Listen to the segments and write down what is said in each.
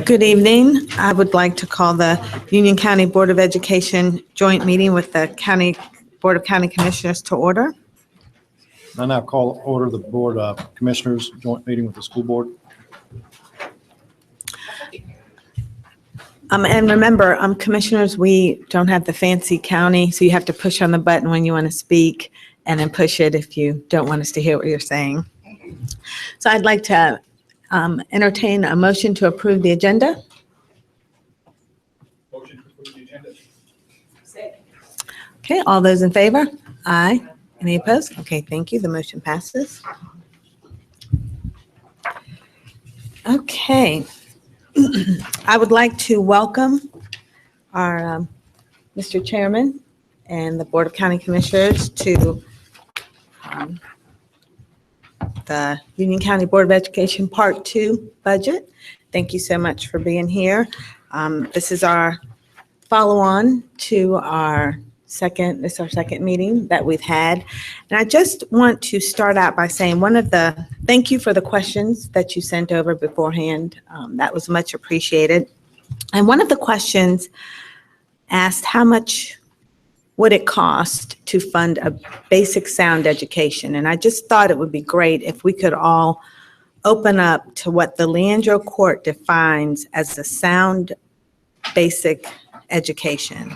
Good evening. I would like to call the Union County Board of Education joint meeting with the Board of County Commissioners to order. I now call order the Board of Commissioners joint meeting with the school board. And remember, commissioners, we don't have the fancy county, so you have to push on the button when you want to speak and then push it if you don't want us to hear what you're saying. So I'd like to entertain a motion to approve the agenda. Motion to approve the agenda. Okay, all those in favor? Aye. Any opposed? Okay, thank you. The motion passes. Okay. I would like to welcome our Mr. Chairman and the Board of County Commissioners to the Union County Board of Education Part 2 budget. Thank you so much for being here. This is our follow-on to our second meeting that we've had. And I just want to start out by saying thank you for the questions that you sent over beforehand. That was much appreciated. And one of the questions asked how much would it cost to fund a basic sound education? And I just thought it would be great if we could all open up to what the Leandro Court defines as a sound basic education.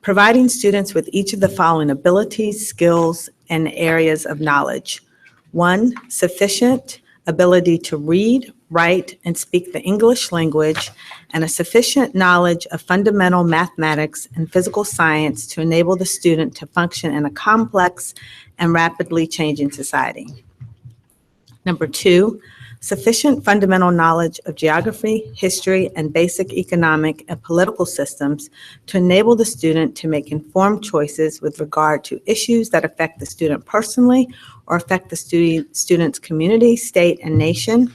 Providing students with each of the following abilities, skills, and areas of knowledge. 1, sufficient ability to read, write, and speak the English language, and a sufficient knowledge of fundamental mathematics and physical science to enable the student to function in a complex and rapidly changing society. Number 2, sufficient fundamental knowledge of geography, history, and basic economic and political systems to enable the student to make informed choices with regard to issues that affect the student personally or affect the student's community, state, and nation.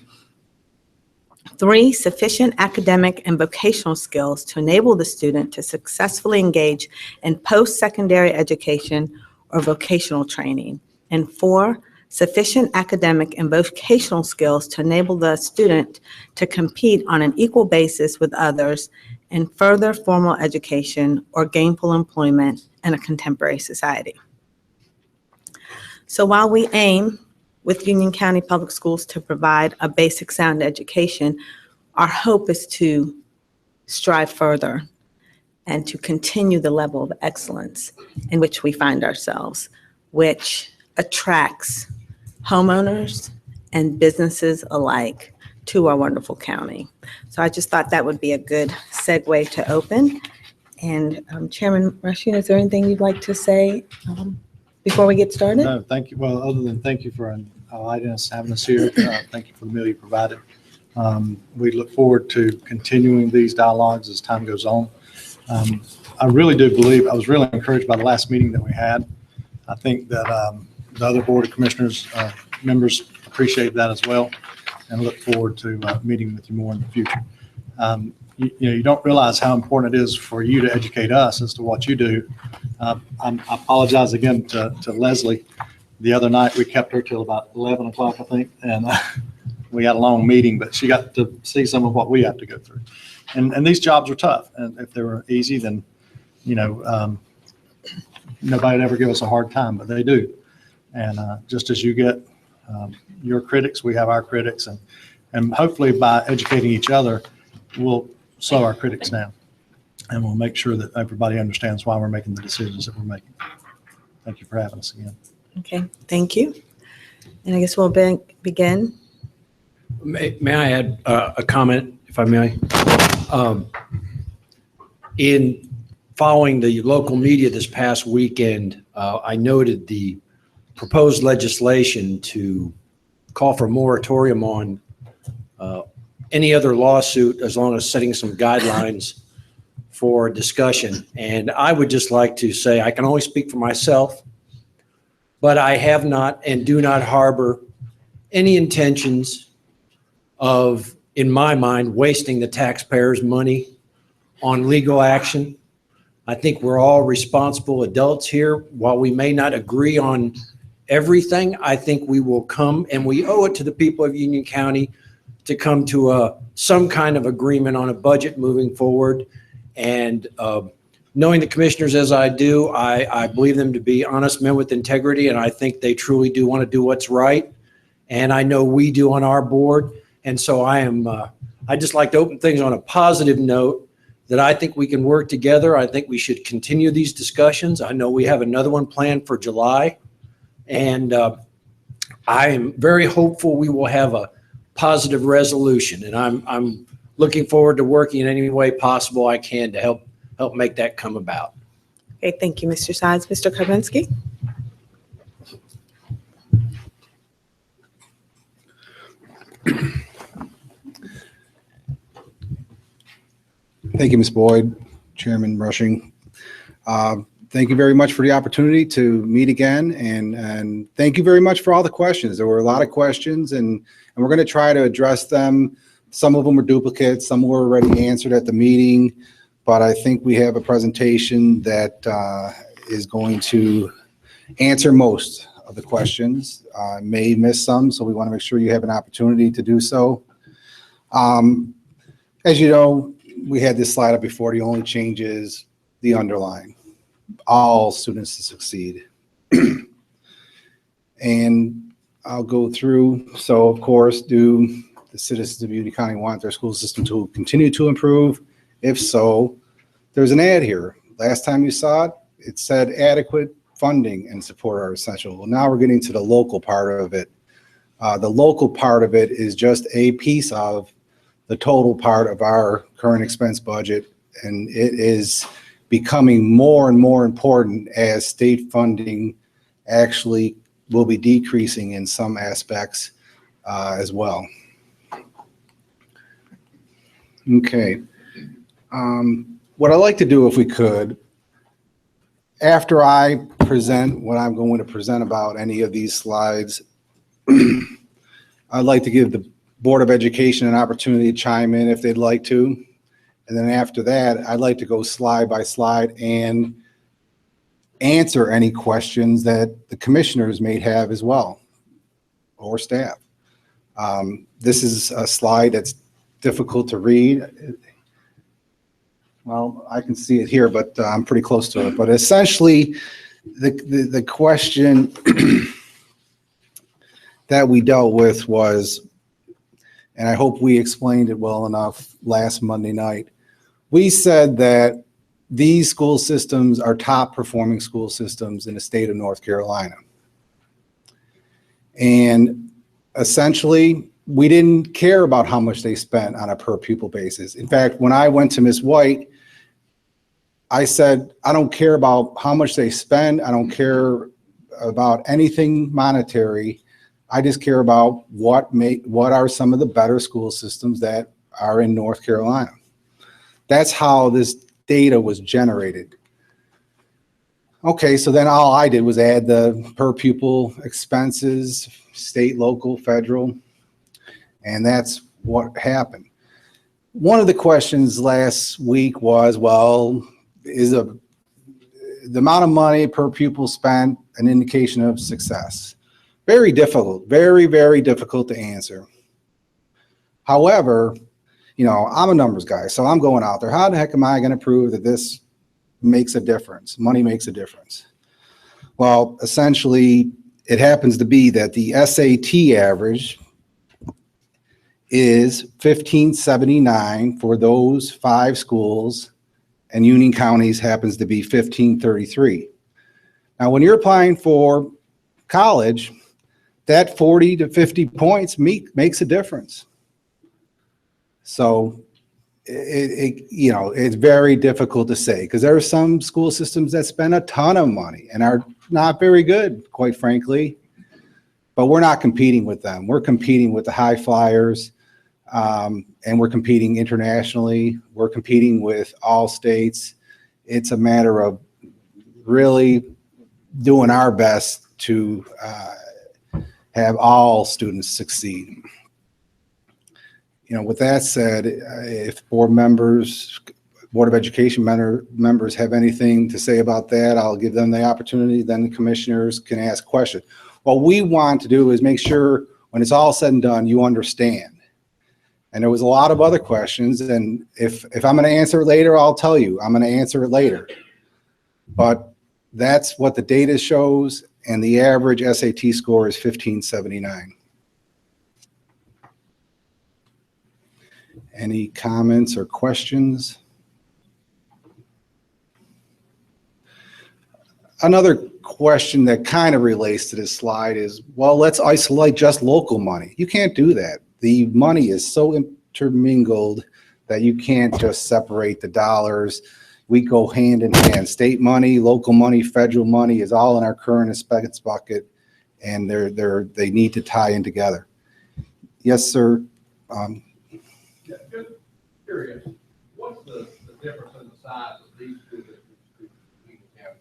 3, sufficient academic and vocational skills to enable the student to successfully engage in post-secondary education or vocational training. And 4, sufficient academic and vocational skills to enable the student to compete on an equal basis with others in further formal education or gainful employment in a contemporary society. So while we aim with Union County Public Schools to provide a basic sound education, our hope is to strive further and to continue the level of excellence in which we find ourselves, which attracts homeowners and businesses alike to our wonderful county. So I just thought that would be a good segue to open. And Chairman Rushing, is there anything you'd like to say before we get started? No, thank you. Well, other than thank you for inviting us, having us here. Thank you for the meal you provided. We look forward to continuing these dialogues as time goes on. I really do believe, I was really encouraged by the last meeting that we had. I think that the other Board of Commissioners members appreciate that as well, and look forward to meeting with you more in the future. You don't realize how important it is for you to educate us as to what you do. I apologize again to Leslie. The other night we kept her till about 11 o'clock, I think, and we had a long meeting, but she got to see some of what we have to go through. And these jobs are tough, and if they were easy, then nobody'd ever give us a hard time, but they do. And just as you get your critics, we have our critics, and hopefully by educating each other, we'll slow our critics down, and we'll make sure that everybody understands why we're making the decisions that we're making. Thank you for having us again. Okay, thank you. And I guess we'll begin. May I add a comment, if I may? In following the local media this past weekend, I noted the proposed legislation to call for a moratorium on any other lawsuit as long as setting some guidelines for discussion. And I would just like to say, I can only speak for myself, but I have not and do not harbor any intentions of, in my mind, wasting the taxpayers' money on legal action. I think we're all responsible adults here. While we may not agree on everything, I think we will come, and we owe it to the people of Union County to come to some kind of agreement on a budget moving forward. And knowing the commissioners as I do, I believe them to be honest men with integrity, and I think they truly do want to do what's right. And I know we do on our board. And so I just like to open things on a positive note that I think we can work together. I think we should continue these discussions. I know we have another one planned for July. And I am very hopeful we will have a positive resolution. And I'm looking forward to working in any way possible I can to help make that come about. Okay, thank you, Mr. Sides. Mr. Karpinski? Thank you, Ms. Boyd, Chairman Rushing. Thank you very much for the opportunity to meet again, and thank you very much for all the questions. There were a lot of questions, and we're going to try to address them. Some of them were duplicates, some were already answered at the meeting, but I think we have a presentation that is going to answer most of the questions. May miss some, so we want to make sure you have an opportunity to do so. As you know, we had this slide up before. The only change is the underline. All students to succeed. And I'll go through. So, of course, do the citizens of Union County want their school system to continue to improve? If so, there's an ad here. Last time you saw it, it said adequate funding and support are essential. Well, now we're getting to the local part of it. The local part of it is just a piece of the total part of our current expense budget, and it is becoming more and more important as state funding actually will be decreasing in some aspects as well. Okay. What I'd like to do, if we could, after I present what I'm going to present about any of these slides, I'd like to give the Board of Education an opportunity to chime in if they'd like to. And then after that, I'd like to go slide by slide and answer any questions that the commissioners may have as well, or staff. This is a slide that's difficult to read. Well, I can see it here, but I'm pretty close to it. But essentially, the question that we dealt with was, and I hope we explained it well enough last Monday night, we said that these school systems are top performing school systems in the state of North Carolina. And essentially, we didn't care about how much they spent on a per pupil basis. In fact, when I went to Ms. White, I said, I don't care about how much they spend. I don't care about anything monetary. I just care about what are some of the better school systems that are in North Carolina. That's how this data was generated. Okay, so then all I did was add the per pupil expenses, state, local, federal, and that's what happened. One of the questions last week was, well, is the amount of money per pupil spent an indication of success? Very difficult, very, very difficult to answer. However, you know, I'm a numbers guy, so I'm going out there. How the heck am I going to prove that this makes a difference? Money makes a difference. Well, essentially, it happens to be that the SAT average is 1579 for those 5 schools, and Union County's happens to be 1533. Now, when you're applying for college, that 40 to 50 points makes a difference. So you know, it's very difficult to say, because there are some school systems that spend a ton of money and are not very good, quite frankly, but we're not competing with them. We're competing with the high flyers, and we're competing internationally. We're competing with all states. It's a matter of really doing our best to have all students succeed. You know, with that said, if board members, Board of Education members have anything to say about that, I'll give them the opportunity. Then the commissioners can ask questions. What we want to do is make sure when it's all said and done, you understand. And there was a lot of other questions, and if I'm going to answer it later, I'll tell you, I'm going to answer it later. But that's what the data shows, and the average SAT score is 1579. Any comments or questions? Another question that kind of relates to this slide is, well, let's isolate just local money. You can't do that. The money is so intermingled that you can't just separate the dollars. We go hand in hand. State money, local money, federal money is all in our current expense bucket, and they need to tie in together. Yes, sir. Yeah, just curious, what's the difference in the size of these two districts to Eagle County?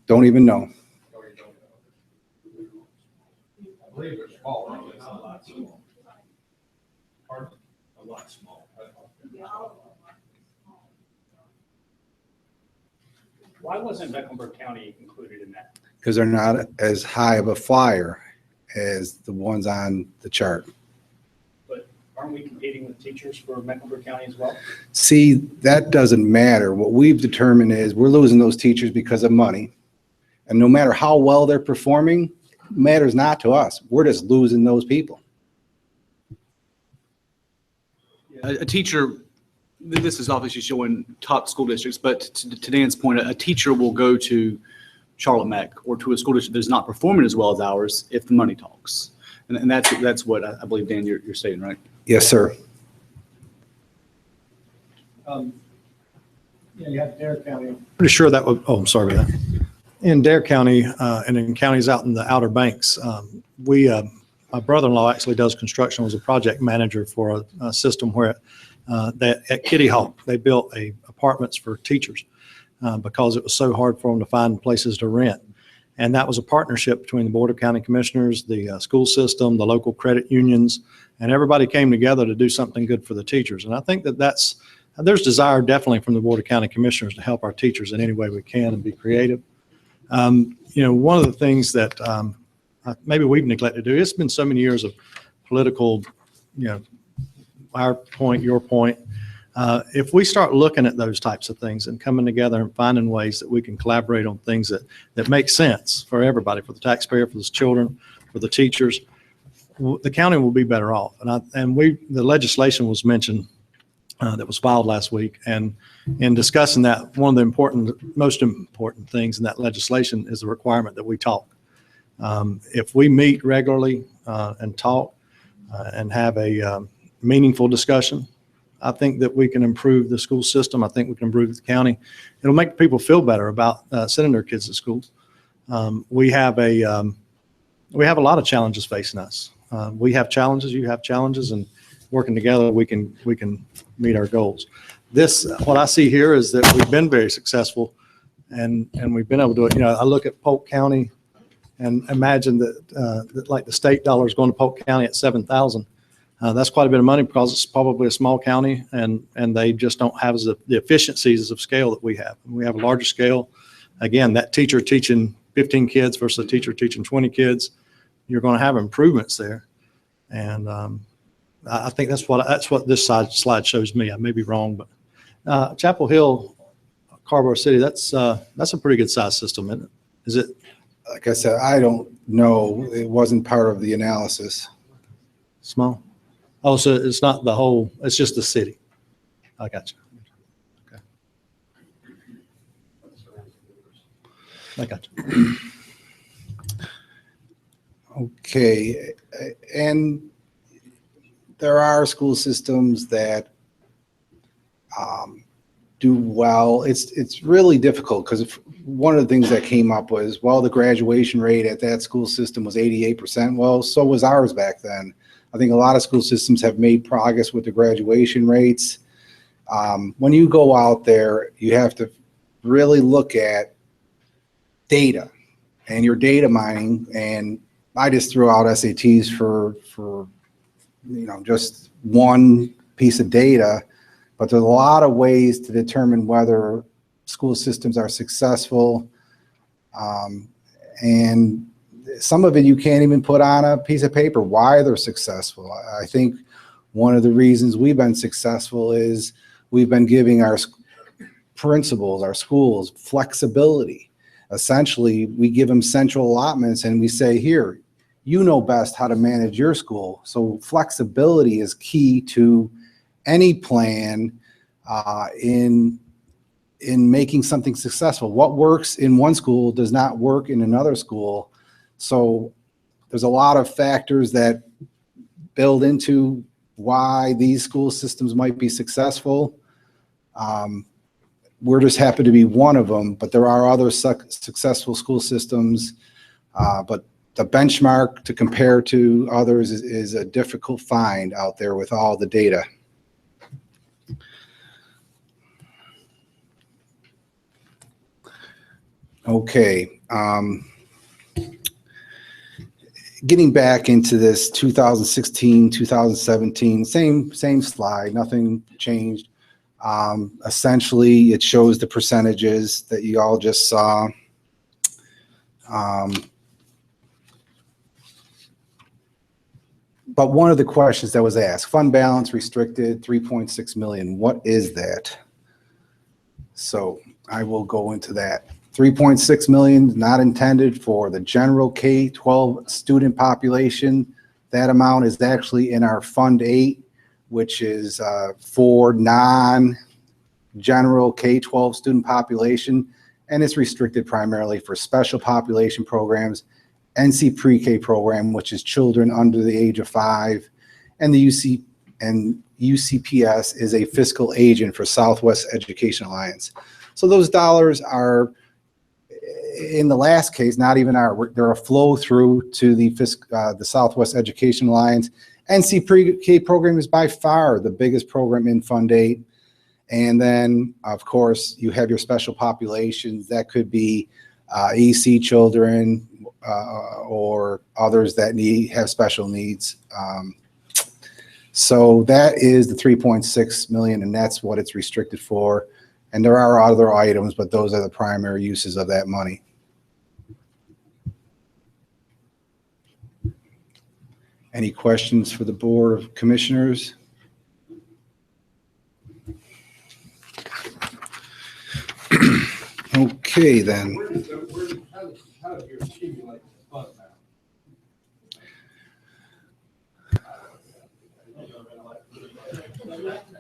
Don't even know. Or you don't know? I believe they're smaller. It's a lot smaller. Pardon? A lot smaller. Why wasn't Mecklenburg County included in that? Because they're not as high of a flyer as the ones on the chart. But aren't we competing with teachers for Mecklenburg County as well? See, that doesn't matter. What we've determined is we're losing those teachers because of money. And no matter how well they're performing, matters not to us. We're just losing those people. A teacher, this is obviously showing top school districts, but to Dan's point, a teacher will go to Charlotte Meck or to a school district that's not performing as well as ours if the money talks. And that's what I believe, Dan, you're saying, right? Yes, sir. Yeah, you have Dare County. Pretty sure that would, oh, I'm sorry about that. In Dare County and in counties out in the Outer Banks, my brother-in-law actually does construction, was a project manager for a system where that at Kitty Hawk, they built apartments for teachers because it was so hard for them to find places to rent. And that was a partnership between the Board of County Commissioners, the school system, the local credit unions, and everybody came together to do something good for the teachers. And I think that there's desire definitely from the Board of County Commissioners to help our teachers in any way we can and be creative. One of the things that maybe we've neglected to do, it's been so many years of political, our point, your point. If we start looking at those types of things and coming together and finding ways that we can collaborate on things that make sense for everybody, for the taxpayer, for the children, for the teachers, the county will be better off. The legislation was mentioned that was filed last week. And in discussing that, one of the most important things in that legislation is the requirement that we talk. If we meet regularly and talk and have a meaningful discussion, I think that we can improve the school system. I think we can improve the county. It'll make people feel better about sending their kids to school. We have a lot of challenges facing us. We have challenges, you have challenges, and working together, we can meet our goals. What I see here is that we've been very successful, and we've been able to do it. I look at Polk County and imagine that like the state dollar is going to Polk County at $7,000. That's quite a bit of money because it's probably a small county, and they just don't have the efficiencies of scale that we have. We have a larger scale. Again, that teacher teaching 15 kids versus a teacher teaching 20 kids, you're going to have improvements there. And I think that's what this slide shows me. I may be wrong, but Chapel Hill, Carver City, that's a pretty good size system, isn't it? Is it? Like I said, I don't know. It wasn't part of the analysis. Small? Oh, so it's not the whole, it's just the city. I got you. Okay. I got you. Okay. And there are school systems that do well. It's really difficult because one of the things that came up was, well, the graduation rate at that school system was 88%. Well, so was ours back then. I think a lot of school systems have made progress with the graduation rates. When you go out there, you have to really look at data and your data mining. And I just threw out SATs for just one piece of data, but there's a lot of ways to determine whether school systems are successful. And some of it you can't even put on a piece of paper why they're successful. I think one of the reasons we've been successful is we've been giving our principals, our schools, flexibility. Essentially, we give them central allotments and we say, here, you know best how to manage your school. So flexibility is key to any plan in making something successful. What works in one school does not work in another school. So there's a lot of factors that build into why these school systems might be successful. We're just happy to be one of them, but there are other successful school systems. But the benchmark to compare to others is a difficult find out there with all the data. Okay. Getting back into this 2016, 2017, same slide, nothing changed. Essentially, it shows the percentages that you all just saw. But one of the questions that was asked, fund balance restricted, 3.6 million. What is that? So I will go into that. 3.6 million not intended for the general K-12 student population. That amount is actually in our Fund 8, which is for non-general K-12 student population, and it's restricted primarily for special population programs, NC Pre-K program, which is children under the age of 5, and the UCPS is a fiscal agent for Southwest Education Alliance. So those dollars are, in the last case, not even they're a flow through to the Southwest Education Alliance. NC Pre-K program is by far the biggest program in Fund 8. And then, of course, you have your special populations. That could be EC children or others that have special needs. So that is the 3.6 million, and that's what it's restricted for. And there are other items, but those are the primary uses of that money. Any questions for the Board of Commissioners? Okay, then. How does your accumulate the fund balance?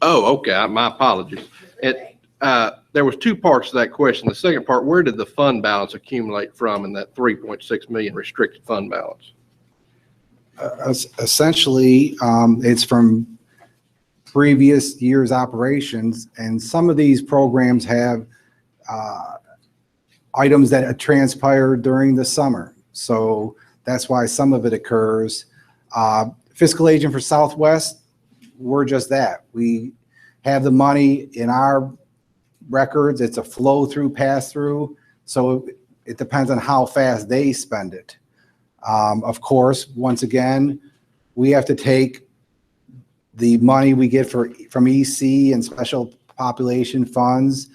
Oh, okay. My apologies. There was two parts to that question. The second part, where did the fund balance accumulate from in that 3.6 million restricted fund balance? Essentially, it's from previous year's operations, and some of these programs have items that transpired during the summer. So that's why some of it occurs. Fiscal agent for Southwest, we're just that. We have the money in our records. It's a flow through, pass through. So it depends on how fast they spend it. Of course, once again, we have to take the money we get from EC and special population funds,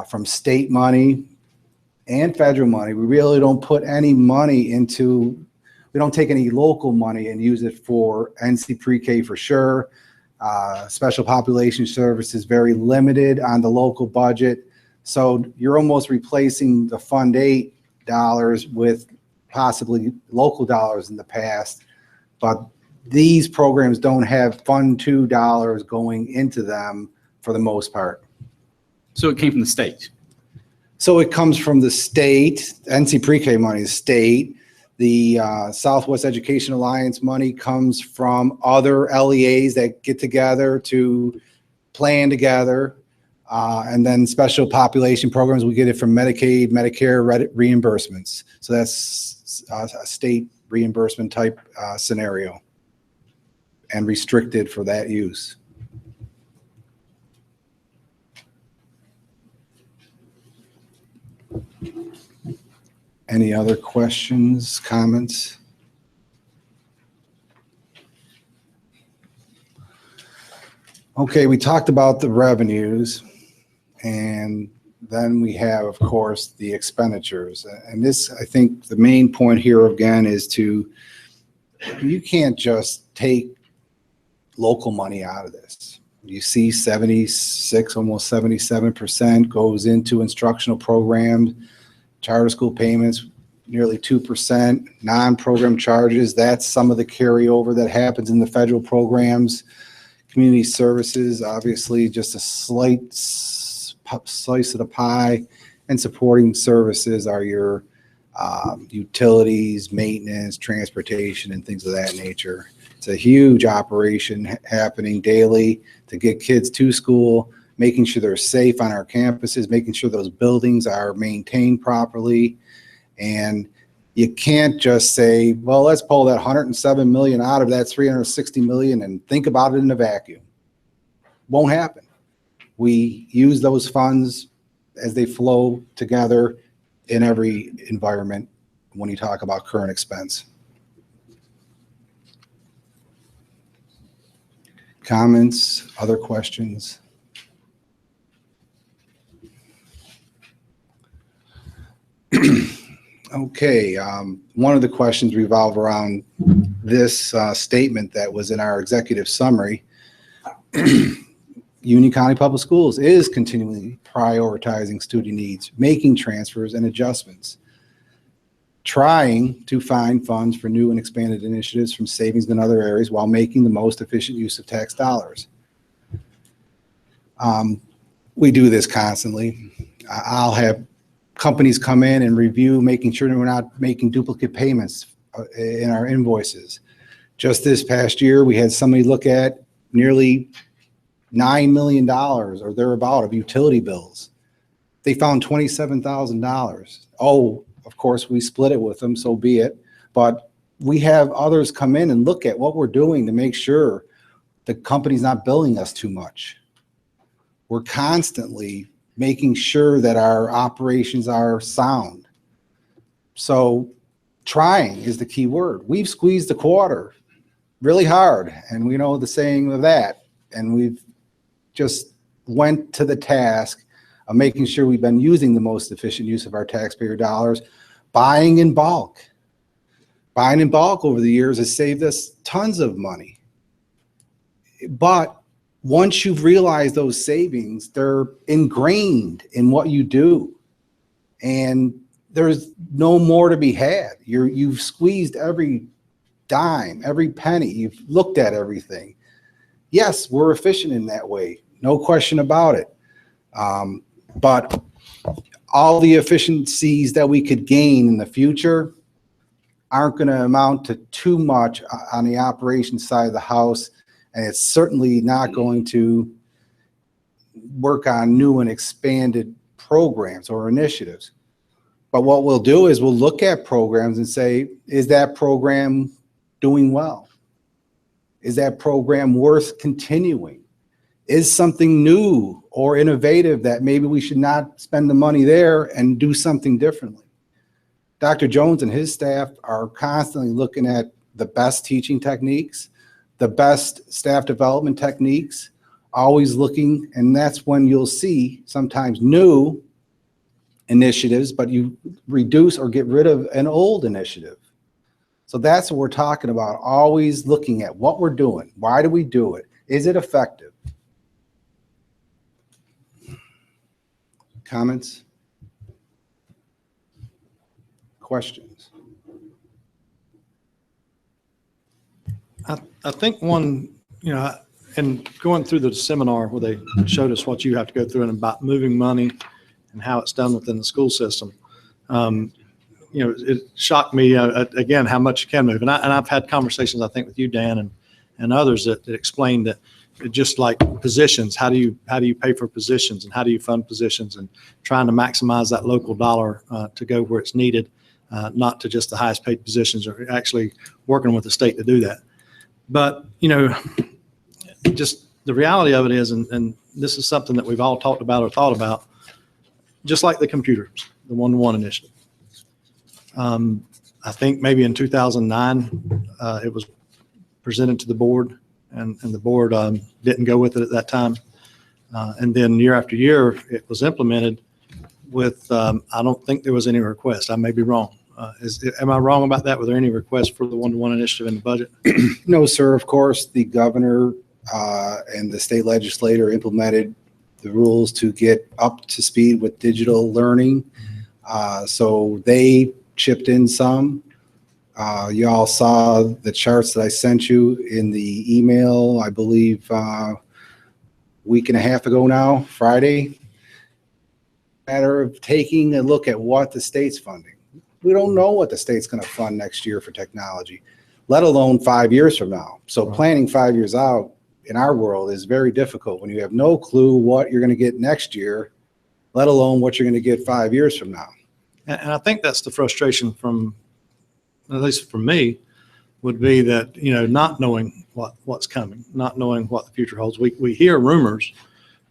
from state money and federal money. We really don't put any money into, we don't take any local money and use it for NC Pre-K for sure. Special population services, very limited on the local budget. So you're almost replacing the Fund 8 dollars with possibly local dollars in the past, but these programs don't have Fund 2 dollars going into them for the most part. So it came from the state. So it comes from the state, NC Pre-K money is state. The Southwest Education Alliance money comes from other LEAs that get together to plan together. And then special population programs, we get it from Medicaid, Medicare reimbursements. So that's a state reimbursement type scenario and restricted for that use. Any other questions, comments? Okay, we talked about the revenues, and then we have, of course, the expenditures. And this, I think the main point here again is you can't just take local money out of this. You see 76, almost 77% goes into instructional programs, charter school payments, nearly 2%, non-program charges. That's some of the carryover that happens in the federal programs. Community services, obviously just a slight slice of the pie, and supporting services are your utilities, maintenance, transportation, and things of that nature. It's a huge operation happening daily to get kids to school, making sure they're safe on our campuses, making sure those buildings are maintained properly. And you can't just say, well, let's pull that 107 million out of that 360 million and think about it in a vacuum. Won't happen. We use those funds as they flow together in every environment when you talk about current expense. Comments, other questions? Okay, one of the questions revolve around this statement that was in our executive summary. Union County Public Schools is continually prioritizing student needs, making transfers and adjustments, trying to find funds for new and expanded initiatives from savings in other areas while making the most efficient use of tax dollars. We do this constantly. I'll have companies come in and review, making sure that we're not making duplicate payments in our invoices. Just this past year, we had somebody look at nearly $9 million or thereabout of utility bills. They found $27,000. Oh, of course, we split it with them, so be it. But we have others come in and look at what we're doing to make sure the company's not billing us too much. We're constantly making sure that our operations are sound. So trying is the key word. We've squeezed the quarter really hard, and we know the saying of that. And we've just went to the task of making sure we've been using the most efficient use of our taxpayer dollars, buying in bulk. Buying in bulk over the years has saved us tons of money. But once you've realized those savings, they're ingrained in what you do. And there's no more to be had. You've squeezed every dime, every penny. You've looked at everything. Yes, we're efficient in that way. No question about it. But all the efficiencies that we could gain in the future aren't going to amount to too much on the operations side of the house. And it's certainly not going to work on new and expanded programs or initiatives. But what we'll do is we'll look at programs and say, is that program doing well? Is that program worth continuing? Is something new or innovative that maybe we should not spend the money there and do something differently? Dr. Jones and his staff are constantly looking at the best teaching techniques, the best staff development techniques, always looking, and that's when you'll see sometimes new initiatives, but you reduce or get rid of an old initiative. So that's what we're talking about, always looking at what we're doing. Why do we do it? Is it effective? Comments? Questions? I think one, and going through the seminar where they showed us what you have to go through and about moving money and how it's done within the school system, it shocked me again how much you can move. And I've had conversations, I think, with you, Dan, and others that explained that just like positions, how do you pay for positions and how do you fund positions, and trying to maximize that local dollar to go where it's needed, not to just the highest paid positions, or actually working with the state to do that. But, just the reality of it is, and this is something that we've all talked about or thought about, just like the computers, the one-to-one initiative. I think maybe in 2009, it was presented to the board, and the board didn't go with it at that time. And then year after year, it was implemented. I don't think there was any request. I may be wrong. Am I wrong about that? Were there any requests for the one-to-one initiative in the budget? No, sir. Of course, the governor and the state legislator implemented the rules to get up to speed with digital learning. So they chipped in some. You all saw the charts that I sent you in the email, I believe, week and a half ago now, Friday. Matter of taking a look at what the state's funding. We don't know what the state's going to fund next year for technology, let alone 5 years from now. So planning 5 years out in our world is very difficult when you have no clue what you're going to get next year, let alone what you're going to get 5 years from now. And I think that's the frustration from, at least for me, would be that, not knowing what's coming, not knowing what the future holds. We hear rumors,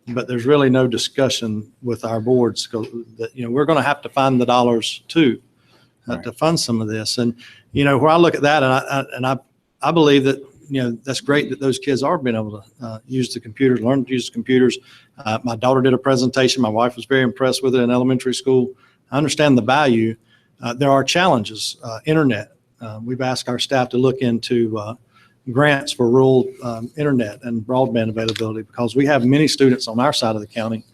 but there's really no discussion with our boards that, we're going to have to find the dollars too. To fund some of this. And, where I look at that, and I believe that, that's great that those kids are being able to use the computers, learn to use the computers. My daughter did a presentation. My wife was very impressed with it in elementary school. I understand the value. There are challenges, internet. We've asked our staff to look into grants for rural internet and broadband availability because we have many students on our side of the county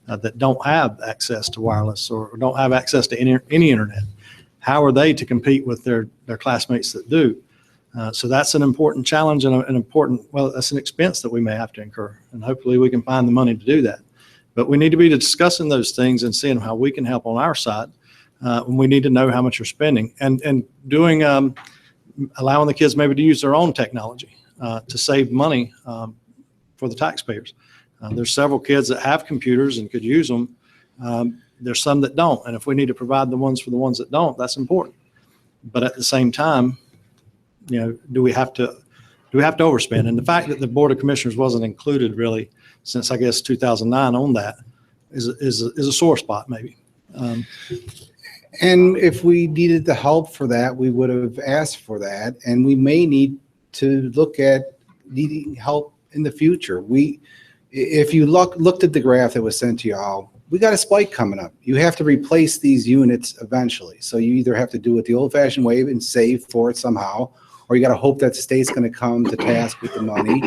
that don't have access to wireless or don't have access to any internet. How are they to compete with their classmates that do? So that's an important challenge and that's an expense that we may have to incur. And hopefully we can find the money to do that. But we need to be discussing those things and seeing how we can help on our side. And we need to know how much you're spending and doing, allowing the kids maybe to use their own technology to save money for the taxpayers. There's several kids that have computers and could use them. There's some that don't. And if we need to provide the ones for the ones that don't, that's important. But at the same time, do we have to overspend? And the fact that the Board of Commissioners wasn't included really since, I guess, 2009 on that is a sore spot maybe. And if we needed the help for that, we would have asked for that. And we may need to look at needing help in the future. If you looked at the graph that was sent to y'all, we got a spike coming up. You have to replace these units eventually. So you either have to do it the old-fashioned way and save for it somehow, or you got to hope that the state's going to come to task with the money.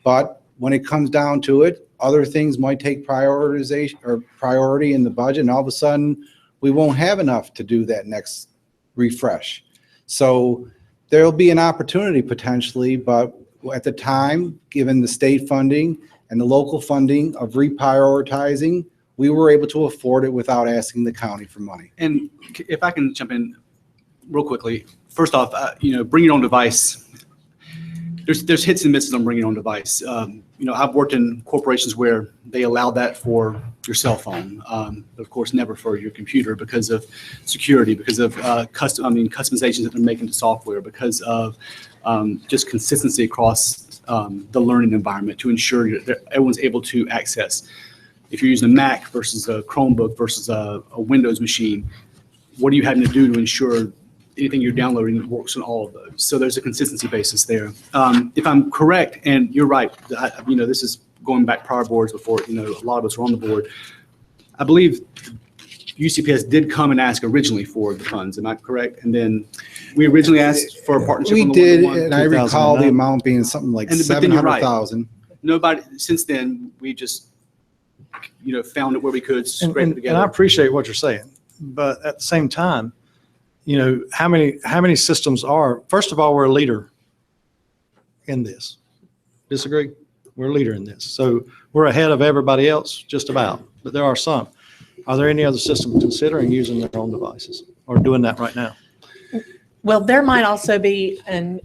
But when it comes down to it, other things might take prioritization or priority in the budget, and all of a sudden we won't have enough to do that next refresh. So there'll be an opportunity potentially, but at the time, given the state funding and the local funding of reprioritizing, we were able to afford it without asking the county for money. And if I can jump in real quickly, first off, bring your own device. There's hits and misses on bringing your own device. I've worked in corporations where they allow that for your cell phone, but of course never for your computer because of security, because of customizations that they're making to software, because of just consistency across the learning environment to ensure that everyone's able to access. If you're using a Mac versus a Chromebook versus a Windows machine, what are you having to do to ensure anything you're downloading works on all of those? So there's a consistency basis there. If I'm correct, and you're right, this is going back prior boards before, a lot of us were on the board. I believe UCPS did come and ask originally for the funds. Am I correct? And then we originally asked for a partnership. We on the did, one-to-one. and I recall the amount being something like But then you're right. 700,000. Nobody, since then, we just, found it where we could, scrape it together. And I appreciate what you're saying, but at the same time, how many systems are, first of all, we're a leader in this. Disagree? We're a leader in this. So we're ahead of everybody else, just about, but there are some. Are there any other systems considering using their own devices or doing that right now? Well, there might also be, and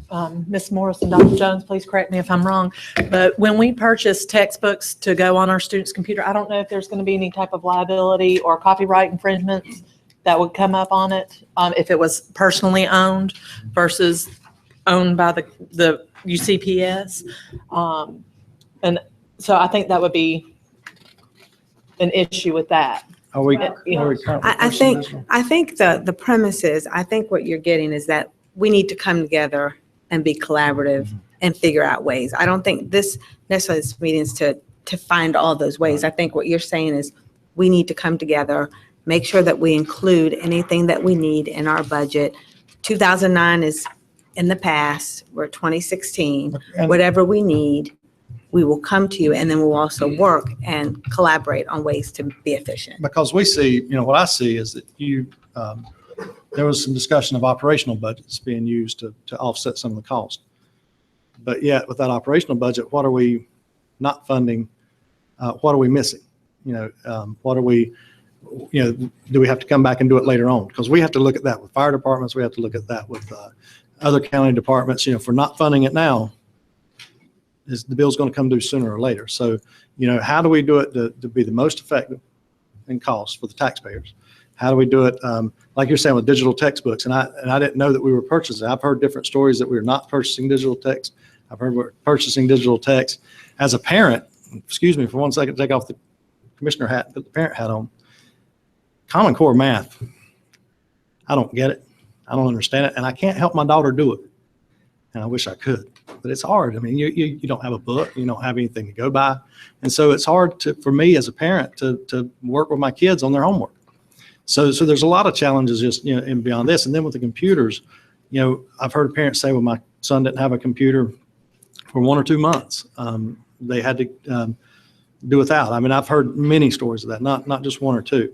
Ms. Morris and Dr. Jones, please correct me if I'm wrong, but when we purchase textbooks to go on our students' computer, I don't know if there's going to be any type of liability or copyright infringements that would come up on it if it was personally owned versus owned by the UCPS. And so I think that would be an issue with that. Are we? I think the premise is, I think what you're getting is that we need to come together and be collaborative and figure out ways. I don't think this necessarily this meeting is to find all those ways. I think what you're saying is we need to come together make sure that we include anything that we need in our budget. 2009 is in the past, we're 2016. And- Whatever we need, we will come to you, and then we'll also work and collaborate on ways to be efficient. Because we see, what I see is that there was some discussion of operational budgets being used to offset some of the cost. But yet with that operational budget, what are we not funding? What are we missing? What are we, do we have to come back and do it later on? Because we have to look at that with fire departments. We have to look at that with other county departments. If we're not funding it now, the bill's going to come due sooner or later. So, how do we do it to be the most effective in cost for the taxpayers? How do we do it, like you're saying, with digital textbooks? And I didn't know that we were purchasing. I've heard different stories that we were not purchasing digital text. I've heard we're purchasing digital text. As a parent, excuse me for 1 second, take off the commissioner hat, put the parent hat on. Common Core math, I don't get it. I don't understand it, and I can't help my daughter do it. And I wish I could, but it's hard. I mean, you don't have a book, you don't have anything to go by. And so it's hard for me as a parent to work with my kids on their homework. So there's a lot of challenges just, and beyond this. And then with the computers, I've heard parents say, well, my son didn't have a computer for 1 or 2 months. They had to do without. I mean, I've heard many stories of that, not just 1 or 2.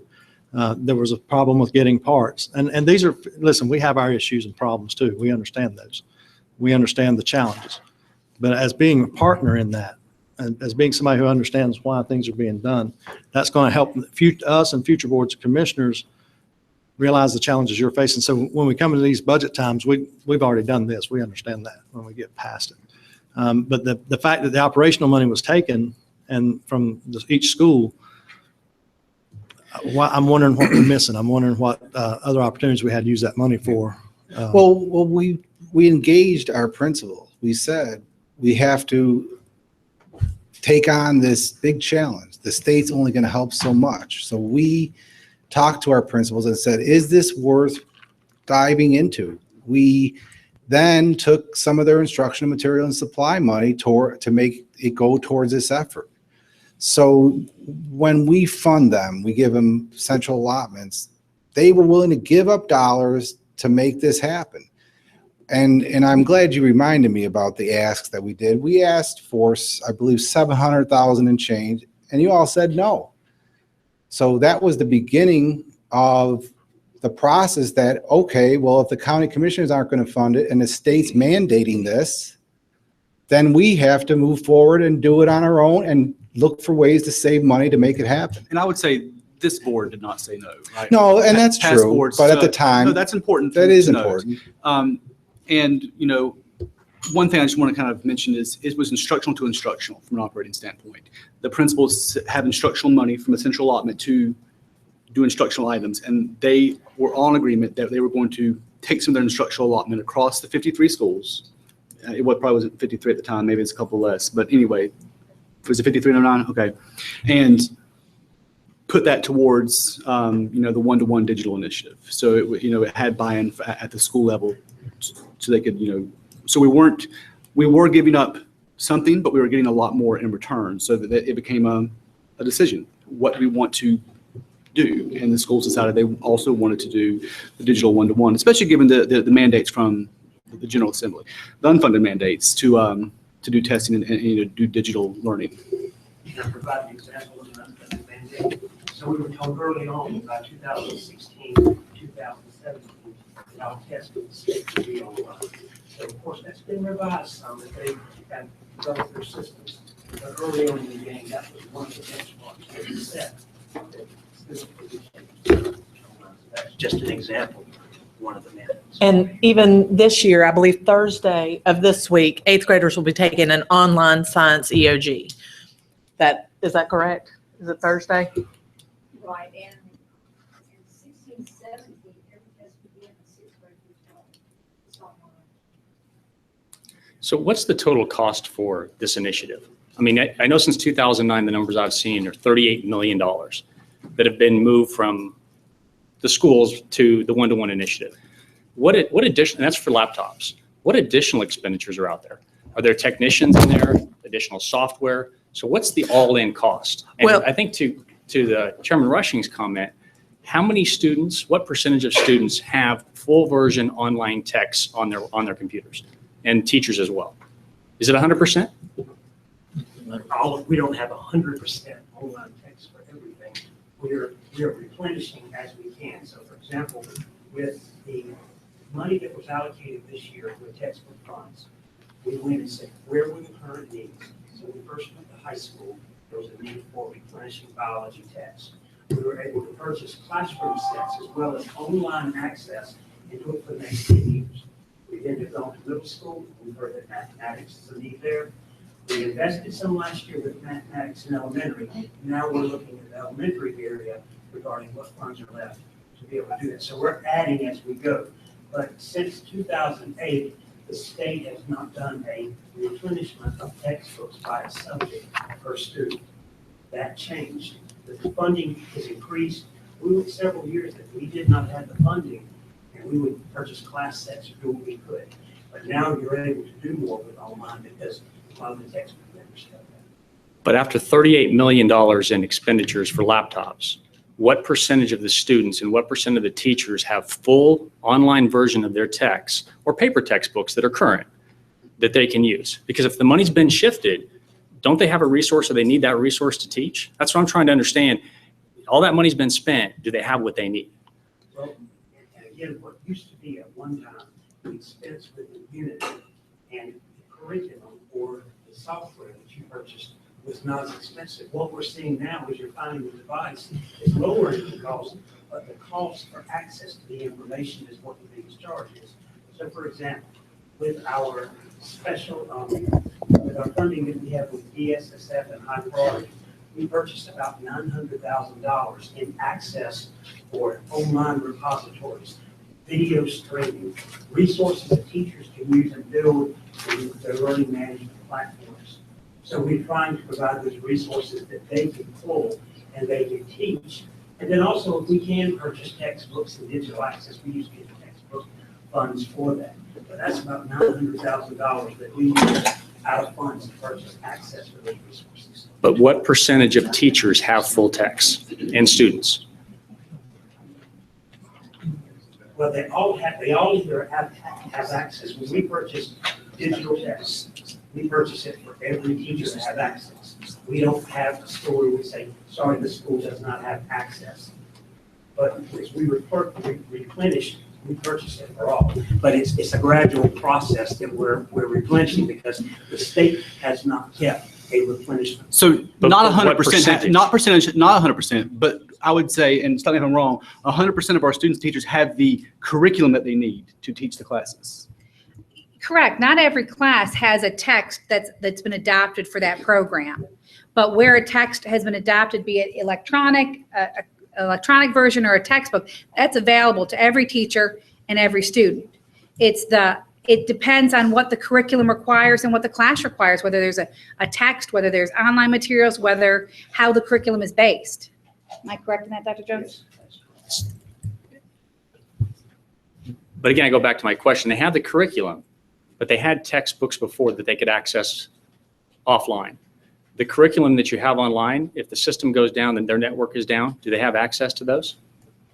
There was a problem with getting parts. And these are, listen, we have our issues and problems too. We understand those. We understand the challenges. But as being a partner in that, and as being somebody who understands why things are being done, that's going to help us and future boards of commissioners realize the challenges you're facing. So when we come into these budget times, we've already done this. We understand that when we get past it. But the fact that the operational money was taken and from each school, I'm wondering what we're missing. I'm wondering what other opportunities we had to use that money for. Well, we engaged our principals. We said we have to take on this big challenge. The state's only going to help so much. So we talked to our principals and said, is this worth diving into? We then took some of their instructional material and supply money to make it go towards this effort. So when we fund them, we give them central allotments, they were willing to give up dollars to make this happen. And I'm glad you reminded me about the asks that we did. We asked for, I believe, $700,000 and change, and you all said no. So that was the beginning of the process that, okay, well, if the county commissioners aren't going to fund it and the state's mandating this, then we have to move forward and do it on our own and look for ways to save money to make it happen. And I would say this board did not say no, right? No, and that's Past true, boards, but at the time, no, that's important. that is to note. important. And, one thing I just want to kind of mention is it was instructional to instructional from an operating standpoint. The principals have instructional money from a central allotment to do instructional items, and they were all in agreement that they were going to take some of their instructional allotment across the 53 schools. It probably wasn't 53 at the time, maybe it's a couple less, but anyway, was it 53 and 09? Okay. And put that towards, the one-to-one digital initiative. So it had buy-in at the school level, so they could, so we were giving up something, but we were getting a lot more in return. So that it became a decision, what we want to do. And the schools decided they also wanted to do the digital one-to-one, especially given the mandates from the General Assembly, the unfunded mandates to do testing and do digital learning. Can I provide an example of an unfunded mandate? So we were told early on by 2016, 2017, that our testing would be online. So of course, that's been revised some, that they have developed their systems. But early on in the game, that was one of the benchmarks that we set. That's just an example of one of the mandates. And even this year, I believe Thursday of this week, 8th graders will be taking an online science EOG. Is that correct? Is it Thursday? Right, and 16, 17, every test would be in the 6th grade. It's online. So what's the total cost for this initiative? I mean, I know since 2009, the numbers I've seen are $38 million that have been moved from the schools to the one-to-one initiative. What additional, and that's for laptops, what additional expenditures are out there? Are there technicians in there, additional software? So what's the all-in cost? And Well, I think to the Chairman Rushing's comment, how many students, what percentage of students have full version online texts on their computers, and teachers as well? Is it 100%? We don't have 100% online text for everything. We're replenishing as we can. So for example, with the money that was allocated this year with textbook funds, we went and said, where were the current needs? So when we first went to high school, there was a need for replenishing biology texts. We were able to purchase classroom sets as well as online access and do it for the next 10 years. We then have gone to middle school. We've heard that mathematics is a need there. We invested some last year with mathematics in elementary. Now we're looking at the elementary area regarding what funds are left to be able to do that. So we're adding as we go. But since 2008, the state has not done a replenishment of textbooks by a subject per student. That changed. The funding has increased. We went several years that we did not have the funding, and we would purchase class sets or do what we could. But now you're able to do more with online because a lot of the textbook vendors have that. But after $38 million in expenditures for laptops, what percentage of the students and what percent of the teachers have full online version of their texts or paper textbooks that are current that they can use? Because if the money's been shifted, don't they have a resource or they need that resource to teach? That's what I'm trying to understand. All that money's been spent. Do they have what they need? Well, and again, what used to be at one time the expense with the unit and the curriculum or the software that you purchased was not as expensive. What we're seeing now is you're finding the device is lowering the cost, but the cost for access to the information is what the biggest charge is. So for example, with our special, with our funding that we have with DSSF and high priority, we purchased about $900,000 in access for online repositories, video streaming, resources that teachers can use and build their learning management platforms. So we're trying to provide those resources that they can pull and they can teach. And then also, if we can purchase textbooks and digital access, we use digital textbook funds for that. But that's about $900,000 that we use out of funds to purchase access for those resources. But what percentage of teachers have full text and students? Well, they all either have access. When we purchase digital text, we purchase it for every teacher to have access. We don't have a store where we say, sorry, this school does not have access. But as we replenish, we purchase it for all. But it's a gradual process that we're replenishing because the state has not kept a replenishment. So But not what 100%, not 100%, but I would say, and stop me if I'm wrong, 100% of our students and teachers have the curriculum that they need to teach the classes. Correct. Not every class has a text that's been adapted for that program. But where a text has been adapted, be it electronic version or a textbook, that's available to every teacher and every student. It depends on what the curriculum requires and what the class requires, whether there's a text, whether there's online materials, how the curriculum is based. Am I correct in that, Dr. Jones? But again, I go back to my question. They have the curriculum, but they had textbooks before that they could access offline. The curriculum that you have online, if the system goes down and their network is down, do they have access to those?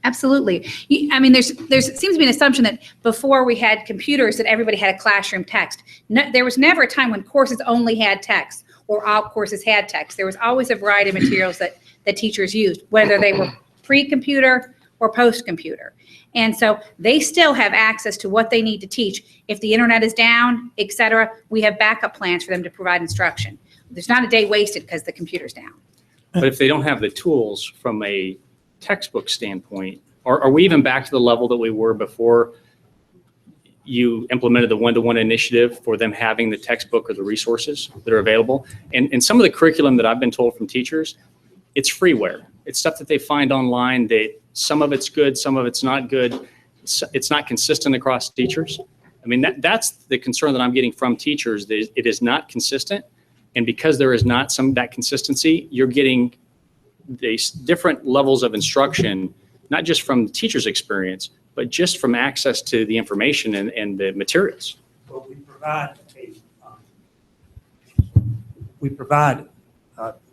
Absolutely. I mean, there seems to be an assumption that before we had computers that everybody had a classroom text. No, there was never a time when courses only had text or all courses had text. There was always a variety of materials that teachers used, whether they were pre-computer or post-computer. And so they still have access to what they need to teach. If the internet is down, et cetera, we have backup plans for them to provide instruction. There's not a day wasted because the computer's down. But if they don't have the tools from a textbook standpoint, are we even back to the level that we were before you implemented the one-to-one initiative for them having the textbook or the resources that are available? And some of the curriculum that I've been told from teachers, it's freeware. It's stuff that they find online that some of it's good, some of it's not good. It's not consistent across teachers. I mean, that's the concern that I'm getting from teachers. That it is not consistent. And because there is not that consistency, you're getting these different levels of instruction, not just from the teacher's experience, but just from access to the information and the materials. Well, we provide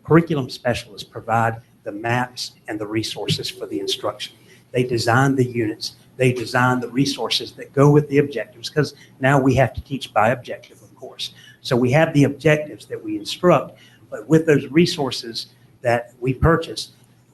curriculum specialists provide the maps and the resources for the instruction. They design the units. They design the resources that go with the objectives, because now we have to teach by objective, of course. So we have the objectives that we instruct, but with those resources that we purchase,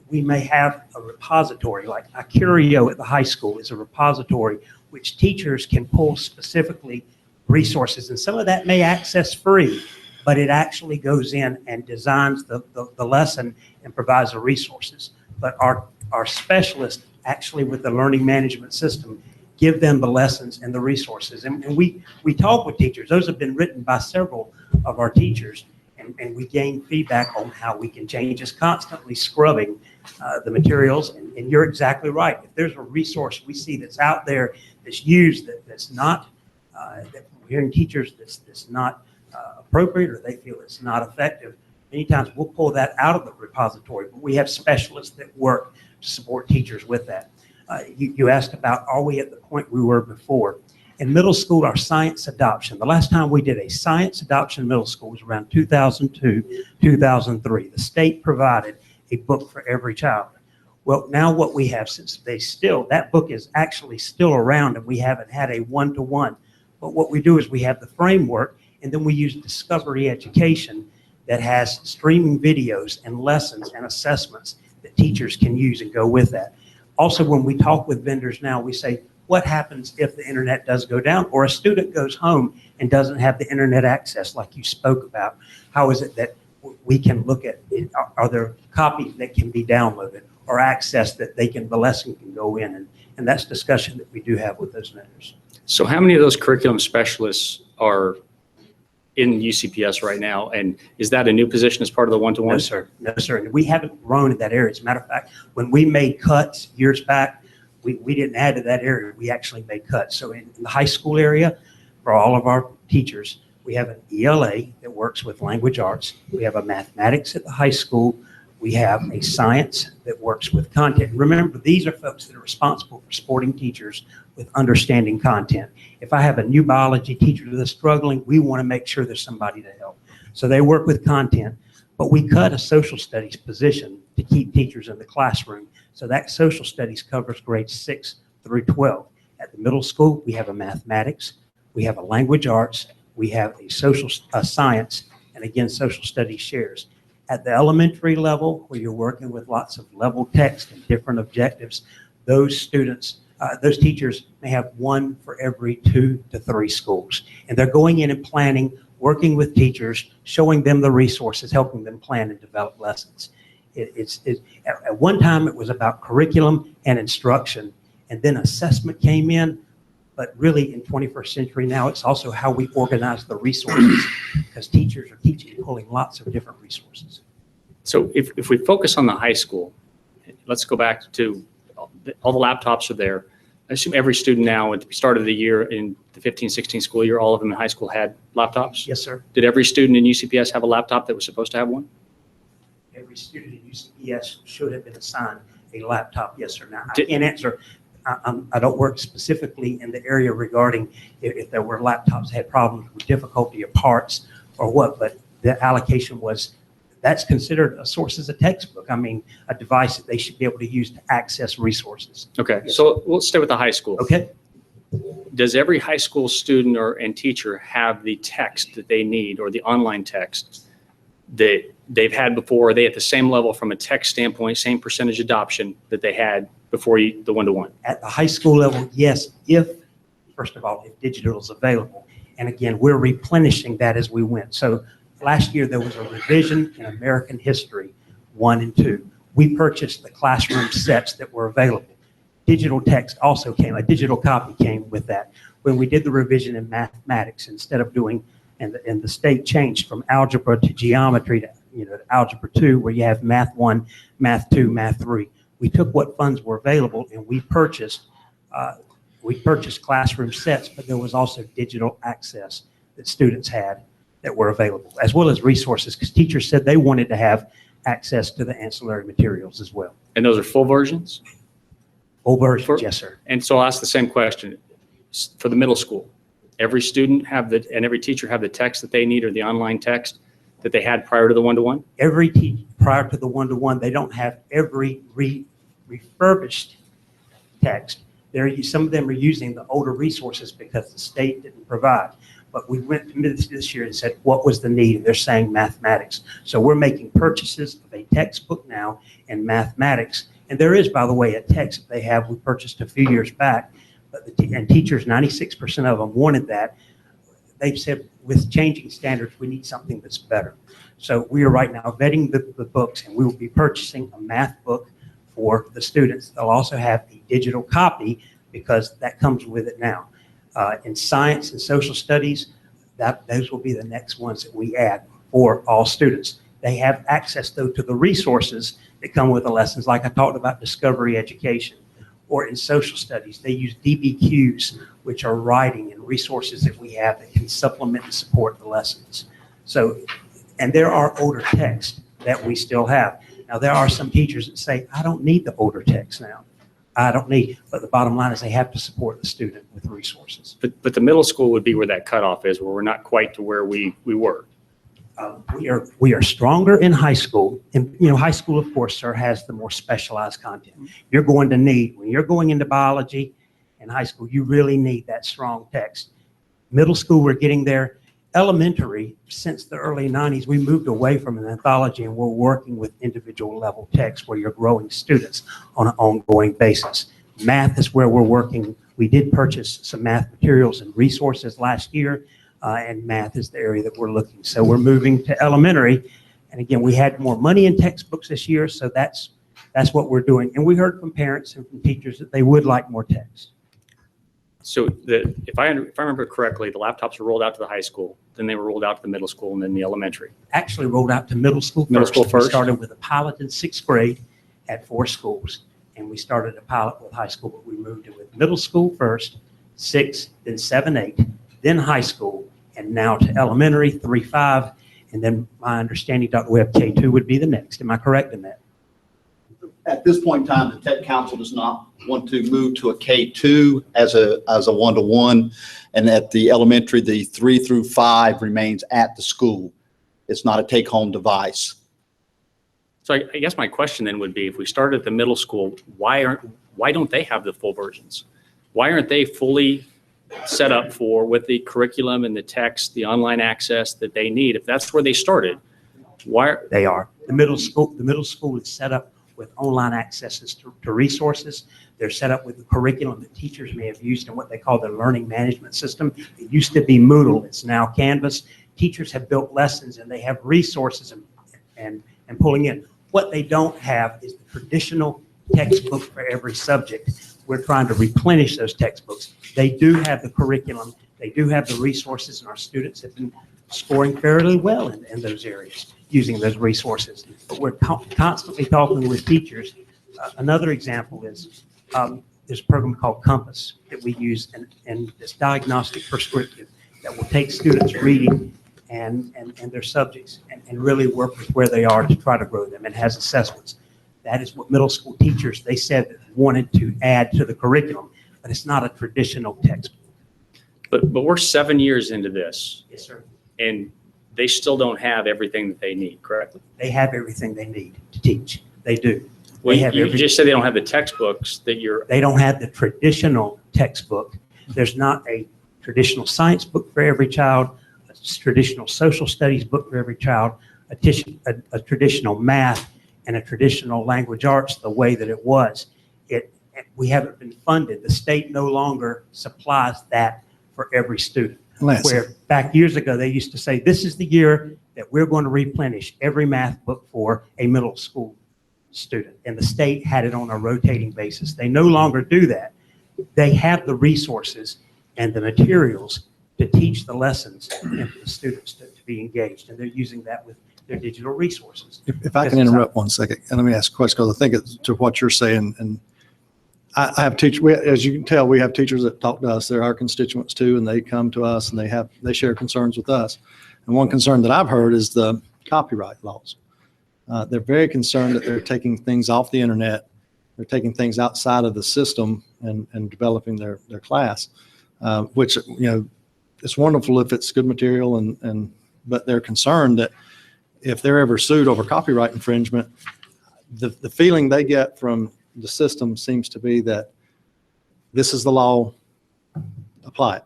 we may have a repository, like Curio at the high school is a repository which teachers can pull specifically resources, and some of that may access free, but it actually goes in and designs the lesson and provides the resources. But our specialists actually with the learning management system give them the lessons and the resources. And we talk with teachers. Those have been written by several of our teachers, and we gain feedback on how we can change. Just constantly scrubbing the materials. And you're exactly right. If there's a resource we see that's out there that's used, that's not, that we're hearing teachers that's not appropriate, or they feel it's not effective, many times we'll pull that out of the repository, but we have specialists that work to support teachers with that. You asked about, are we at the point we were before? In middle school, our science adoption, the last time we did a science adoption in middle school was around 2002, 2003. The state provided a book for every child. Well, now what we have, since that book is actually still around and we haven't had a one-to-one, but what we do is we have the framework, and then we use discovery education that has streaming videos and lessons and assessments that teachers can use and go with that. Also, when we talk with vendors now, we say, what happens if the internet does go down, or a student goes home and doesn't have the internet access like you spoke about? How is it that we can look at, are there copies that can be downloaded or accessed that the lesson can go in? And that's discussion that we do have with those vendors. So how many of those curriculum specialists are in UCPS right now? And is that a new position as part of the one-to-one? No, sir. No, sir. We haven't grown in that area. As a matter of fact, when we made cuts years back, we didn't add to that area. We actually made cuts. So in the high school area, for all of our teachers, we have an ELA that works with language arts. We have a mathematics at the high school. We have a science that works with content. Remember, these are folks that are responsible for supporting teachers with understanding content. If I have a new biology teacher that's struggling, we want to make sure there's somebody to help. So they work with content, but we cut a social studies position to keep teachers in the classroom. So that social studies covers grades 6 through 12. At the middle school, we have a mathematics, we have a language arts, we have a social science, and again, social studies shares. At the elementary level, where you're working with lots of level text and different objectives, those students, those teachers may have one for every 2 to 3 schools. And they're going in and planning, working with teachers, showing them the resources, helping them plan and develop lessons. At one time, it was about curriculum and instruction, and then assessment came in. But really, in 21st century now, it's also how we organize the resources, because teachers are teaching and pulling lots of different resources. So if we focus on the high school, let's go back to all the laptops are there. I assume every student now at the start of the year in the 15-16 school year, all of them in high school had laptops? Yes, sir. Did every student in UCPS have a laptop that was supposed to have one? Every student at UCPS should have been assigned a laptop, yes or no. I can't answer. I don't work specifically in the area regarding if there were laptops that had problems with difficulty or parts or what, but the allocation was, that's considered a source as a textbook. I mean, a device that they should be able to use to access resources. Okay, Yes. so we'll stay with the high school. Okay. Does every high school student and teacher have the text that they need, or the online text that they've had before? Are they at the same level from a text standpoint, same percentage adoption that they had before the one-to-one? At the high school level, yes, first of all, if digital is available. And again, we're replenishing that as we went. So last year, there was a revision in American History 1 and 2. We purchased the classroom sets that were available. Digital text also came, a digital copy came with that. When we did the revision in mathematics, instead of doing, and the state changed from algebra to geometry to algebra 2, where you have math 1, math 2, math 3. We took what funds were available and we purchased classroom sets, but there was also digital access that students had that were available, as well as resources, because teachers said they wanted to have access to the ancillary materials as well. And those are full versions? Full versions, yes, sir. And so I'll ask the same question for the middle school. Every student and every teacher have the text that they need, or the online text that they had prior to the one-to-one? Every teacher prior to the one-to-one, they don't have every refurbished text. Some of them are using the older resources because the state didn't provide. But we went to this year and said, what was the need? And they're saying mathematics. So we're making purchases of a textbook now in mathematics. And there is, by the way, a text they have, we purchased a few years back, and teachers, 96% of them wanted that. They've said with changing standards, we need something that's better. So we are right now vetting the books, and we will be purchasing a math book for the students. They'll also have a digital copy because that comes with it now. In science and social studies, those will be the next ones that we add for all students. They have access, though, to the resources that come with the lessons, like I talked about discovery education. Or in social studies, they use DBQs, which are writing and resources that we have that can supplement and support the lessons. So, and there are older texts that we still have. Now, there are some teachers that say, I don't need the older text now. I don't need, but the bottom line is they have to support the student with resources. But the middle school would be where that cutoff is, where we're not quite to where we were. We are stronger in high school. And, you know, high school, of course, sir, has the more specialized content. You're going to need, when you're going into biology in high school, you really need that strong text. Middle school, we're getting there. Elementary, since the early 90s, we moved away from an anthology and we're working with individual level text where you're growing students on an ongoing basis. Math is where we're working. We did purchase some math materials and resources last year, and math is the area that we're looking. So we're moving to elementary. And again, we had more money in textbooks this year, so that's what we're doing. And we heard from parents and from teachers that they would like more text. So if I remember correctly, the laptops were rolled out to the high school, then they were rolled out to the middle school, and then the elementary. Actually rolled out to middle school first. Middle school first. We started with a pilot in 6th grade at 4 schools. And we started a pilot with high school, but we moved it with middle school first, 6, then 7, 8, then high school, and now to elementary, 3, 5. And then my understanding, Dr. Webb, K2 would be the next. Am I correct in that? At this point in time, the Tech Council does not want to move to a K2 as a one-to-one. And at the elementary, the 3 through 5 remains at the school. It's not a take-home device. So I guess my question then would be, if we started at the middle school, why don't they have the full versions? Why aren't they fully set up for with the curriculum and the text, the online access that they need? If that's where they started, why? They are. The middle school is set up with online accesses to resources. They're set up with the curriculum that teachers may have used in what they call their learning management system. It used to be Moodle. It's now Canvas. Teachers have built lessons and they have resources and pulling in. What they don't have is the traditional textbook for every subject. We're trying to replenish those textbooks. They do have the curriculum. They do have the resources, and our students have been scoring fairly well in those areas using those resources. But we're constantly talking with teachers. Another example is there's a program called Compass that we use, and it's diagnostic prescriptive that will take students reading and their subjects and really work with where they are to try to grow them. It has assessments. That is what middle school teachers, they said, wanted to add to the curriculum, but it's not a traditional textbook. But we're 7 years into this. Yes, sir. And they still don't have everything that they need, correct? They have everything they need to teach. They do. Well, you just said they don't have the textbooks that They don't have the traditional textbook. There's not a traditional science book for every child, a traditional social studies book for every child, a traditional math, and a traditional language arts the way that it was. We haven't been funded. The state no longer supplies that for every student. Lance. Where back years ago, they used to say, this is the year that we're going to replenish every math book for a middle school student. And the state had it on a rotating basis. They no longer do that. They have the resources and the materials to teach the lessons and for the students to be engaged. And they're using that with their digital resources. If I can interrupt 1 second, and let me ask a question, because I think it's to what you're saying. And I have teachers, as you can tell, we have teachers that talk to us. They're our constituents too, and they come to us and they share concerns with us. And one concern that I've heard is the copyright laws. They're very concerned that they're taking things off the internet. They're taking things outside of the system and developing their class, which, you know, it's wonderful if it's good material, but they're concerned that if they're ever sued over copyright infringement, the feeling they get from the system seems to be that this is the law, apply it.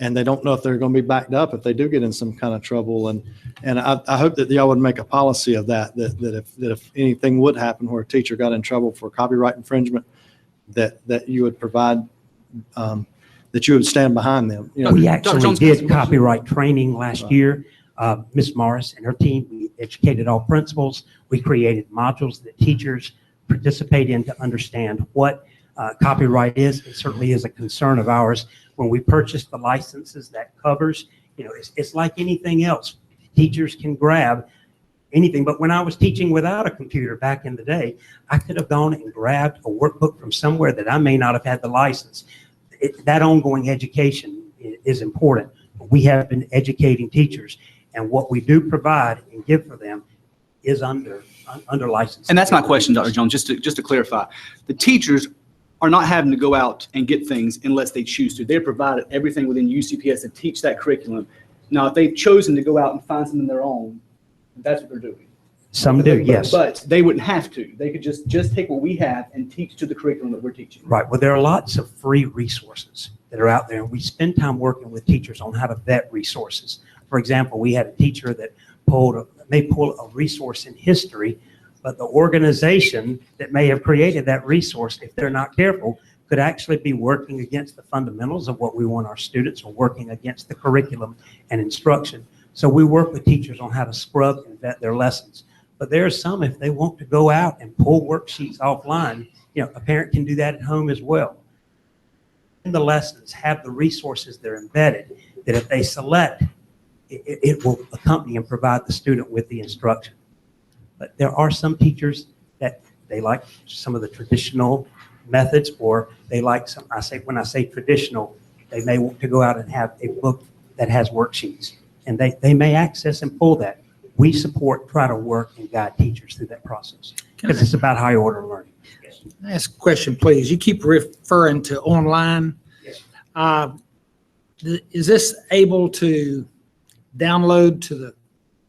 And they don't know if they're going to be backed up if they do get in some kind of trouble. And I hope that y'all would make a policy of that if anything would happen where a teacher got in trouble for copyright infringement, that you would provide, that you would stand behind them. You know, We Dr. actually Jones, did copyright training last year. Ms. Morris and her team, we educated all principals. We created modules that teachers participate in to understand what copyright is. It certainly is a concern of ours. When we purchase the licenses, that covers, it's like anything else. Teachers can grab anything, but when I was teaching without a computer back in the day, I could have gone and grabbed a workbook from somewhere that I may not have had the license. That ongoing education is important. We have been educating teachers, and what we do provide and give for them is under license. And that's my question, Dr. Jones, just to clarify. The teachers are not having to go out and get things unless they choose to. They're provided everything within UCPS to teach that curriculum. Now, if they've chosen to go out and find something of their own, that's what they're doing. Some do, yes. But they wouldn't have to. They could just take what we have and teach to the curriculum that we're teaching. Right. Well, there are lots of free resources that are out there, and we spend time working with teachers on how to vet resources. For example, we had a teacher that may pull a resource in history, but the organization that may have created that resource, if they're not careful, could actually be working against the fundamentals of what we want our students, or working against the curriculum and instruction. So we work with teachers on how to scrub and vet their lessons. But there are some, if they want to go out and pull worksheets offline, a parent can do that at home as well. And the lessons have the resources that are embedded, that if they select, it will accompany and provide the student with the instruction. But there are some teachers that they like some of the traditional methods, or they like some, when I say traditional, they may want to go out and have a book that has worksheets, and they may access and pull that. We try to work and guide teachers through that process, because it's about high order learning. Yes. Can I ask a question, please? You keep referring to online. Yes. Is this able to download to the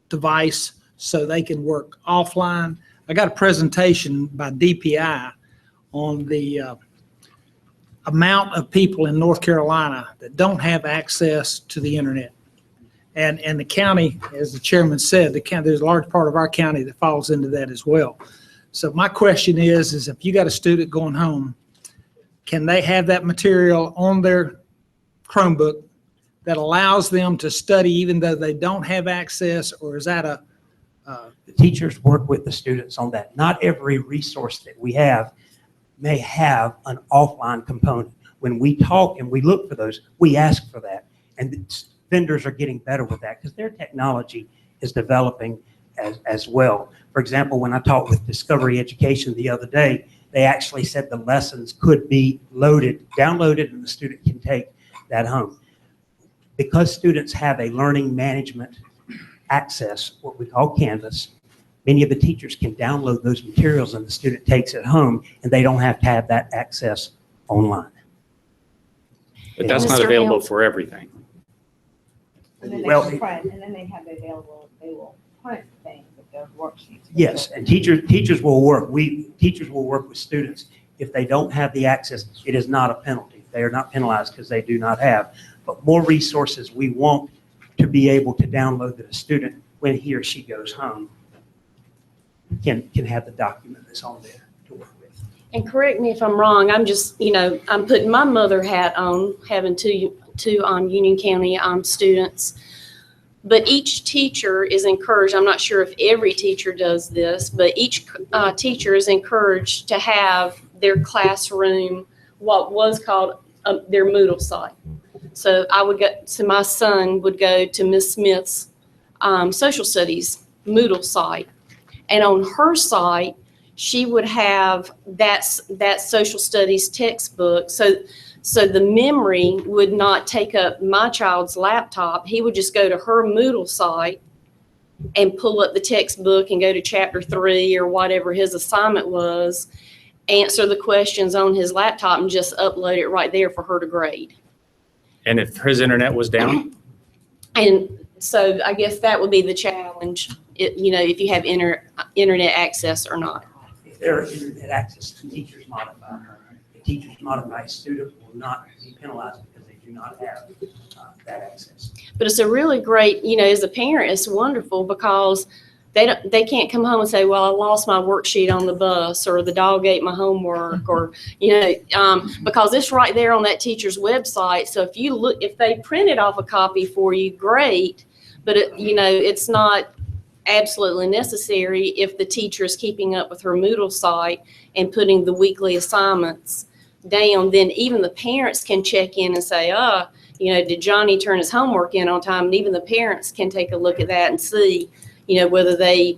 device so they can work offline? I got a presentation by DPI on the amount of people in North Carolina that don't have access to the internet. And the county, as the chairman said, there's a large part of our county that falls into that as well. So my question is if you got a student going home, can they have that material on their Chromebook that allows them to study even though they don't have access, or is that the teachers work with the students on that. Not every resource that we have may have an offline component. When we talk and we look for those, we ask for that. And vendors are getting better with that because their technology is developing as well. For example, when I talked with Discovery Education the other day, they actually said the lessons could be downloaded, and the student can take that home. Because students have a learning management access, what we call Canvas, many of the teachers can download those materials and the student takes it home, and they don't have to have that access online. But that's not available for everything. And then Well, they print, and then they have it available, they will print things with their worksheets. Yes, and teachers will work. Teachers will work with students. If they don't have the access, it is not a penalty. They are not penalized because they do not have. But more resources we want to be able to download that a student, when he or she goes home, can have the document that's on there to work with. And correct me if I'm wrong, I'm just, I'm putting my mother hat on, having two Union County students. But each teacher is encouraged, I'm not sure if every teacher does this, but each teacher is encouraged to have their classroom, what was called their Moodle site. So my son would go to Miss Smith's social studies Moodle site. And on her site, she would have that social studies textbook. So the memory would not take up my child's laptop. He would just go to her Moodle site and pull up the textbook and go to chapter 3 or whatever his assignment was, answer the questions on his laptop, and just upload it right there for her to grade. And if his internet was down? And so I guess that would be the challenge, if you have internet access or not. If there is internet access, the teachers modify. The teacher's not a nice student will not be penalized because they do not have that access. But it's a really great, as a parent, it's wonderful because they can't come home and say, well, I lost my worksheet on the bus, or the dog ate my homework, or, because it's right there on that teacher's website. So if they printed off a copy for you, great, but it's not absolutely necessary if the teacher is keeping up with her Moodle site and putting the weekly assignments down. Then even the parents can check in and say, did Johnny turn his homework in on time? And even the parents can take a look at that and see, whether they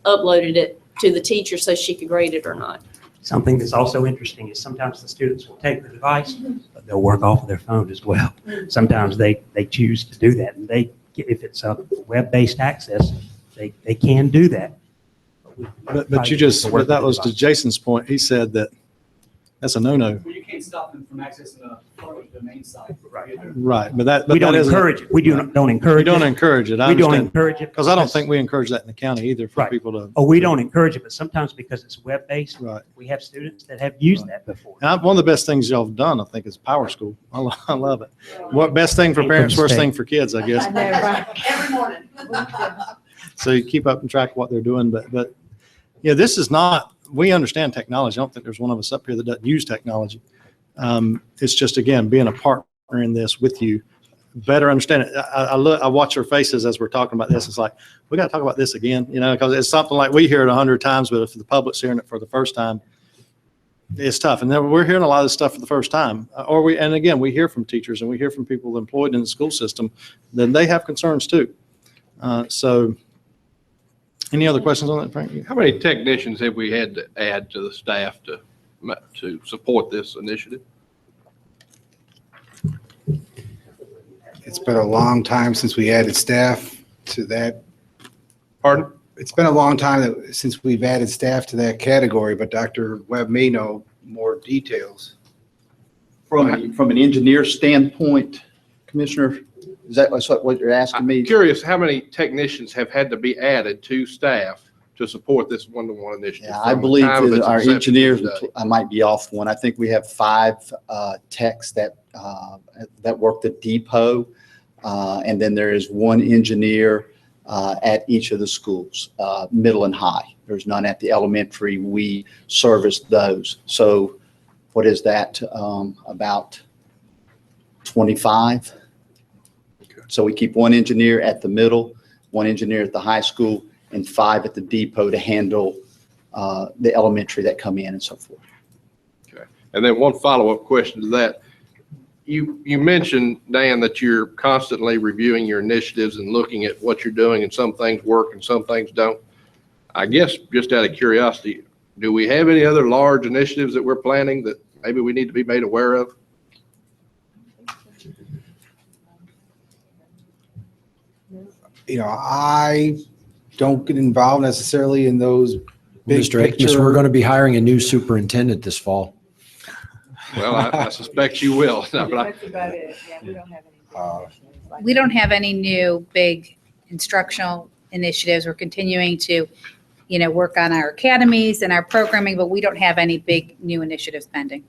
uploaded it to the teacher so she could grade it or not. Something that's also interesting is sometimes the students will take the device, but they'll work off of their phone as well. Sometimes they choose to do that, and if it's a web-based access, they can do that. But that was to Jason's point. He said that that's a no-no. Well, you can't stop them from accessing a public domain site. Right, but We don't encourage it. We don't encourage it. We don't encourage it. I We don't understand. encourage it. Because I don't think we encourage that in the county either for people to. Oh, we don't encourage it, but sometimes because it's web-based, Right. we have students that have used that before. And one of the best things y'all have done, I think, is Power School. I love it. What best thing for parents, worst thing for kids, I guess. Every morning. So you keep up and track what they're doing. But yeah, this is not, we understand technology. I don't think there's one of us up here that doesn't use technology. It's just, again, being a partner in this with you, better understand it. I watch our faces as we're talking about this. It's like, we got to talk about this again, because it's something like we hear it 100 times, but if the public's hearing it for the first time, it's tough. And then we're hearing a lot of this stuff for the first time. And again, we hear from teachers and we hear from people employed in the school system, then they have concerns too. So any other questions on that, Frank? How many technicians have we had to add to the staff to support this initiative? It's been a long time since we added staff to that. Pardon? It's been a long time since we've added staff to that category, but Dr. Webb may know more details. From an engineer standpoint, Commissioner, is that what you're asking me? I'm curious how many technicians have had to be added to staff to support this one-to-one initiative? Yeah, I believe that our engineers, I might be off one. I think we have 5 techs that work the depot. And then there is 1 engineer at each of the schools, middle and high. There's none at the elementary. We service those. So what is that? About 25. Okay. So we keep 1 engineer at the middle, 1 engineer at the high school, and 5 at the depot to handle the elementary that come in and so forth. Okay. And then one follow-up question to that. You mentioned, Dan, that you're constantly reviewing your initiatives and looking at what you're doing, and some things work and some things don't. I guess just out of curiosity, do we have any other large initiatives that we're planning that maybe we need to be made aware of? I don't get involved necessarily in those big Mr. Akins, picture. we're going to be hiring a new superintendent this fall. Well, I suspect you will. No, but That's about it. Yeah, we don't have any. We don't have any new big instructional initiatives. We're continuing to, work on our academies and our programming, but we don't have any big new initiatives pending.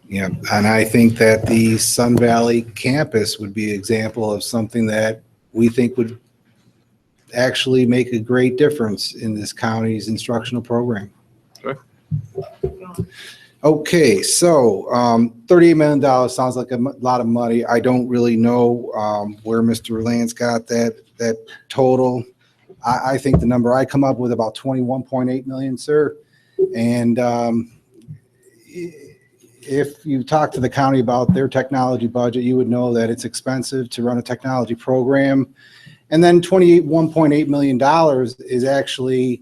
Yeah, and I think that the Sun Valley campus would be an example of something that we think would actually make a great difference in this county's instructional program. Okay. Okay, so $38 million sounds like a lot of money. I don't really know where Mr. Lance got that total. I think the number I come up with about 21.8 million, sir. And if you talk to the county about their technology budget, you would know that it's expensive to run a technology program. And then $1.8 million is actually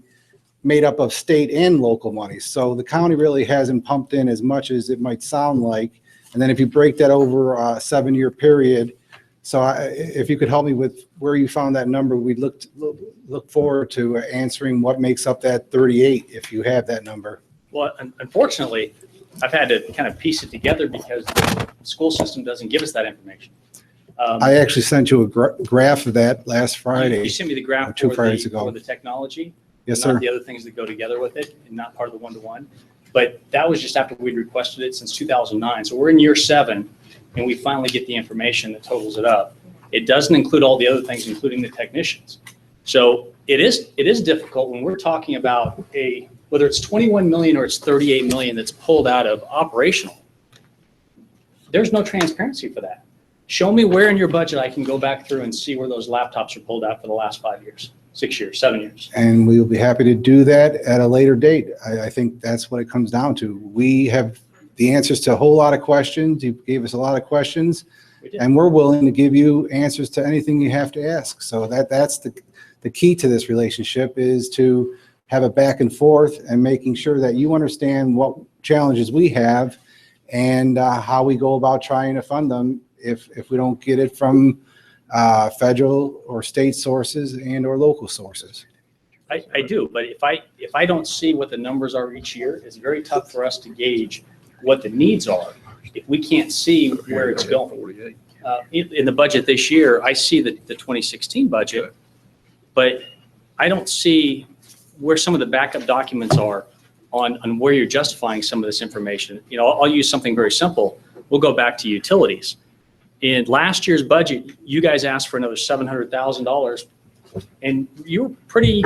made up of state and local money. So the county really hasn't pumped in as much as it might sound like. And then if you break that over a 7-year period, so if you could help me with where you found that number, we'd look forward to answering what makes up that 38, if you have that number. Well, unfortunately, I've had to kind of piece it together because the school system doesn't give us that information. I actually sent you a graph of that last Friday. You sent me the graph or 2 for Fridays ago. for the technology. Yes, not sir. the other things that go together with it and not part of the one-to-one. But that was just after we'd requested it since 2009. So we're in year 7 and we finally get the information that totals it up. It doesn't include all the other things, including the technicians. So it is difficult when we're talking about whether it's 21 million or it's 38 million that's pulled out of operational. There's no transparency for that. Show me where in your budget I can go back through and see where those laptops are pulled out for the last 5 years, 6 years, 7 years. And we will be happy to do that at a later date. I think that's what it comes down to. We have the answers to a whole lot of questions. You gave us a lot of questions, and we're willing to give you answers to anything you have to ask. So that's the key to this relationship, is to have a back and forth and making sure that you understand what challenges we have and how we go about trying to fund them if we don't get it from federal or state sources and or local sources. I do, but if I don't see what the numbers are each year, it's very tough for us to gauge what the needs are if we can't see where it's going. In the budget this year, I see the 2016 budget, but I don't see where some of the backup documents are on where you're justifying some of this information. You know, I'll use something very simple. We'll go back to utilities. In last year's budget, you guys asked for another $700,000, and you were pretty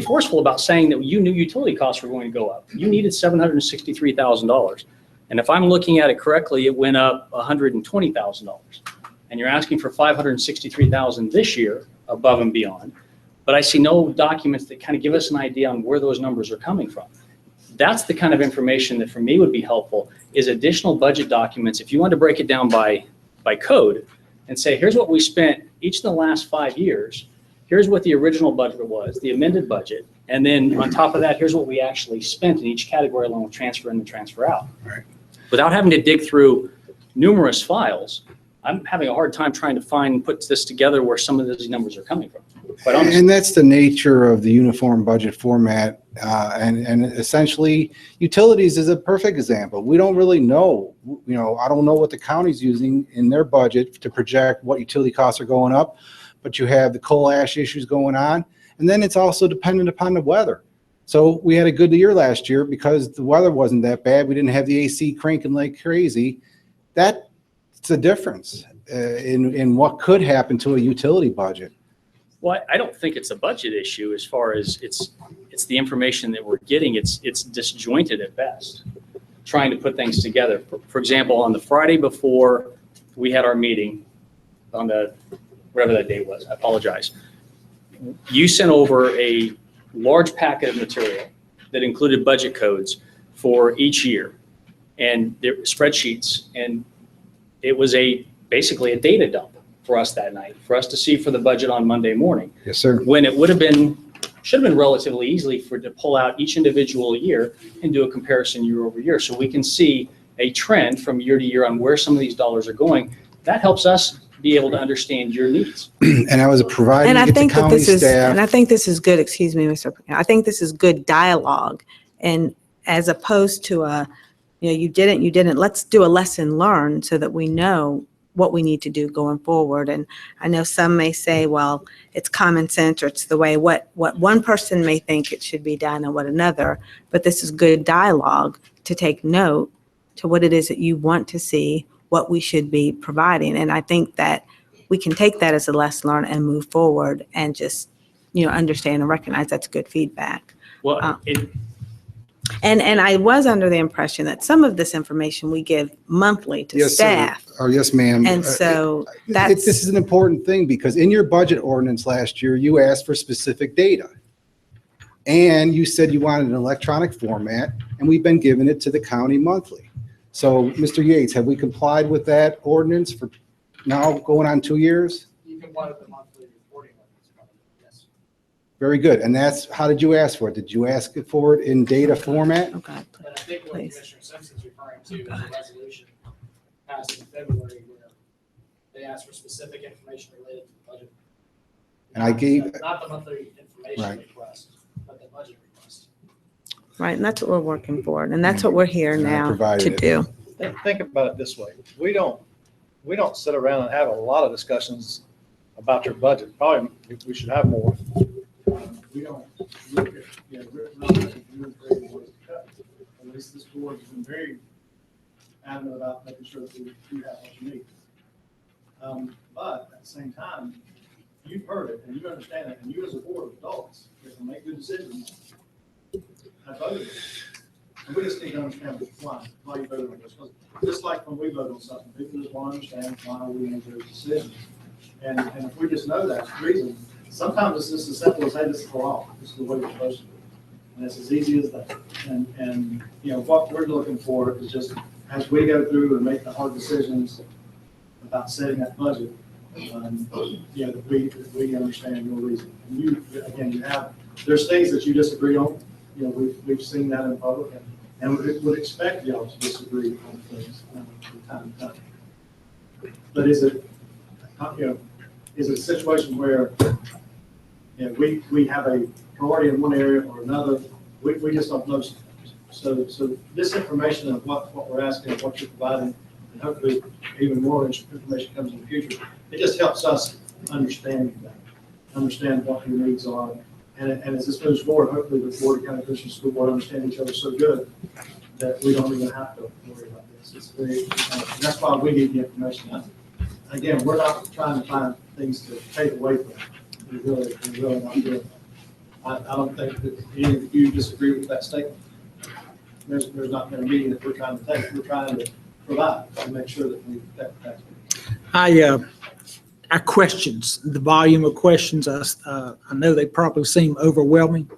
forceful about saying that you knew utility costs were going to go up. You needed $763,000. And if I'm looking at it correctly, it went up $120,000. And you're asking for $563,000 this year above and beyond. But I see no documents that kind of give us an idea on where those numbers are coming from. That's the kind of information that for me would be helpful, is additional budget documents. If you want to break it down by code and say, here's what we spent each of the last 5 years, here's what the original budget was, the amended budget, and then on top of that, here's what we actually spent in each category along with transfer in and transfer out. Right. Without having to dig through numerous files, I'm having a hard time trying to put this together where some of these numbers are coming from. Quite honestly. And that's the nature of the uniform budget format. And essentially, utilities is a perfect example. We don't really know. You know, I don't know what the county's using in their budget to project what utility costs are going up, but you have the coal ash issues going on. And then it's also dependent upon the weather. So we had a good year last year because the weather wasn't that bad. We didn't have the AC cranking like crazy. That's the difference in what could happen to a utility budget. Well, I don't think it's a budget issue as far as it's the information that we're getting. It's disjointed at best, trying to put things together. For example, on the Friday before we had our meeting, on the whatever that day was, I apologize, you sent over a large packet of material that included budget codes for each year, and there were spreadsheets, and it was basically a data dump for us that night, for us to see for the budget on Monday morning. Yes, sir. When it should have been relatively easily to pull out each individual year and do a comparison year over year, so we can see a trend from year to year on where some of these dollars are going. That helps us be able to understand your needs. And I was providing And I to think that county this is, staff. and I think this is good, excuse me, Mr. I think this is good dialogue. And as opposed to you didn't, let's do a lesson learned so that we know what we need to do going forward. And I know some may say, well, it's common sense, or it's the way what one person may think it should be done and what another, but this is good dialogue to take note to what it is that you want to see, what we should be providing. And I think that we can take that as a lesson learned and move forward and just, understand and recognize that's good feedback. Well, And I was under the impression that some of this information we give monthly to Yes, staff. sir. Oh, yes, ma'am. And so This is an important thing, because in your budget ordinance last year, you asked for specific data. And you said you wanted an electronic format, and we've been giving it to the county monthly. So, Mr. Yates, have we complied with that ordinance for now going on 2 years? You can want the monthly reporting. Yes. Very good. And how did you ask for it? Did you ask for it in data format? Okay. And I think what Commissioner Simpson's referring to is a resolution passed in February where they asked for specific information related to the budget. And I gave. Not the monthly information Right. request, but the budget request. Right, and that's what we're working for, and that's what we're here And I now provided to it. do. Think about it this way. We don't sit around and have a lot of discussions about your budget. Probably we should have more. look at, written numbers and doing creative ways to cut. At least this board has been very adamant about making sure that we do have what you need. But at the same time, you've heard it and you understand it, and you as a board of adults, if you make good decisions, have voted. And we just need to understand why you voted on this. Because just like when we vote on something, people just want to understand why we make those decisions. And if we just know that reason, sometimes it's just as simple as, hey, this is the law. This is the way it's supposed to be. And it's as easy as that. And what we're looking for is just, as we go through and make the hard decisions about setting that budget, that we understand your reason. And you have, there's things that you disagree on. We've seen that in public, and we would expect y'all to disagree on things from time to time. But is it a situation where we have a priority in one area or another? We just don't know. So this information of what we're asking, what you're providing, and hopefully even more information comes in the future, it just helps us understand what your needs are. And as this moves forward, hopefully the Board of County Commissioners School Board understand each other so good that we don't even have to worry about this. It's very, that's why we need the information. Again, we're not trying to find things to take away from it. We're really not doing that. I don't think that any of you disagree with that statement. There's not been a meeting that we're trying to take. We're trying to provide and make sure that we protect the taxpayers. Our questions, the volume of questions, I know they probably seem overwhelming.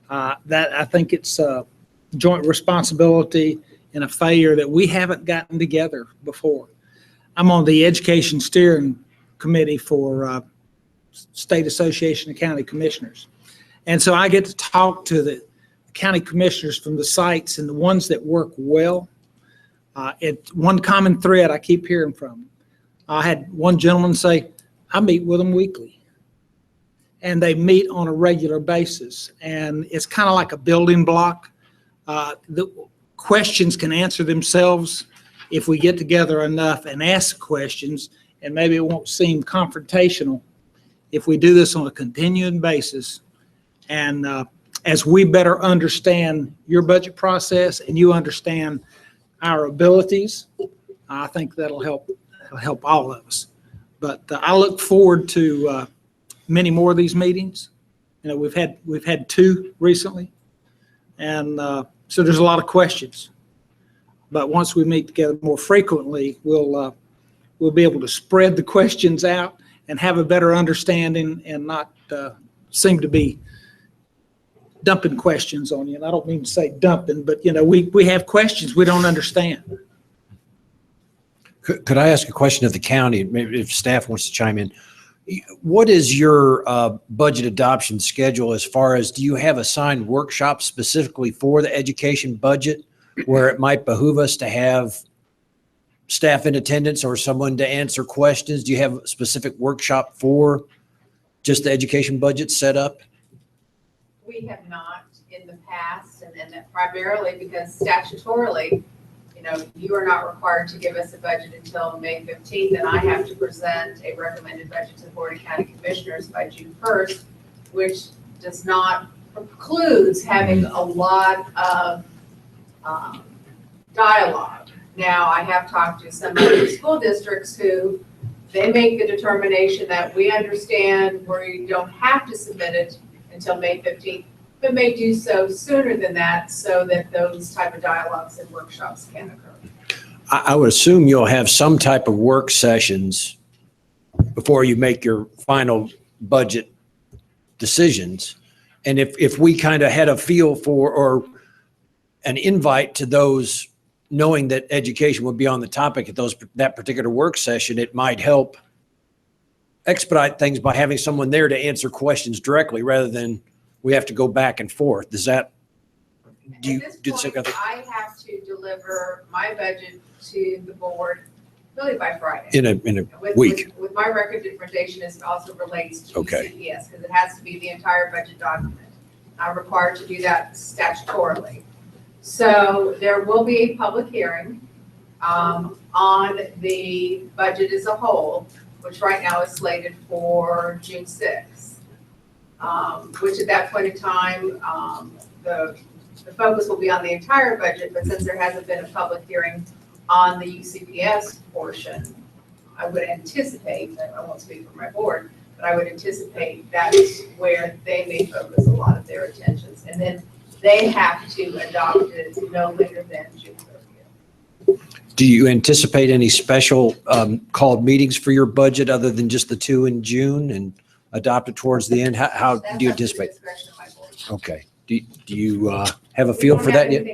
That I think it's a joint responsibility and a failure that we haven't gotten together before. I'm on the Education Steering Committee for State Association of County Commissioners. And so I get to talk to the county commissioners from the sites and the ones that work well. It's one common thread I keep hearing from. I had one gentleman say, I meet with them weekly. And they meet on a regular basis. And it's kind of like a building block. The questions can answer themselves if we get together enough and ask questions, and maybe it won't seem confrontational if we do this on a continuing basis. And as we better understand your budget process and you understand our abilities, I think that'll help all of us. But I look forward to many more of these meetings. We've had 2 recently, and so there's a lot of questions. But once we meet together more frequently, we'll be able to spread the questions out and have a better understanding and not seem to be dumping questions on you. And I don't mean to say dumping, but we have questions we don't understand. Could I ask a question of the county, maybe if staff wants to chime in? What is your budget adoption schedule as far as, do you have assigned workshops specifically for the education budget where it might behoove us to have staff in attendance or someone to answer questions? Do you have a specific workshop for just the education budget set up? We have not in the past, and that primarily because statutorily, you are not required to give us a budget until May 15th, and I have to present a recommended budget to the Board of County Commissioners by June 1st, which does not precludes having a lot of dialogue. Now, I have talked to some of the school districts who they make the determination that we understand where you don't have to submit it until May 15th, but may do so sooner than that so that those type of dialogues and workshops can occur. I would assume you'll have some type of work sessions before you make your final budget decisions. And if we kind of had a feel for or an invite to those, knowing that education would be on the topic at that particular work session, it might help expedite things by having someone there to answer questions directly rather than we have to go back and forth. Does that, do you do the same kind of thing? I have to deliver my budget to the board really by Friday. In a week. With my recommendation, as it also relates to Okay. UCPS, because it has to be the entire budget document. I'm required to do that statutorily. So there will be a public hearing on the budget as a whole, which right now is slated for June 6th. which at that point in time, the focus will be on the entire budget, but since there hasn't been a public hearing on the UCPS portion, I would anticipate, I won't speak for my board, but I would anticipate that's where they may focus a lot of their attentions. And then they have to adopt it no later than June 30th. Do you anticipate any special called meetings for your budget other than just the 2 in June and adopt it towards the end? How do you anticipate? Okay. Do you have a feel for that yet?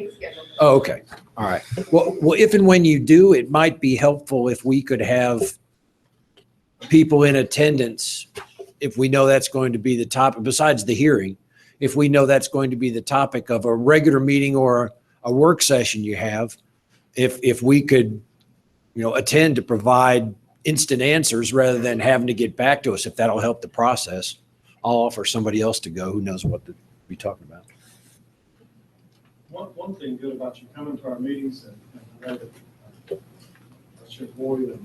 Oh, okay. All right. Well, if and when you do, it might be helpful if we could have people in attendance, if we know that's going to be the topic, besides the hearing, if we know that's going to be the topic of a regular meeting or a work session you have, if we could, attend to provide instant answers rather than having to get back to us, if that'll help the process, I'll offer somebody else to go who knows what to be talking about. One thing good about you coming to our meetings, and I know that Chair Boyd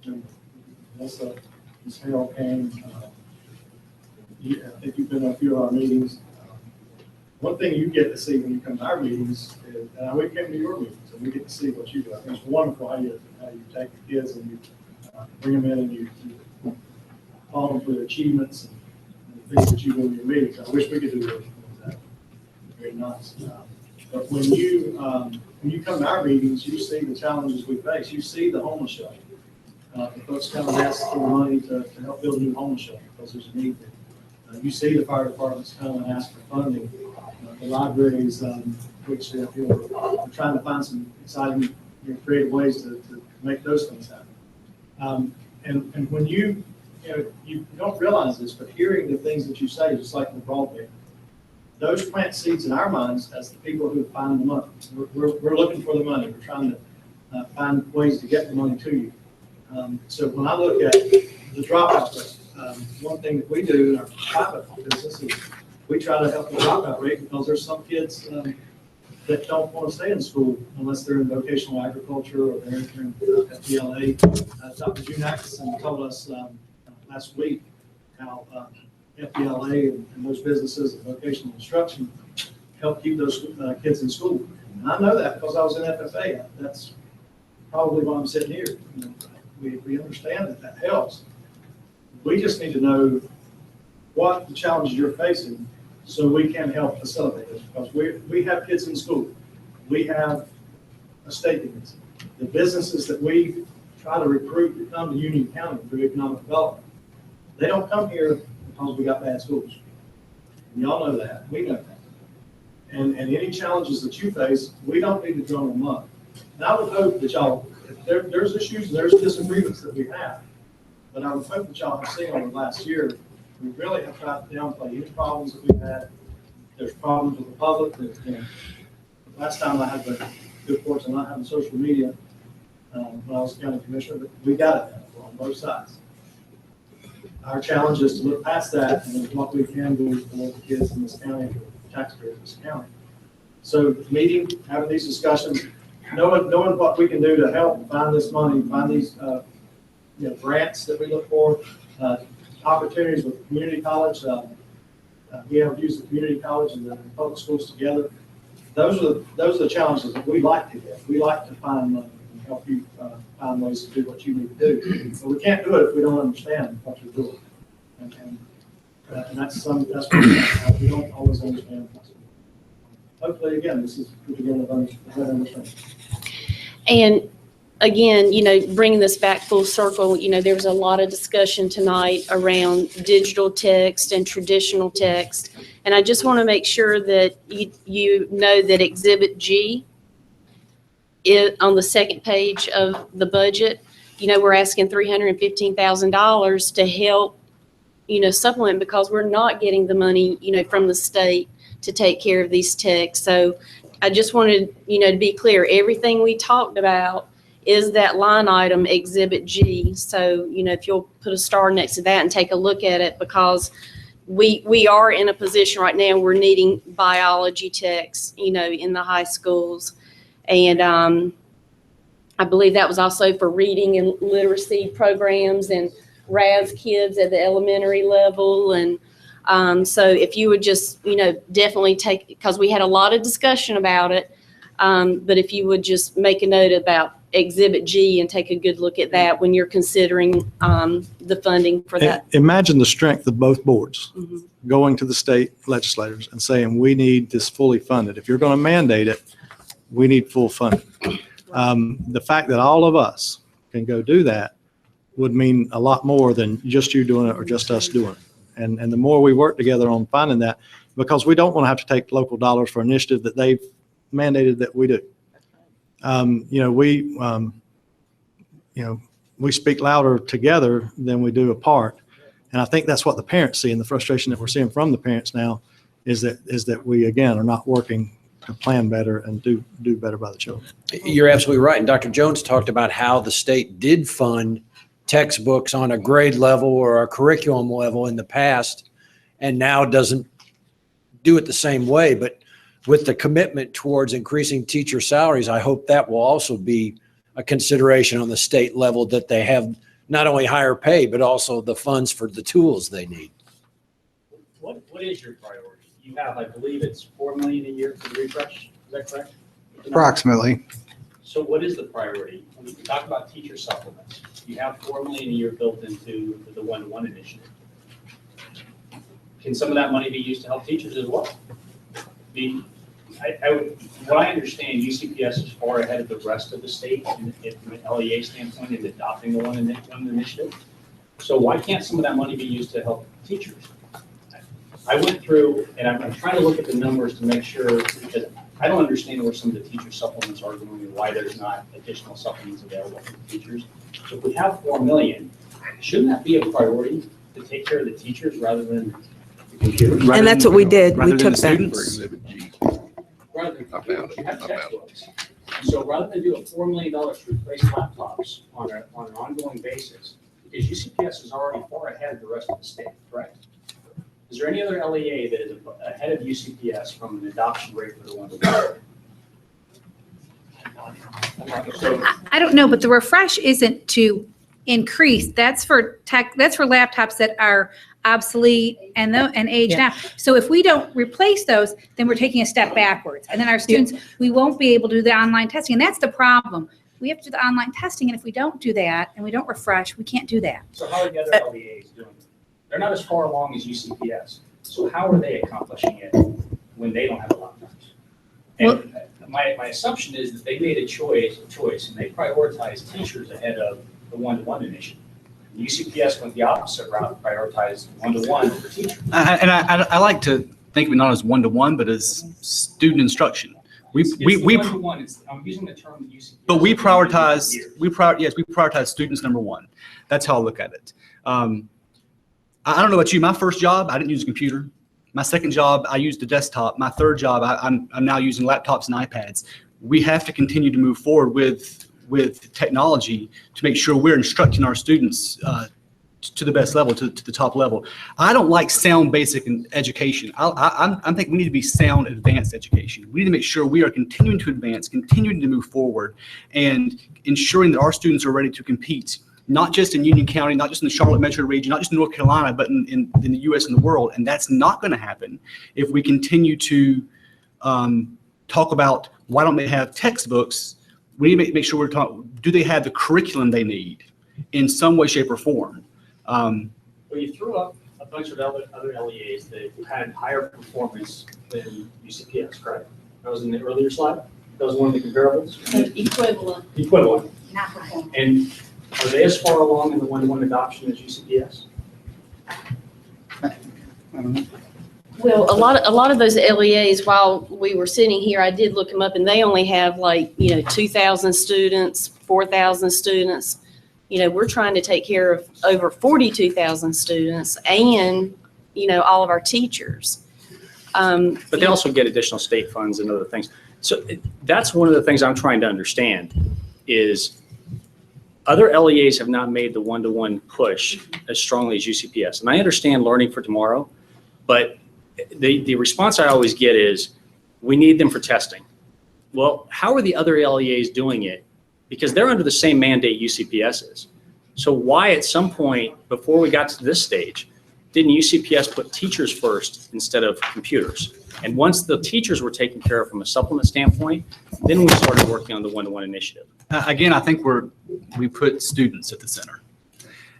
and Melissa, Ms. Hale came, I think you've been to a few of our meetings. One thing you get to see when you come to our meetings, and we came to your meetings, and we get to see what you do. I think it's wonderful how you take the kids and you bring them in and you follow them for their achievements and the things that you do in your meetings. I wish we could do those things. Very nice. But when you come to our meetings, you see the challenges we face. You see the homeless shelter. The folks come and ask for money to help build a new homeless shelter because there's a need there. You see the fire departments come and ask for funding. The libraries, which we're trying to find some exciting, creative ways to make those things happen. And when you don't realize this, but hearing the things that you say, just like the broadband, those plant seeds in our minds as the people who find the money. We're looking for the money. We're trying to find ways to get the money to you. So when I look at the dropout rate, one thing that we do in our private business is we try to help the dropout rate because there's some kids that don't want to stay in school unless they're in vocational agriculture or they're in FBLA. Dr. Junax told us last week how FBLA and those businesses and vocational instruction help keep those kids in school. And I know that because I was in FFA. That's probably why I'm sitting here. We understand that helps. We just need to know what the challenges you're facing so we can help facilitate this, because we have kids in school. We have a state agency. The businesses that we try to recruit to come to Union County through economic development, they don't come here because we got bad schools. And y'all know that. We know that. And any challenges that you face, we don't need to drum them up. And I would hope that y'all, there's issues and there's disagreements that we have, but I would hope that y'all have seen over the last year, we really have tried to downplay any problems that we've had. There's problems with the public. Last time I had the good fortune of not having social media when I was county commissioner, but we got it on both sides. Our challenge is to look past that and what we can do for the kids in this county and the taxpayers in this county. So meeting, having these discussions, knowing what we can do to help find this money, find these grants that we look for, opportunities with community college. We have used the community college and the public schools together. Those are the challenges that we like to get. We like to find money and help you find ways to do what you need to do. But we can't do it if we don't understand what you're doing. And that's what we don't always understand. Hopefully, again, this is the beginning of understanding. And again, bringing this back full circle, there was a lot of discussion tonight around digital text and traditional text. And I just want to make sure that you know that Exhibit G is on the second page of the budget. We're asking $315,000 to help, supplement, because we're not getting the money, from the state to take care of these texts. So I just wanted, to be clear, everything we talked about is that line item Exhibit G. So, if you'll put a star next to that and take a look at it, because we are in a position right now, we're needing biology texts, in the high schools. And I believe that was also for reading and literacy programs. And RAS kids at the elementary level. And so if you would just, definitely take, because we had a lot of discussion about it, but if you would just make a note about Exhibit G and take a good look at that when you're considering the funding for that. Imagine the strength of both boards Mhm. going to the state legislators and saying, we need this fully funded. If you're going to mandate it, we need full funding. The fact that all of us can go do that would mean a lot more than just you doing it or just us doing it. And the more we work together on finding that, because we don't want to have to take local dollars for initiative that they've mandated that we do. We speak louder together than we do apart. And I think that's what the parents see, and the frustration that we're seeing from the parents now is that we, again, are not working to plan better and do better by the children. You're absolutely right. And Dr. Jones talked about how the state did fund textbooks on a grade level or a curriculum level in the past, and now doesn't do it the same way. But with the commitment towards increasing teacher salaries, I hope that will also be a consideration on the state level, that they have not only higher pay, but also the funds for the tools they need. What is your priority? You have, I believe it's $4 million a year for the refresh, is that correct? Approximately. So what is the priority? When we talk about teacher supplements, you have $4 million a year built into the one-to-one initiative. Can some of that money be used to help teachers as well? What I understand, UCPS is far ahead of the rest of the state from an LEA standpoint in adopting the one initiative. So why can't some of that money be used to help teachers? I went through, and I'm trying to look at the numbers to make sure, because I don't understand where some of the teacher supplements are going and why there's not additional supplements available for the teachers. So if we have $4 million, shouldn't that be a priority to take care of the teachers rather than the computers? And that's what we did. We took that. Rather than, you have textbooks. So rather than do a $4 million to replace laptops on an ongoing basis, because UCPS is already far ahead of the rest of the state, correct? Is there any other LEA that is ahead of UCPS from an adoption rate for the one-to-one? I don't know, but the refresh isn't to increase. That's for laptops that are obsolete and age now. So if we don't replace those, then we're taking a step backwards. And then our students, we won't be able to do the online testing. And that's the problem. We have to do the online testing. And if we don't do that and we don't refresh, we can't do that. So how are the other LEAs doing? They're not as far along as UCPS. So how are they accomplishing it when they don't have laptops? And my assumption is that they made a choice and they prioritized teachers ahead of the one-to-one initiative. UCPS went the opposite route, prioritized one-to-one over teachers. And I like to think of it not as one-to-one, but as student instruction. I'm using the term UCPS. But we prioritize students number one. That's how I look at it. I don't know about you. My first job, I didn't use a computer. My second job, I used a desktop. My third job, I'm now using laptops and iPads. We have to continue to move forward with technology to make sure we're instructing our students to the best level, to the top level. I don't like sound basic education. I think we need to be sound advanced education. We need to make sure we are continuing to advance, continuing to move forward, and ensuring that our students are ready to compete, not just in Union County, not just in the Charlotte metro region, not just in North Carolina, but in the U.S. and the world. And that's not going to happen if we continue to talk about why don't they have textbooks. We need to make sure we're talking, do they have the curriculum they need in some way, shape, or form? Well, you threw up a bunch of other LEAs that had higher performance than UCPS, correct? That was in the earlier slide? That was one of the comparables? Equivalent. Not performing. And are they as far along in the one-to-one adoption as UCPS? I don't know. Well, a lot of those LEAs, while we were sitting here, I did look them up, and they only have 2,000 students, 4,000 students. We're trying to take care of over 42,000 students and, all of our teachers. But they also get additional state funds and other things. So that's one of the things I'm trying to understand is other LEAs have not made the one-to-one push as strongly as UCPS. And I understand Learning for Tomorrow, but the response I always get is, we need them for testing. Well, how are the other LEAs doing it? Because they're under the same mandate UCPS is. So why at some point, before we got to this stage, didn't UCPS put teachers first instead of computers? And once the teachers were taken care of from a supplement standpoint, then we started working on the one-to-one initiative. Again, I think we put students at the center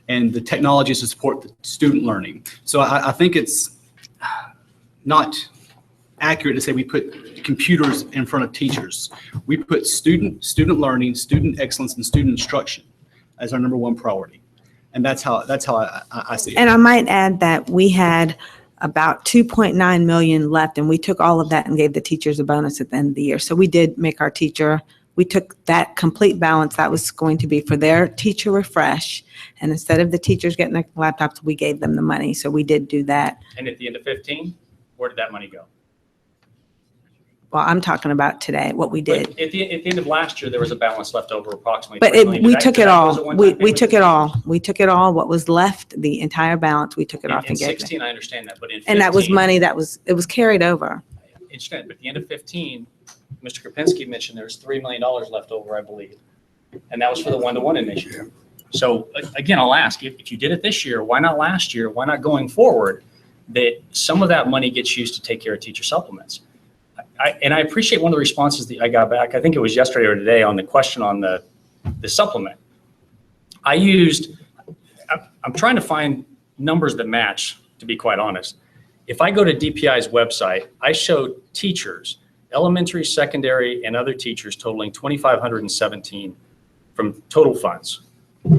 and the technologies to support the student learning. So I think it's not accurate to say we put computers in front of teachers. We put student learning, student excellence, and student instruction as our number one priority. And that's how I see it. And I might add that we had about 2.9 million left, and we took all of that and gave the teachers a bonus at the end of the year. So we did make our teacher, we took that complete balance that was going to be for their teacher refresh. And instead of the teachers getting their laptops, we gave them the money. So we did do that. And at the end of 15, where did that money go? Well, I'm talking about today, what we did. But at the end of last year, there was a balance left over approximately. But 3 million. we Did took that- it that all. was a one-time We payment? took it all. We took it all. What was left, the entire balance, we took it off In and gave them. 16, I understand that, but in 15. And that was money it was carried over. Interesting, but at the end of 15, Mr. Kapinski mentioned there's $3 million left over, I believe. And that was for the one-to-one initiative. So again, I'll ask, if you did it this year, why not last year? Why not going forward? That some of that money gets used to take care of teacher supplements. And I appreciate one of the responses that I got back, I think it was yesterday or today, on the question on the supplement. I'm trying to find numbers that match, to be quite honest. If I go to DPI's website, I showed teachers, elementary, secondary, and other teachers totaling 2,517 from total funds.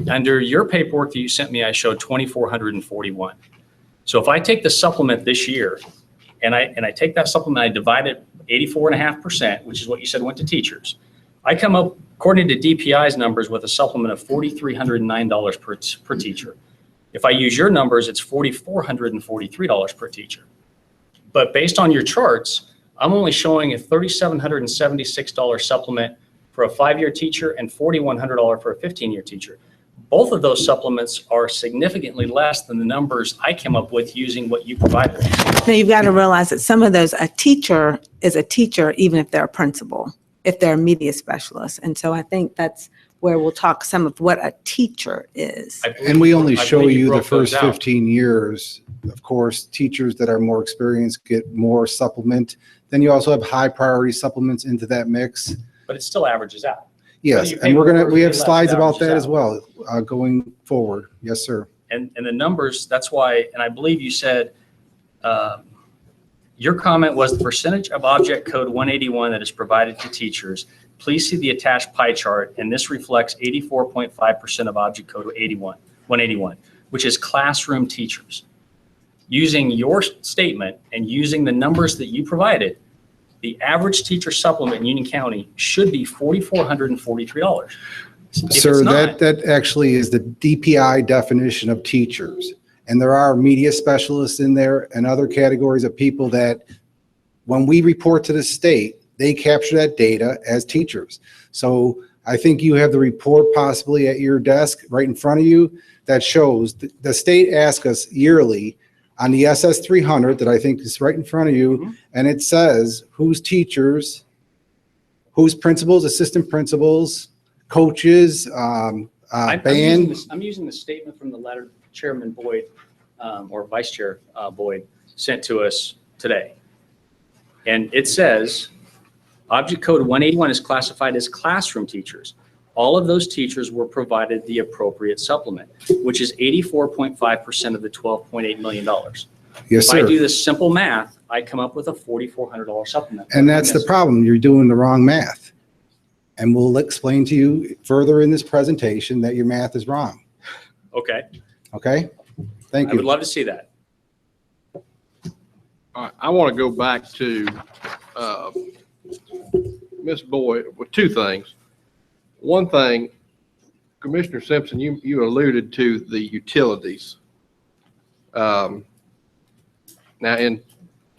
Under your paperwork that you sent me, I showed 2,441. So if I take the supplement this year, and I take that supplement, I divide it 84.5%, which is what you said went to teachers, I come up, according to DPI's numbers, with a supplement of $4,309 per teacher. If I use your numbers, it's $4,443 per teacher. But based on your charts, I'm only showing a $3,776 supplement for a 5-year teacher and $4,100 for a 15-year teacher. Both of those supplements are significantly less than the numbers I came up with using what you provided. Now, you've got to realize that some of those, a teacher is a teacher, even if they're a principal, if they're a media specialist. And so I think that's where we'll talk some of what a teacher is. And we only I show believe you you the broke those first out. 15 years. Of course, teachers that are more experienced get more supplement. Then you also have high priority supplements into that mix. But it still averages out. Yes, you pay and more or we you have pay less, slides it about averages that as out. well, going forward. Yes, sir. And the numbers, that's why, and I believe you said, your comment was the percentage of object code 181 that is provided to teachers. Please see the attached pie chart, and this reflects 84.5% of object code 181, which is classroom teachers. Using your statement and using the numbers that you provided, the average teacher supplement in Union County should be $4,443. If Sir, it's not, that actually is the DPI definition of teachers. And there are media specialists in there and other categories of people that, when we report to the state, they capture that data as teachers. So I think you have the report possibly at your desk right in front of you that shows the state asks us yearly on the SS 300 that I think is right in front of you, and it says who's teachers, who's principals, assistant principals, coaches, band. I'm using the statement from the letter Chairman Boyd, or Vice Chair Boyd, sent to us today. And it says, object code 181 is classified as classroom teachers. All of those teachers were provided the appropriate supplement, which is 84.5% of the $12.8 million. Yes, If I sir. do this simple math, I come up with a $4,400 supplement. And that's the problem. You're doing the wrong math. And we'll explain to you further in this presentation that your math is wrong. Okay, Okay? Thank I would you. love to see that. All right, I want to go back to Ms. Boyd with two things. One thing, Commissioner Simpson, you alluded to the utilities. Now, in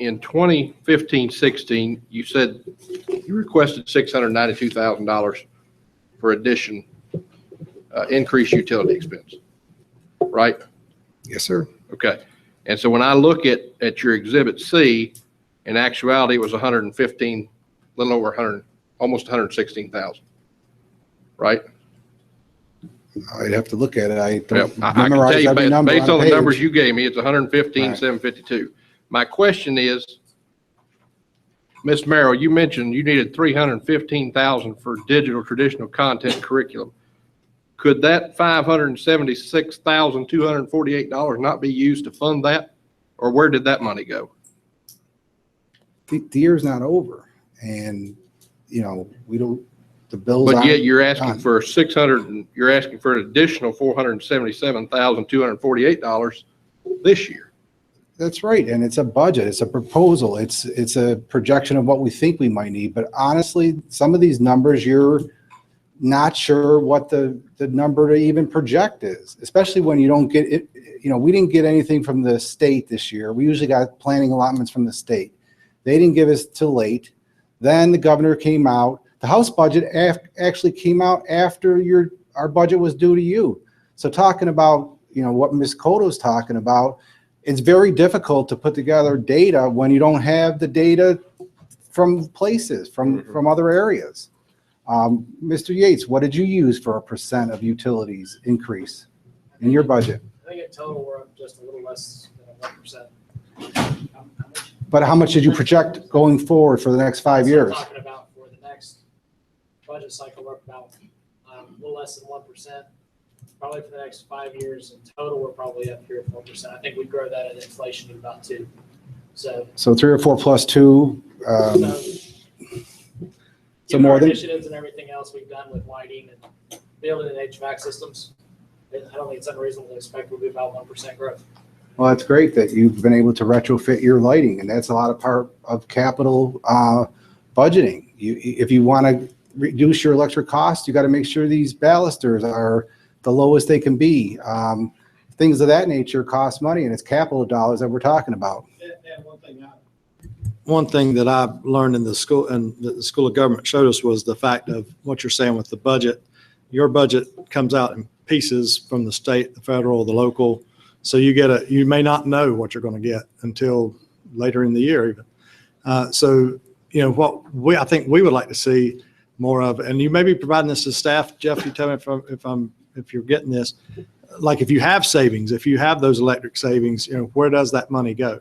2015-16, you said you requested $692,000 for increased utility expense, right? Yes, sir. Okay. And so when I look at your Exhibit C, in actuality, it was 115, a little over 100, almost 116,000, right? I'd have to look at it. I Yep, don't I can memorize tell you, every number based on on the the numbers page. you gave me, it's 115, Right. 752. My question is, Ms. Merrill, you mentioned you needed 315,000 for digital traditional content curriculum. Could that $576,248 not be used to fund that? Or where did that money go? The year's not over, and, you know, we don't, the bills But yet aren't you're asking done. for you're asking for an additional $477,248 this year. That's right, and it's a budget, it's a proposal, it's a projection of what we think we might need, but honestly, some of these numbers, you're not sure what the number to even project is, especially when you don't get it. You know, we didn't get anything from the state this year. We usually got planning allotments from the state. They didn't give us till late. Then the governor came out. The House budget actually came out after our budget was due to you. So talking about, you know, what Ms. Coto's talking about, it's very difficult to put together data when you don't have the data from places, from other areas. Mr. Yates, what did you use for a % of utilities increase in your budget? I think in total, we're up just a little less than 1%. But how much did you project going forward for the next 5 years? I'm talking about for the next budget cycle, we're up about a little less than 1%. Probably for the next 5 years in total, we're probably up 3 or 4%. I think we grow that at inflation at about 2. So 3 or 4 plus 2. So given more our than, initiatives and everything else we've done with lighting and building and HVAC systems, I don't think it's unreasonable to expect we'll be about 1% growth. well, it's great that you've been able to retrofit your lighting, and that's a lot of part of capital budgeting. If you want to reduce your electric costs, you got to make sure these balusters are the lowest they can be. Things of that nature cost money, and it's capital dollars that we're talking about. One thing that I've learned in the school and the School of Government showed us was the fact of what you're saying with the budget. Your budget comes out in pieces from the state, the federal, the local. So you may not know what you're going to get until later in the year even. So, you know, I think we would like to see more of, and you may be providing this to staff. Jeff, you tell me if you're getting this, like if you have savings, if you have those electric savings, you know, where does that money go?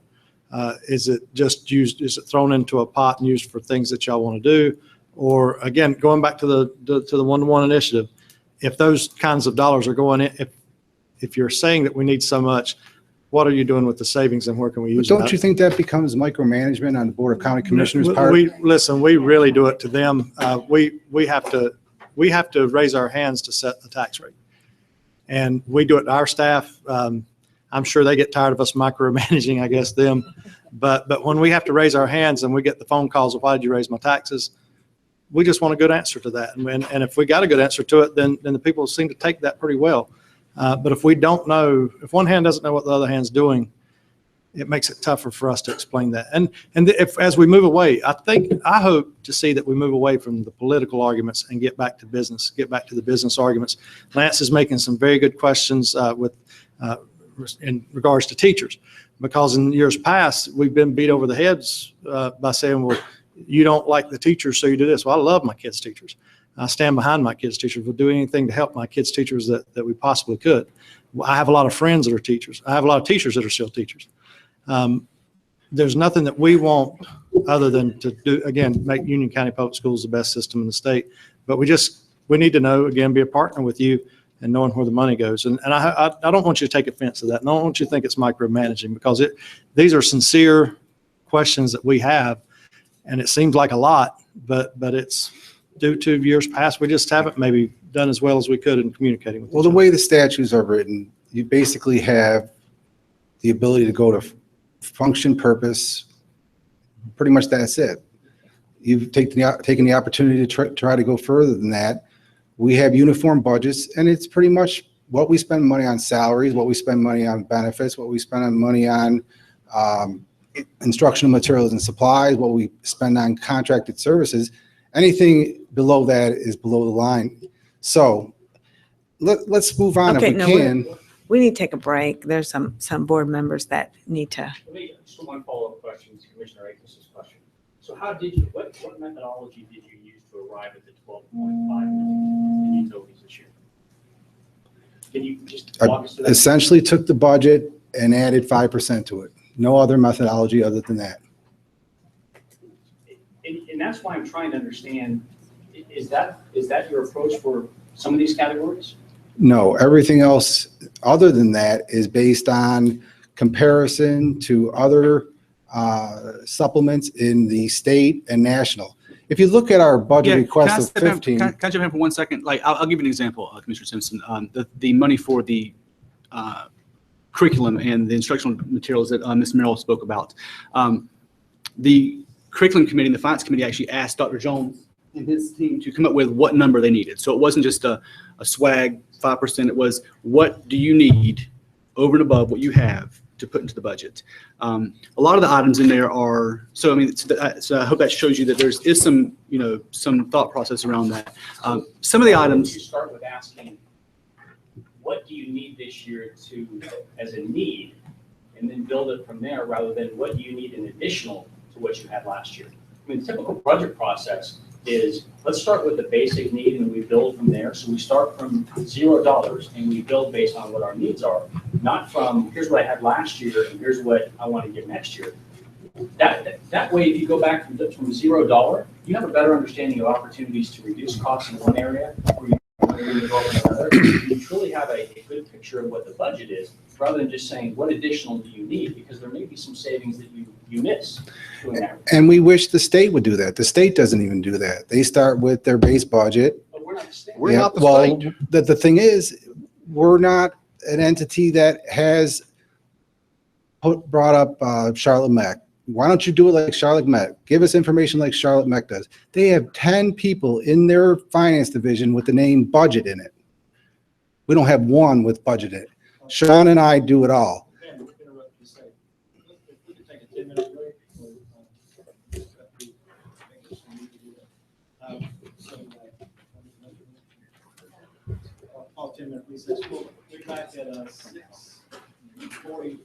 Is it just used, is it thrown into a pot and used for things that y'all want to do? Or again, going back to the one-to-one initiative, if those kinds of dollars are going in, if you're saying that we need so much, what are you doing with the savings and where can we use it? Don't you think that becomes micromanagement on the Board of County Commissioners' part? Listen, we really do it to them. We have to raise our hands to set the tax rate. And we do it to our staff. I'm sure they get tired of us micromanaging, I guess, them. But when we have to raise our hands and we get the phone calls of why did you raise my taxes? We just want a good answer to that. And if we got a good answer to it, then the people seem to take that pretty well. But if we don't know, if one hand doesn't know what the other hand's doing, it makes it tougher for us to explain that. And as we move away, I hope to see that we move away from the political arguments and get back to business, get back to the business arguments. Lance is making some very good questions in regards to teachers, because in years past, we've been beat over the heads by saying, well, you don't like the teachers, so you do this. Well, I love my kids' teachers. I stand behind my kids' teachers. We'll do anything to help my kids' teachers that we possibly could. I have a lot of friends that are teachers. I have a lot of teachers that are still teachers. There's nothing that we want other than to do, again, make Union County Public Schools the best system in the state. But we need to know, again, be a partner with you and knowing where the money goes. And I don't want you to take offense to that. And I don't want you to think it's micromanaging, because these are sincere questions that we have. And it seems like a lot, but it's due to years past. We just haven't maybe done as well as we could in communicating with each Well, the other. way the statutes are written, you basically have the ability to go to function, purpose, pretty much that's it. You've taken the opportunity to try to go further than that. We have uniform budgets, and it's pretty much what we spend money on salaries, what we spend money on benefits, what we spend on money on instructional materials and supplies, what we spend on contracted services. Anything below that is below the line. So let's move on if we can. We need to take a break. There's some board members that need to. Just one follow-up question to Commissioner Akins' question. So what methodology did you use to arrive at the 12.5 million in utilities this year? Can you just walk us through that? Essentially took the budget and added 5% to it. No other methodology other than that. And that's why I'm trying to understand, is that your approach for some of these categories? No, everything else other than that is based on comparison to other supplements in the state and national. If you look at our budget request of 15. Can I jump in for 1 second? Like, I'll give you an example, Commissioner Simpson. The money for the curriculum and the instructional materials that Ms. Merrill spoke about. The curriculum committee and the finance committee actually asked Dr. Jones and his team to come up with what number they needed. So it wasn't just a swag 5%. It was, what do you need over and above what you have to put into the budget? A lot of the items in there are, so I mean, so I hope that shows you that is some, some thought process around that. Some of the items. You start with asking, what do you need this year as a need, and then build it from there, rather than what do you need in additional to what you had last year. I mean, the typical budget process is, let's start with the basic need and we build from there. So we start from $0 and we build based on what our needs are, not from here's what I had last year and here's what I want to get next year. That way, if you go back from $0, you have a better understanding of opportunities to reduce costs in one area, or you another. You truly have a good picture of what the budget is, rather than just saying, what additional do you need? Because there may be some savings that you miss doing that. And we wish the state would do that. The state doesn't even do that. They start with their base budget. But we're not the state. We're not the state. The thing is, we're not an entity that has brought up Charlotte Meck. Why don't you do it like Charlotte Meck? Give us information like Charlotte Meck does. They have 10 people in their finance division with the name budget in it. We don't have one with budget in it. Sean and I do it all. I'll 10-minute recess. We'll be back at 6:45.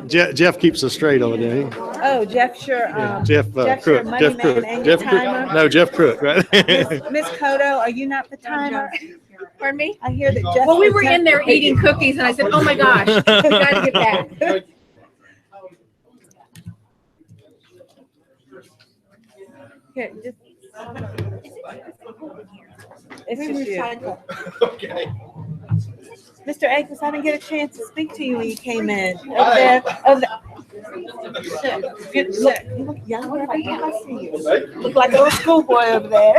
Jeff keeps us straight over there. Oh, Jeff, sure. Jeff Jeff's your Crook. money Jeff man Crook. and your Jeff Crook. timer. No, Jeff Crook, right? Miss Kodo, are you not the timer? Pardon me? I hear that Jeff. Well, we were in there eating cookies and I said, oh my gosh, we gotta get back. Here, just. It's just you. Okay. Mr. Akins, I didn't get a chance to speak to you when you came in. Over there, over there. Look, you look younger every time I see you. Look like a little schoolboy over there.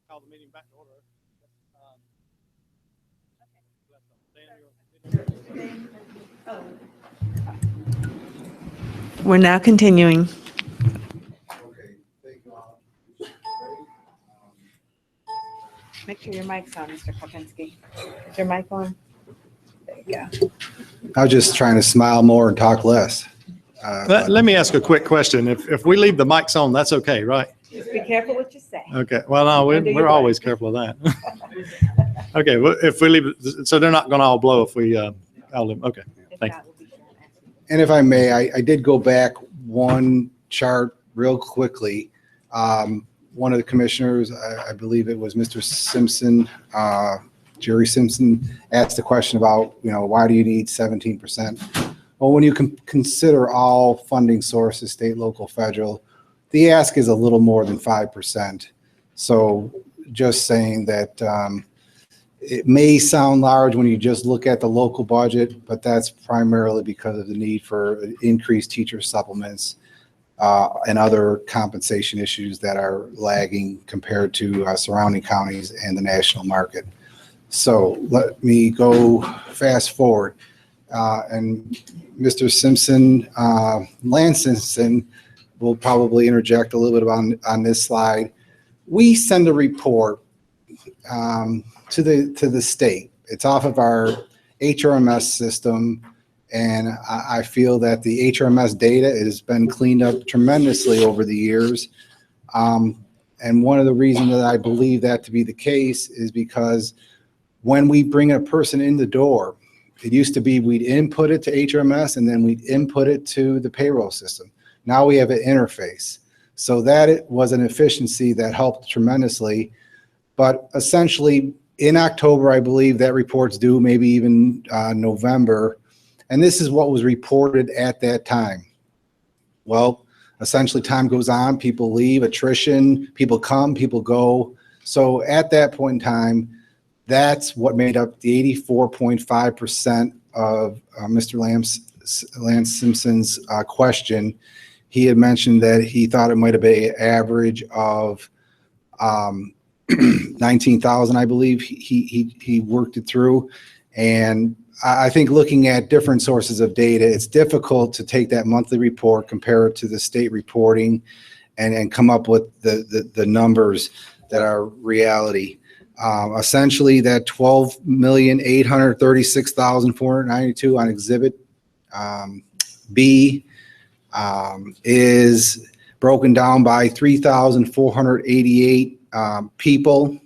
Call the meeting back to order. We're now continuing. Make sure your mic's on, Mr. Kopinski. Is your mic on? There you go. I was just trying to smile more and talk less. Let me ask a quick question. If we leave the mics on, that's okay, right? Just be careful what you say. Okay. Well, no, we're always careful of that. Okay. Well, if we leave, so they're not going to all blow if we, okay. Thank you. And if I may, I did go back one chart real quickly. One of the commissioners, I believe it was Mr. Simpson, Jerry Simpson, asked the question about, why do you need 17%? Well, when you consider all funding sources, state, local, federal, the ask is a little more than 5%. So just saying that it may sound large when you just look at the local budget, but that's primarily because of the need for increased teacher supplements and other compensation issues that are lagging compared to surrounding counties and the national market. So let me go fast forward. And Mr. Simpson, Lance Simpson, will probably interject a little bit on this slide. We send a report to the state. It's off of our HRMS system, and I feel that the HRMS data has been cleaned up tremendously over the years. And one of the reasons that I believe that to be the case is because when we bring a person in the door, it used to be we'd input it to HRMS and then we'd input it to the payroll system. Now we have an interface. So that was an efficiency that helped tremendously. But essentially in October, I believe that report's due, maybe even November. And this is what was reported at that time. Well, essentially time goes on, people leave, attrition, people come, people go. So at that point in time, that's what made up the 84.5% of Mr. Lance Simpson's question. He had mentioned that he thought it might have been an average of 19,000, I believe. He worked it through. And I think looking at different sources of data, it's difficult to take that monthly report, compare it to the state reporting, and come up with the numbers that are reality. Essentially, that 12,836,492 on Exhibit B is broken down by 3,488 people,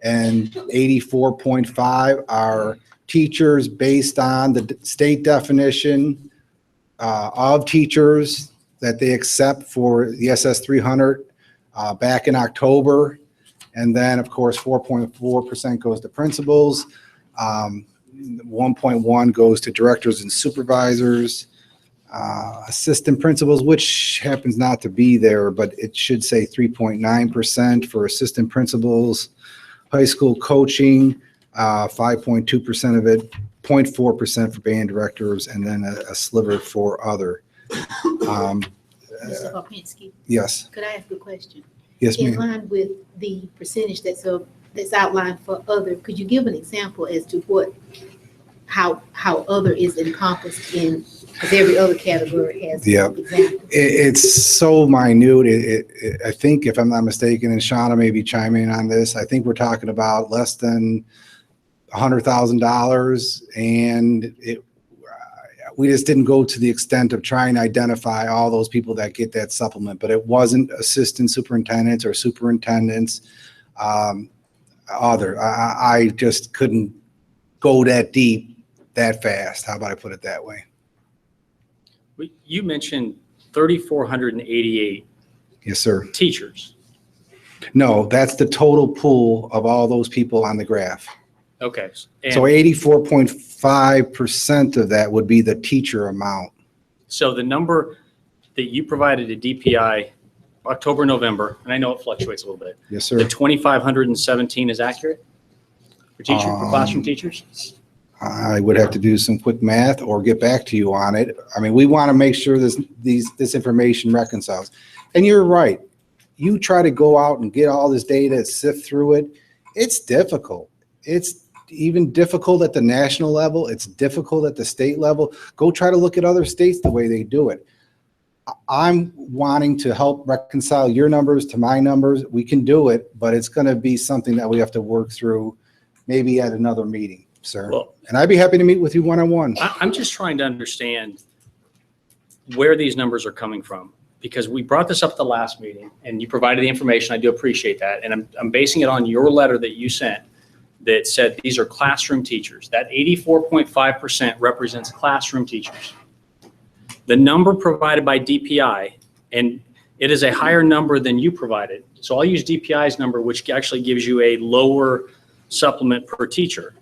and 84.5 are teachers based on the state definition of teachers that they accept for the SS 300 back in October. And then, of course, 4.4% goes to principals. 1.1 goes to directors and supervisors, assistant principals, which happens not to be there, but it should say 3.9% for assistant principals. High school coaching, 5.2% of it, 0.4% for band directors, and then a sliver for other. Mr. Kopinski? Yes. Could I ask a question? Yes, ma'am. In line with the percentage that's outlined for other, could you give an example as to how other is encompassed in Because every other category has Yep. examples. It's so minute. I think if I'm not mistaken, and Shauna maybe chime in on this, I think we're talking about less than $100,000, and we just didn't go to the extent of trying to identify all those people that get that supplement, but it wasn't assistant superintendents or superintendents. I just couldn't go that deep that fast. How about I put it that way? You mentioned 3,488 Yes, sir. teachers. No, that's the total pool of all those people on the graph. Okay. So 84.5% of that would be the teacher amount. So the number that you provided to DPI October, November, and I know it fluctuates a little bit. Yes, sir. The 2,517 is accurate for for classroom teachers? I would have to do some quick math or get back to you on it. I mean, we want to make sure this information reconciles. And you're right. You try to go out and get all this data, sift through it. It's difficult. It's even difficult at the national level. It's difficult at the state level. Go try to look at other states the way they do it. I'm wanting to help reconcile your numbers to my numbers. We can do it, but it's going to be something that we have to work through maybe at another meeting, sir. Well, and I'd be happy to meet with you one-on-one. I'm just trying to understand where these numbers are coming from, because we brought this up at the last meeting and you provided the information. I do appreciate that. And I'm basing it on your letter that you sent that said these are classroom teachers. That 84.5% represents classroom teachers. The number provided by DPI, and it is a higher number than you provided. So I'll use DPI's number, which actually gives you a lower supplement per teacher,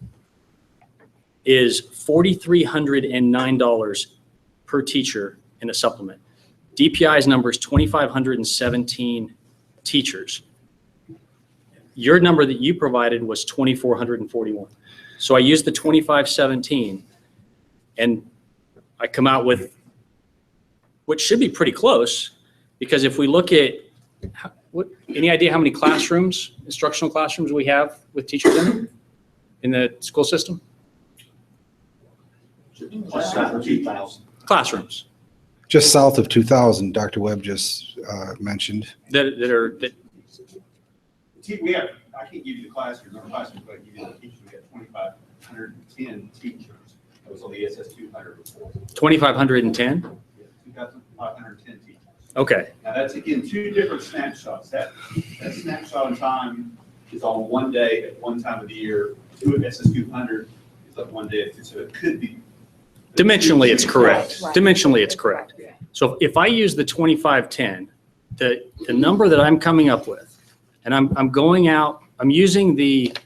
is $4,309 per teacher in a supplement. DPI's number is 2,517 teachers. Your number that you provided was 2,441. So I used the 2,517 and I come out with what should be pretty close, because if we look at any idea how many classrooms, instructional classrooms we have with teachers in the school system? Classrooms. Just south of 2,000, Dr. Webb just mentioned. That We have, I can't give you the classrooms, but I can give you the teachers. We have 2,510 teachers. That was on the SS 200 report. 2,510? 2,510 teachers. Okay. Now that's again two different snapshots. That snapshot in time is on one day at one time of the year. SS 200 is on one day, so it could be. Dimensionally, it's correct. Right. Dimensionally, it's correct. So if I use the 2,510, the number that I'm coming up with, and I'm going out, I'm using the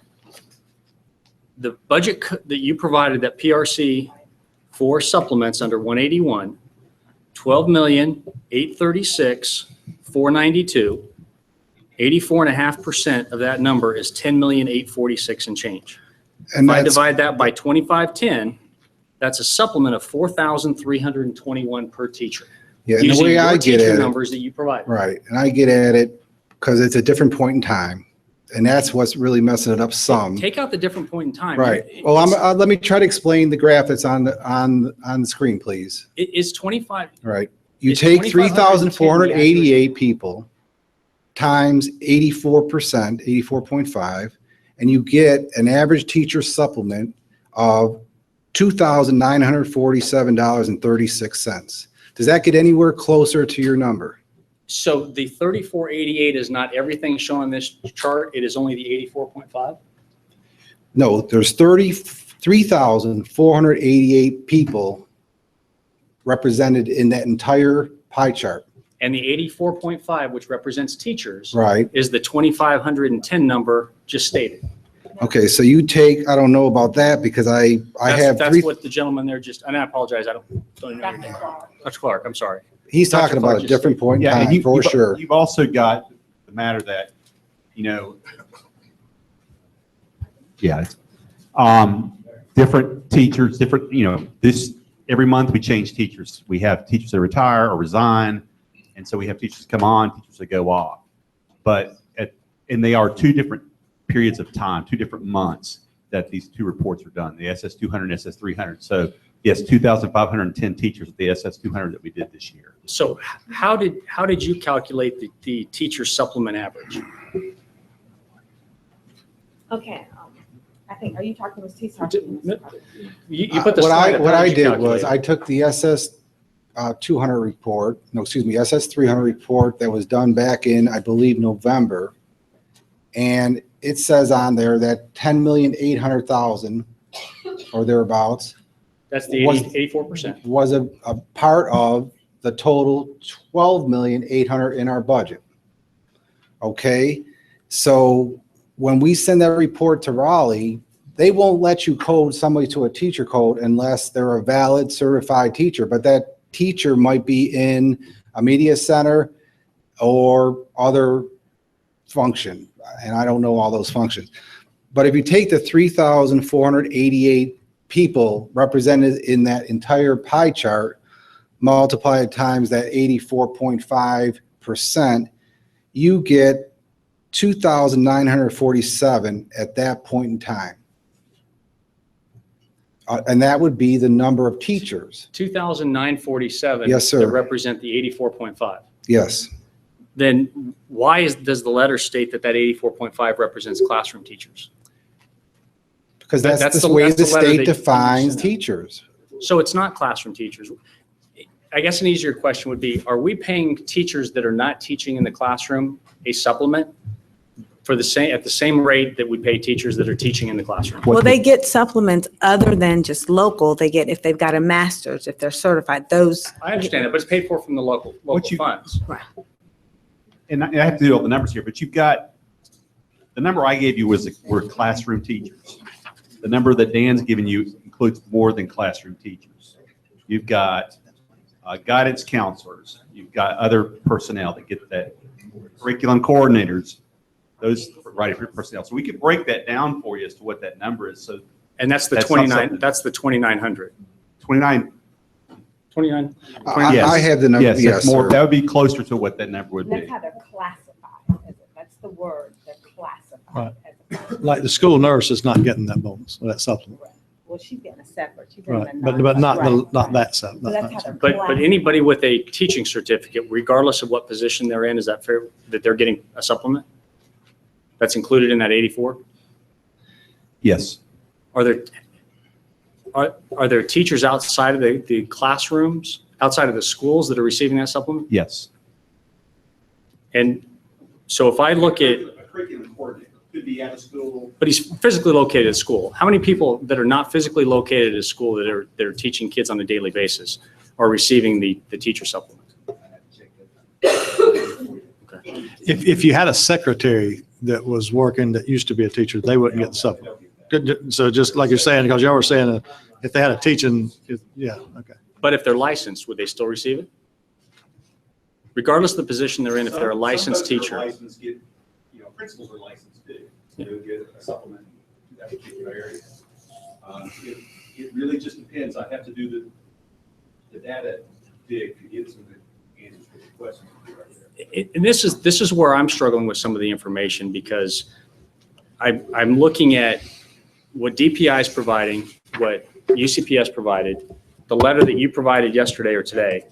budget that you provided, that PRC for supplements under 181, 12,836,492, 84.5% of that number is 10,846 and change. And if I that's- divide that by 2,510, that's a supplement of 4,321 per teacher. Yeah, and the using way your I get teacher at it, numbers that you provide. right, and I get at it because it's a different point in time, and that's what's really messing it up some. Take out the different point in time. Right. It- Well, it's- let me try to explain the graph that's on the screen, please. It's 25. Right. You It's take 2,510 3,488 people times 84%, 84.5, and you get an average teacher supplement of $2,947.36. Does that get anywhere closer to your number? So the 3488 is not everything shown on this chart. It is only the 84.5. No, there's 33,488 people represented in that entire pie chart. And the 84.5, which represents teachers, Right. is the 2,510 number just stated. Okay, so you take, I don't know about that because I have That's three, what the gentleman there just, and I apologize, I don't know your name. Dr. Clark, I'm sorry. he's Dr. talking about Clark a just- different point in Yeah, and time, for sure. You've also got the matter that, different teachers, every month we change teachers. We have teachers that retire or resign, and so we have teachers come on, teachers that go off. And they are two different periods of time, two different months that these two reports are done, the SS 200 and SS 300. So Yes, 2,510 teachers at the SS 200 that we did this year. So how did you calculate the teacher supplement average? Okay, I think, are you talking with T-Star? You put the What slide up. what How I you did calculate was it? I took the SS 200 report, no, excuse me, SS 300 report that was done back in, I believe, November. And it says on there that 10,800,000 or thereabouts That's the was- 84%. was a part of the total 12,800,000 in our budget. Okay, so when we send that report to Raleigh, they won't let you code somebody to a teacher code unless they're a valid certified teacher, but that teacher might be in a media center or other function, and I don't know all those functions. But if you take the 3,488 people represented in that entire pie chart, multiply it times that 84.5%, you get 2,947 at that point in time. And that would be the number of teachers. 2,947. Yes, sir. That represent the 84.5. Yes. Then why does the letter state that 84.5 represents classroom teachers? Because that's the letter way the that state you defines understand. teachers. So it's not classroom teachers. I guess an easier question would be, are we paying teachers that are not teaching in the classroom a supplement for the same, at the same rate that we pay teachers that are teaching in the classroom? Well, they get supplements other than just local. They get, if they've got a master's, if they're certified, those. I understand that, but it's paid for from the local funds. Right. And I have to do all the numbers here, but you've got, the number I gave you were classroom teachers. The number that Dan's given you includes more than classroom teachers. You've got guidance counselors. You've got other personnel that get that, curriculum coordinators, those right personnel. So we could break that down for you as to what that number is. So, and that's the not 29. something- That's the 2,900. 29. 29. I have the number. Yes, Yes, that's more. sir. That would be closer to what that number would be. That's how they're classified. That's the word, they're classified. Right. Like the school nurse is not getting that bonus, or that supplement. Well, she's getting a separate. She's getting Right, a but non- not right, not right. that sub. So not that's that how sub. they're But anybody with a teaching certificate, regardless of what position they're in, is that fair, that they're getting a supplement? That's included in that 84? Yes. Are there teachers outside of the classrooms, outside of the schools that are receiving that supplement? Yes. And so if I look at, A curriculum coordinator could be at a school. but he's physically located at school. How many people that are not physically located at school that are teaching kids on a daily basis are receiving the teacher supplement? If you had a secretary that was working, that used to be a teacher, they wouldn't get the supplement. So just like you're saying, because y'all were saying if they had a teaching, yeah, okay. But if they're licensed, would they still receive it? Regardless of the position they're in, if they're a licensed teacher. Principals are licensed too. So they'll get a supplement to that particular area. It really just depends. I have to do the data dig to get some of the answers to the questions. And this is where I'm struggling with some of the information, because I'm looking at what DPI is providing, what UCPS provided, the letter that you provided yesterday or today,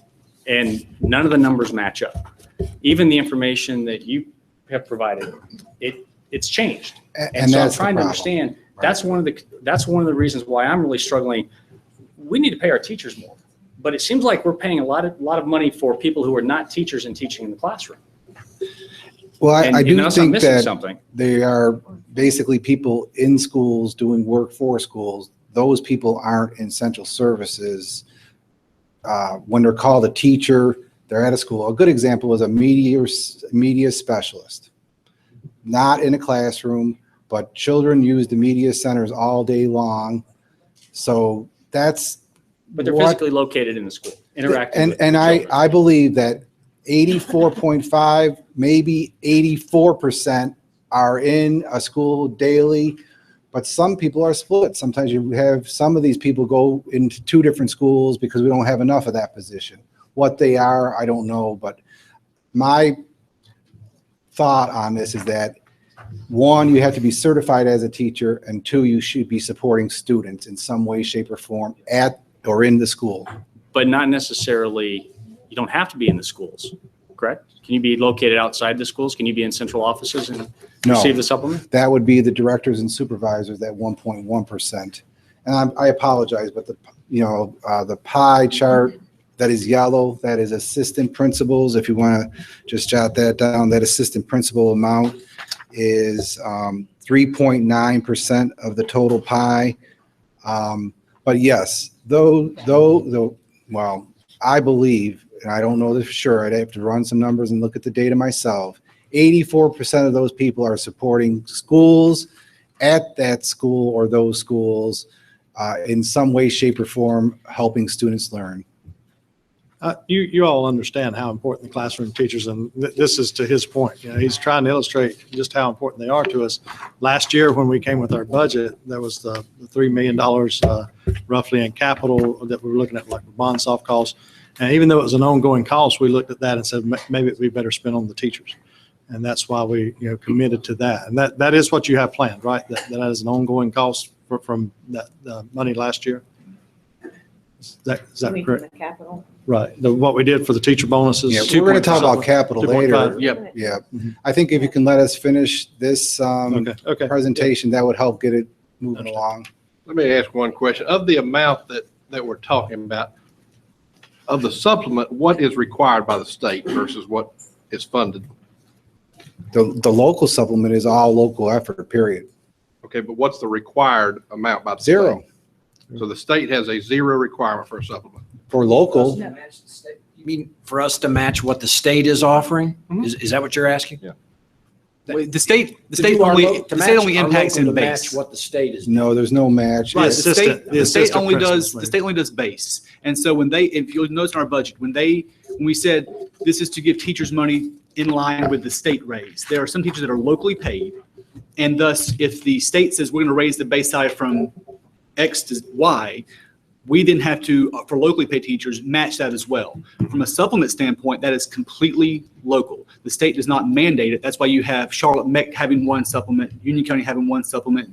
and none of the numbers match up. Even the information that you have provided, it's changed. And so I'm that's the trying to problem. understand, that's one of the reasons why I'm really struggling. We need to pay our teachers more, but it seems like we're paying a lot of money for people who are not teachers and teaching in the classroom. Well, And I do unless I'm think missing that something. they are basically people in schools doing work for schools. Those people aren't in essential services. When they're called a teacher, they're at a school. A good example is a media specialist. Not in a classroom, but children use the media centers all day long. So that's But they're what- physically located in the school, interacting with And children. I believe that 84.5, maybe 84% are in a school daily, but some people are split. Sometimes you have some of these people go into two different schools because we don't have enough of that position. What they are, I don't know, but my thought on this is that, one, you have to be certified as a teacher, and two, you should be supporting students in some way, shape, or form at or in the school. But not necessarily, you don't have to be in the schools, correct? Can you be located outside the schools? Can you be in central offices and No. receive the supplement? That would be the directors and supervisors, that 1.1%. And I apologize, but the pie chart that is yellow, that is assistant principals. If you want to just jot that down, that assistant principal amount is 3.9% of the total pie. But yes, well, I believe, and I don't know this for sure, I'd have to run some numbers and look at the data myself. 84% of those people are supporting schools at that school or those schools in some way, shape, or form, helping students learn. You all understand how important the classroom teachers, and this is to his point. He's trying to illustrate just how important they are to us. Last year, when we came with our budget, there was the $3 million roughly in capital that we were looking at, like bond soft costs. And even though it was an ongoing cost, we looked at that and said, maybe it'd be better spent on the teachers. And that's why we committed to that. And that is what you have planned, right? That is an ongoing cost from that money last year. Is that correct? The capital. Right. What we did for the teacher bonuses. Yeah, we're going to talk about capital later. Yep. Yeah. I think if you can let us finish this presentation, that would help get it moving along. Let me ask one question. Of the amount that we're talking about, of the supplement, what is required by the state versus what is funded? The local supplement is all local effort, period. Okay, but what's the required amount by the state? Zero. So the state has a zero requirement for a supplement. For local. You mean for us to match what the state is offering? Is that what you're asking? Yeah. The state only impacts in base. What the state is. No, there's no match. Right, It's- the state only does base. And so if you'll notice in our budget, when we said this is to give teachers money in line with the state raise, there are some teachers that are locally paid. And thus, if the state says we're going to raise the base salary from X to Y, we then have to, for locally paid teachers, match that as well. From a supplement standpoint, that is completely local. The state does not mandate it. That's why you have Charlotte Meck having one supplement, Union County having one supplement,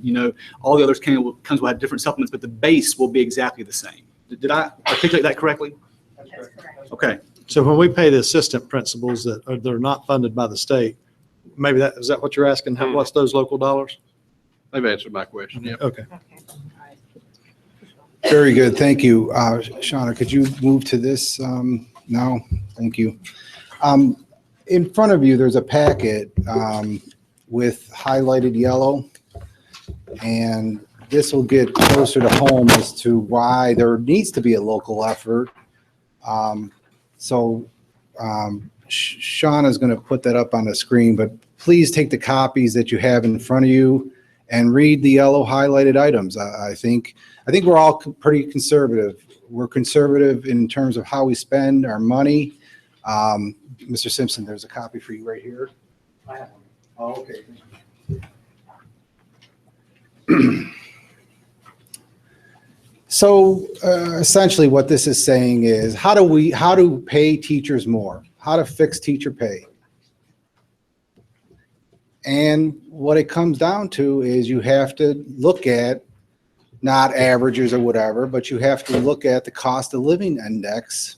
all the others counties will have different supplements, but the base will be exactly the same. Did I articulate that correctly? That's correct. Okay. So when we pay the assistant principals that are not funded by the state, maybe is that what you're asking? What's those local dollars? They've answered my question. Yeah. Okay. Very good. Thank you. Shauna, could you move to this now? Thank you. In front of you, there's a packet with highlighted yellow. And this will get closer to home as to why there needs to be a local effort. Shauna's going to put that up on the screen, but please take the copies that you have in front of you and read the yellow highlighted items. I think we're all pretty conservative. We're conservative in terms of how we spend our money. Mr. Simpson, there's a copy for you right here. I have one. Oh, okay. So essentially what this is saying is how to pay teachers more, how to fix teacher pay. And what it comes down to is you have to look at not averages or whatever, but you have to look at the cost of living index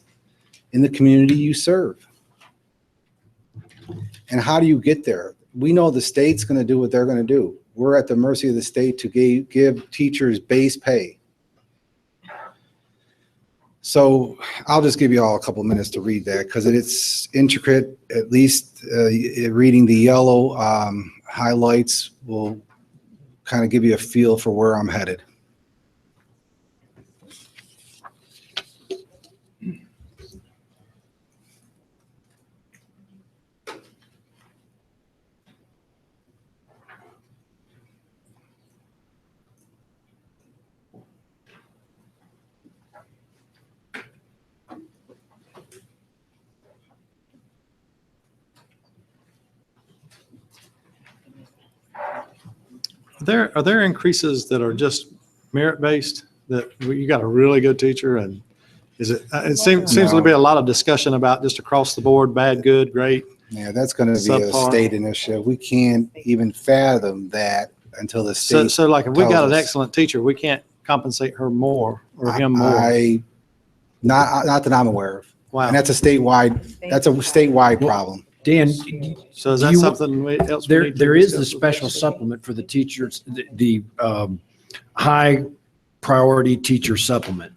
in the community you serve. And how do you get there? We know the state's going to do what they're going to do. We're at the mercy of the state to give teachers base pay. So I'll just give you all a couple minutes to read that because it's intricate. At least reading the yellow highlights will kind of give you a feel for where I'm headed. Are there increases that are just merit-based, that you got a really good teacher and is it seems to be a lot of discussion about just across the board, bad, good, great? Yeah, that's going to be a state initiative. We can't even fathom that until the state. So like if we got an excellent teacher, we can't compensate her more or him more? Not that I'm aware of. Wow. And that's a statewide problem. Dan, So is do that you- something else? we there, need to there is the discuss? special supplement for the teachers, the high priority teacher supplement.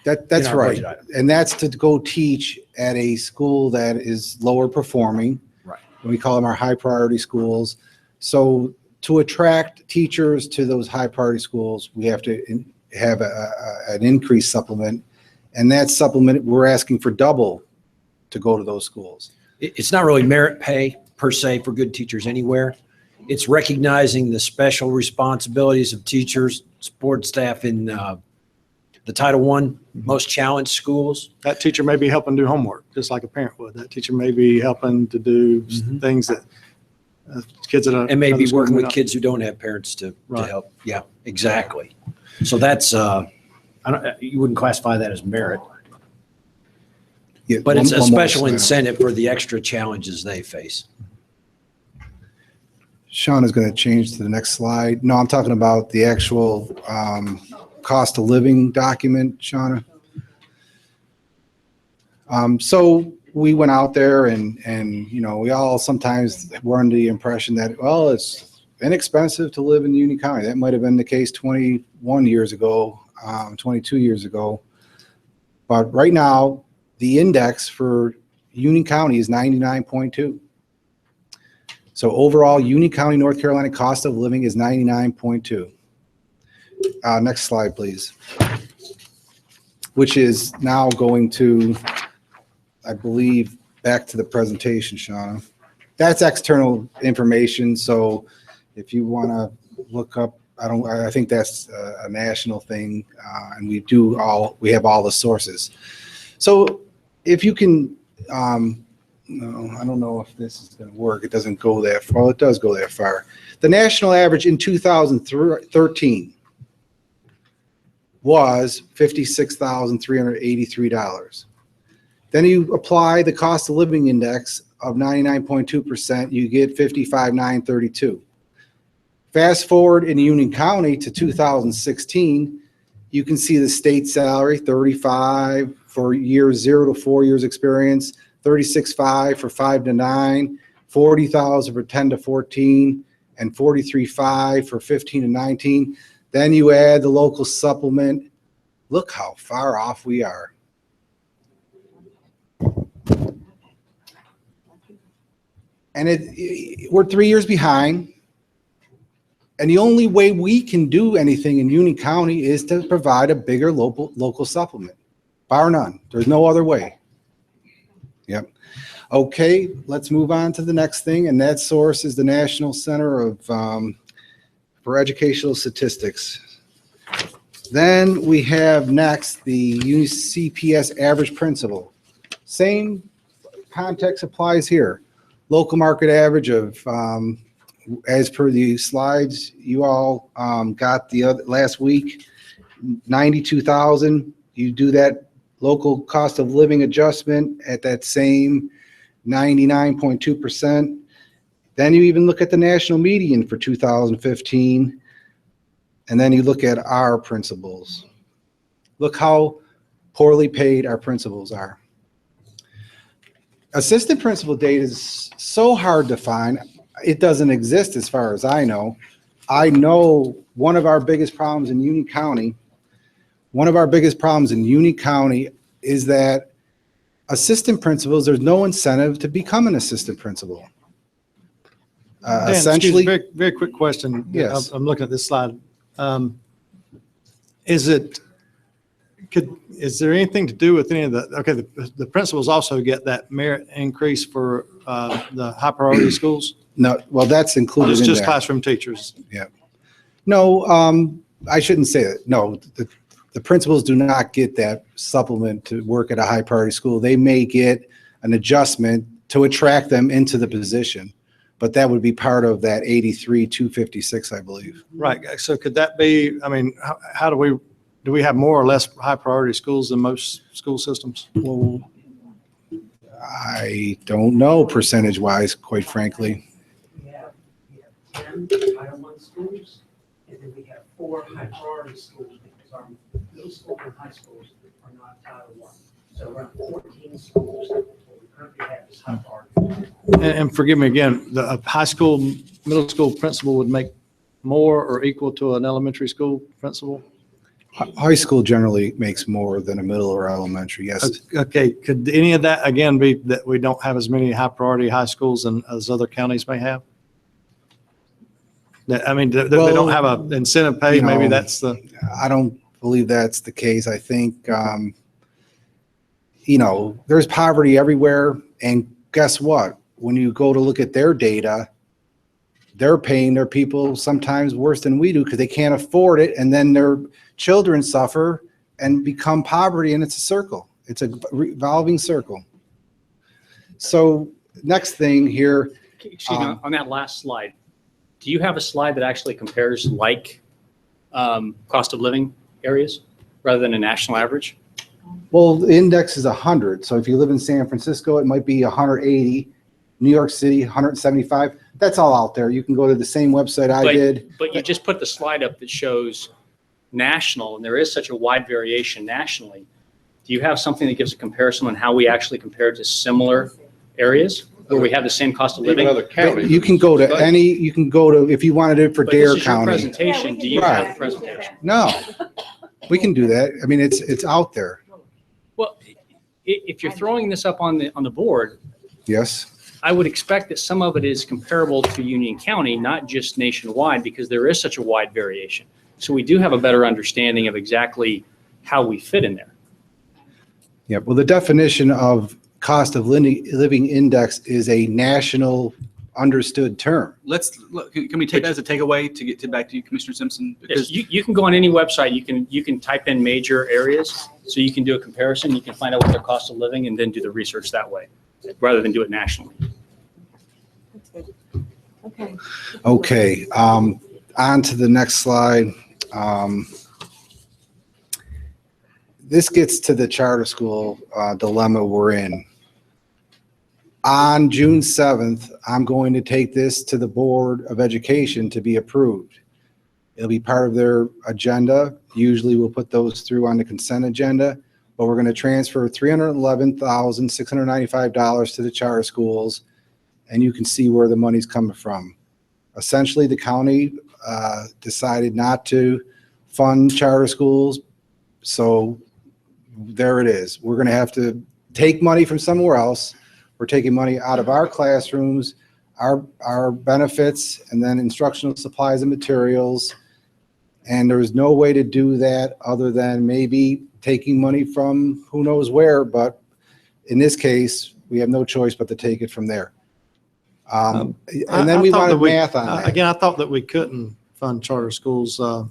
That's our right. budget item. And that's to go teach at a school that is lower performing. Right. We call them our high priority schools. So to attract teachers to those high priority schools, we have to have an increased supplement. And that supplement, we're asking for double to go to those schools. It's not really merit pay per se for good teachers anywhere. It's recognizing the special responsibilities of teachers, support staff in the Title I most challenged schools. That teacher may be helping do homework, just like a parent would. That teacher may be helping to do things that kids that are. And maybe working with kids who don't have parents to Right. help. Yeah, exactly. So that's, you wouldn't classify that as merit, Yeah, but it's a one more special slide. incentive for the extra challenges they face. Sean is going to change to the next slide. No, I'm talking about the actual cost of living document, Shauna. So we went out there and, we all sometimes were under the impression that, well, it's inexpensive to live in Union County. That might have been the case 21 years ago, 22 years ago. But right now, the index for Union County is 99.2. So overall, Union County, North Carolina cost of living is 99.2. Next slide, please. Which is now going to, I believe, back to the presentation, Shauna. That's external information, so if you want to look up, I think that's a national thing, and we have all the sources. So if you can, no, I don't know if this is going to work. It doesn't go that far. Well, it does go that far. The national average in 2013 was $56,383. Then you apply the cost of living index of 99.2%, you get $55,932. Fast forward in Union County to 2016, you can see the state salary, 35 for years 0 to 4 years experience, 36.5 for 5 to 9, 40,000 for 10 to 14, and 43.5 for 15 to 19. Then you add the local supplement. Look how far off we are. And we're 3 years behind. And the only way we can do anything in Union County is to provide a bigger local supplement, bar none. There's no other way. Yep. Okay, let's move on to the next thing, and that source is the National Center for Educational Statistics. Then we have next the UCPS average principal. Same context applies here. Local market average of, as per the slides you all got last week, 92,000. You do that local cost of living adjustment at that same 99.2%. Then you even look at the national median for 2015, and then you look at our principals. Look how poorly paid our principals are. Assistant principal data is so hard to find. It doesn't exist as far as I know. I know one of our biggest problems in Union County, is that assistant principals, there's no incentive to become an assistant principal. Dan, Essentially, excuse me, very quick question. Yes. I'm looking at this slide. Is there anything to do with any of the principals also get that merit increase for the high priority schools? No, well, that's included It's in just there. classroom teachers. Yeah. No, I shouldn't say that. No, the principals do not get that supplement to work at a high priority school. They may get an adjustment to attract them into the position, but that would be part of that 83,256, I believe. Right. So could that be, I mean, how do we have more or less high priority schools than most school systems? Well, I don't know percentage wise, quite frankly. We have 10 Title I schools, and then we have 4 high priority schools because because our middle school and high schools are not Title I. So around 14 schools, what we currently have is high priority. And forgive me again, the high school, middle school principal would make more or equal to an elementary school principal? High school generally makes more than a middle or elementary, yes. Okay, could any of that, again, be that we don't have as many high-priority high schools as other counties may have? I mean, they don't have a incentive pay, maybe that's the. I don't believe that's the case. I think, there's poverty everywhere, and guess what? When you go to look at their data, they're paying their people sometimes worse than we do because they can't afford it, and then their children suffer and become poverty, and it's a circle. It's a revolving circle. So next thing here. Excuse me, on that last slide, do you have a slide that actually compares like cost of living areas rather than a national average? Well, the index is 100. So if you live in San Francisco, it might be 180. New York City, 175. That's all out there. You can go to the same website I did. But you just put the slide up that shows national, and there is such a wide variation nationally. Do you have something that gives a comparison on how we actually compare to similar areas where we have the same cost of living? Even other counties. You can go to if you wanted it for But Dare this is your County. presentation. Do you have a presentation? No, we can do that. I mean, it's out there. Well, if you're throwing this up on the board, Yes. I would expect that some of it is comparable to Union County, not just nationwide, because there is such a wide variation. So we do have a better understanding of exactly how we fit in there. Yeah. Well, the definition of cost of living index is a national understood term. Can we take that as a takeaway to get back to you, Commissioner Simpson? Yes, you can go on any website, you can type in major areas, so you can do a comparison, you can find out what their cost of living and then do the research that way, rather than do it nationally. Okay. Okay. On to the next slide. This gets to the charter school dilemma we're in. On June 7th, I'm going to take this to the Board of Education to be approved. It'll be part of their agenda. Usually we'll put those through on the consent agenda, but we're going to transfer $311,695 to the charter schools, and you can see where the money's coming from. Essentially, the county decided not to fund charter schools, so there it is. We're going to have to take money from somewhere else. We're taking money out of our classrooms, our benefits, and then instructional supplies and materials. And there's no way to do that other than maybe taking money from who knows where. But in this case, we have no choice but to take it from there. And then we wanted math on that. Again, I thought that we couldn't fund charter schools. Like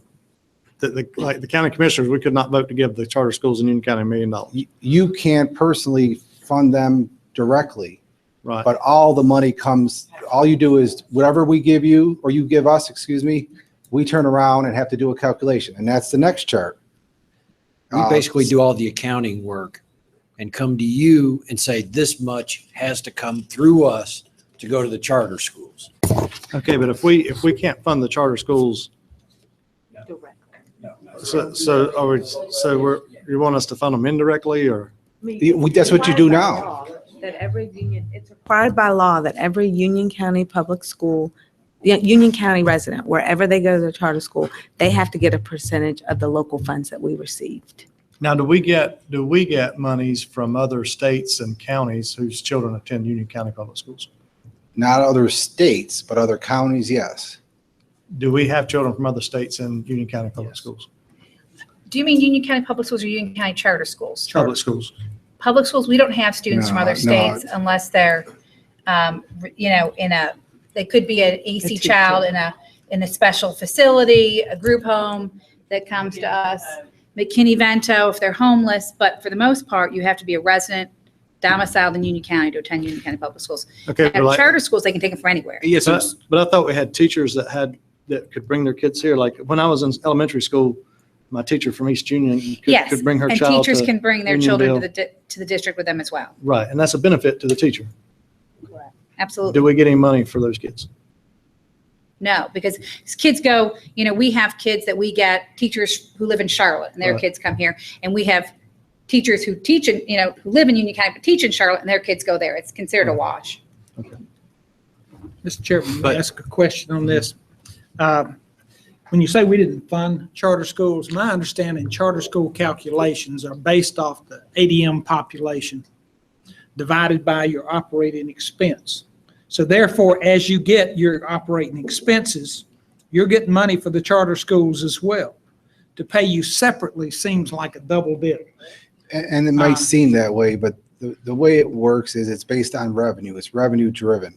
the county commissioners, we could not vote to give the charter schools in Union County $1 million. You can't personally fund them directly. Right. But all the money comes, all you do is whatever we give you, or you give us, excuse me, we turn around and have to do a calculation. And that's the next chart. We basically do all the accounting work and come to you and say, this much has to come through us to go to the charter schools. Okay, but if we can't fund the charter schools, you want us to fund them indirectly, or? That's what you do now. That every union, it's required by law that every Union County public school, Union County resident, wherever they go to the charter school, they have to get a percentage of the local funds that we received. Now, do we get monies from other states and counties whose children attend Union County public schools? Not other states, but other counties, yes. Do we have children from other states in Union County public schools? Do you mean Union County Public Schools or Union County Charter Schools? Public schools. Public schools, we don't have students from other states unless they're, they could be an EC child in a special facility, a group home that comes to us. McKinney-Vento, if they're homeless, but for the most part, you have to be a resident domiciled in Union County to attend Union County Public Schools. Okay, And charter schools, they can take them from anywhere. Yes, but I thought we had teachers that could bring their kids here. Like when I was in elementary school, my teacher from East Union could bring her child. And teachers can bring their children Unionville. to the district with them as well. Right, and that's a benefit to the teacher. Absolutely. Do we get any money for those kids? No, because kids go, we have kids that we get, teachers who live in Charlotte, and their Right. kids come here, and we have teachers who teach in, who live in Union County but teach in Charlotte, and their kids go there. It's considered a wash. Mr. Chairman, may I ask a question on this? When you say we didn't fund charter schools, my understanding, charter school calculations are based off the ADM population divided by your operating expense. So therefore, as you get your operating expenses, you're getting money for the charter schools as well. To pay you separately seems like a double dip. And it might seem that way, but the way it works is it's based on revenue. It's revenue driven.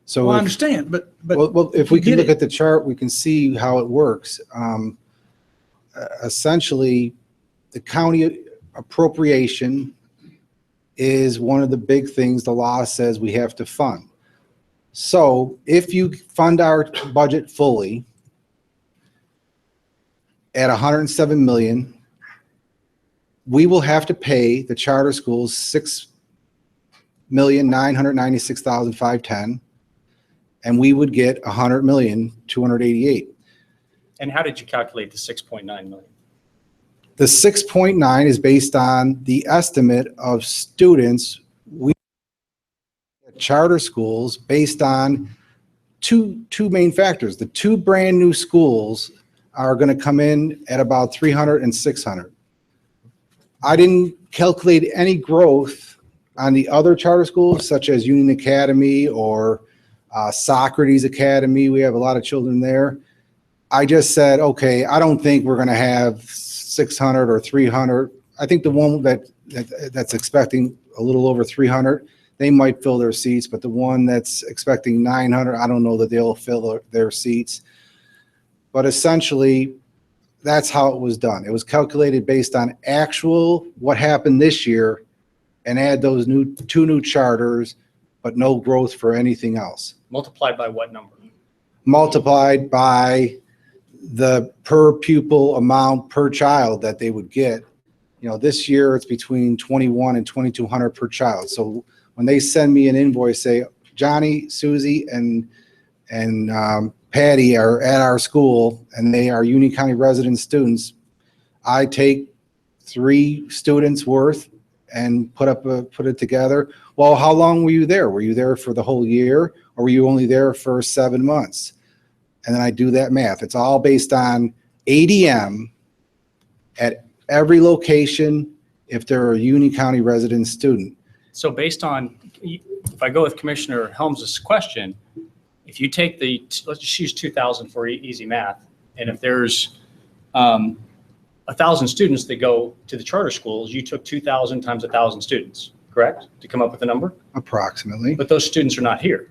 So Well, I if- understand, but. Well, if we you can get look it. at the chart, we can see how it works. Essentially, the county appropriation is one of the big things the law says we have to fund. So if you fund our budget fully at 107 million, we will have to pay the charter schools $6,996,510, and we would get 100,288,000. And how did you calculate the 6.9 million? The 6.9 is based on the estimate of students we at charter schools based on two main factors. The two brand new schools are going to come in at about 300 and 600. I didn't calculate any growth on the other charter schools such as Union Academy or Socrates Academy. We have a lot of children there. I just said, okay, I don't think we're going to have 600 or 300. I think the one that's expecting a little over 300, they might fill their seats, but the one that's expecting 900, I don't know that they'll fill their seats. But essentially, that's how it was done. It was calculated based on actual what happened this year and add those two new charters, but no growth for anything else. Multiplied by what number? Multiplied by the per pupil amount per child that they would get. This year it's between 21 and 2,200 per child. So when they send me an invoice, say Johnny, Susie, and Patty are at our school and they are Union County resident students, I take 3 students worth and put it together. Well, how long were you there? Were you there for the whole year, or were you only there for 7 months? And then I do that math. It's all based on ADM at every location if they're a Union County resident student. So based on, if I go with Commissioner Helms' question, if you take let's just use 2,000 for easy math, and if there's 1,000 students that go to the charter schools, you took 2,000 times 1,000 students, correct? To come up with a number? Approximately. But those students are not here.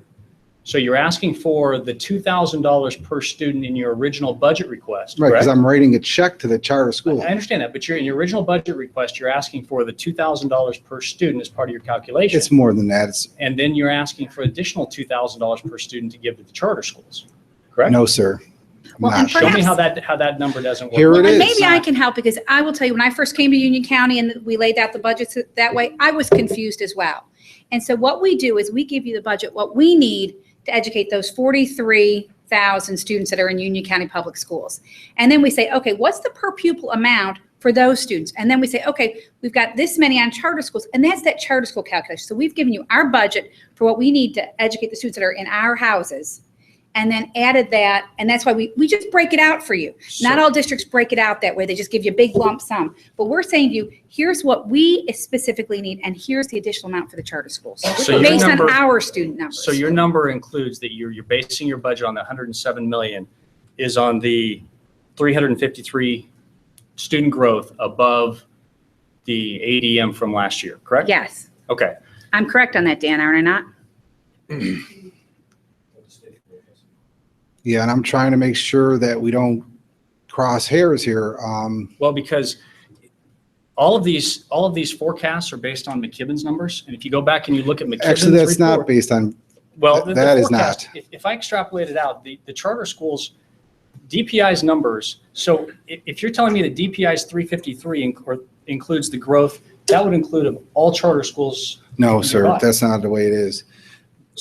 So you're asking for the $2,000 per student in your original budget request, Right, because correct? I'm writing a check to the charter school. I understand that, but in your original budget request, you're asking for the $2,000 per student as part of your calculation. It's more than that. It's And then you're asking for additional $2,000 per student to give to the charter schools, correct? no, sir. I'm Well, not and sure. Show me how that number doesn't work. Here it And is. maybe I can help, because I will tell you, when I first came to Union County and we laid out the budgets that way, I was confused as well. And so what we do is we give you the budget, what we need to educate those 43,000 students that are in Union County Public Schools. And then we say, okay, what's the per pupil amount for those students? And then we say, okay, we've got this many on charter schools, and that's that charter school calculation. So we've given you our budget for what we need to educate the students that are in our houses, and then added that, and that's why we just break it out for you. Not all districts break it out that way. They just give you a big lump sum. But we're saying to you, here's what we specifically need, and here's the additional amount for the charter schools. So your based number- on our student numbers. So your number includes that you're basing your budget on the 107 million is on the 353 student growth above the ADM from last year, correct? Yes, Okay. I'm correct on that, Dan, aren't I not? Yeah, and I'm trying to make sure that we don't cross hairs here. Well, because all of these forecasts are based on McKibben's numbers. And if you go back and you look at McKibben's Actually, that's not report- based on, Well, that is forecast, not. If I extrapolate it out, the charter schools, DPI's numbers, so if you're telling me that DPI's 353 includes the growth, that would include all charter schools. No, sir, nearby. that's not the way it is.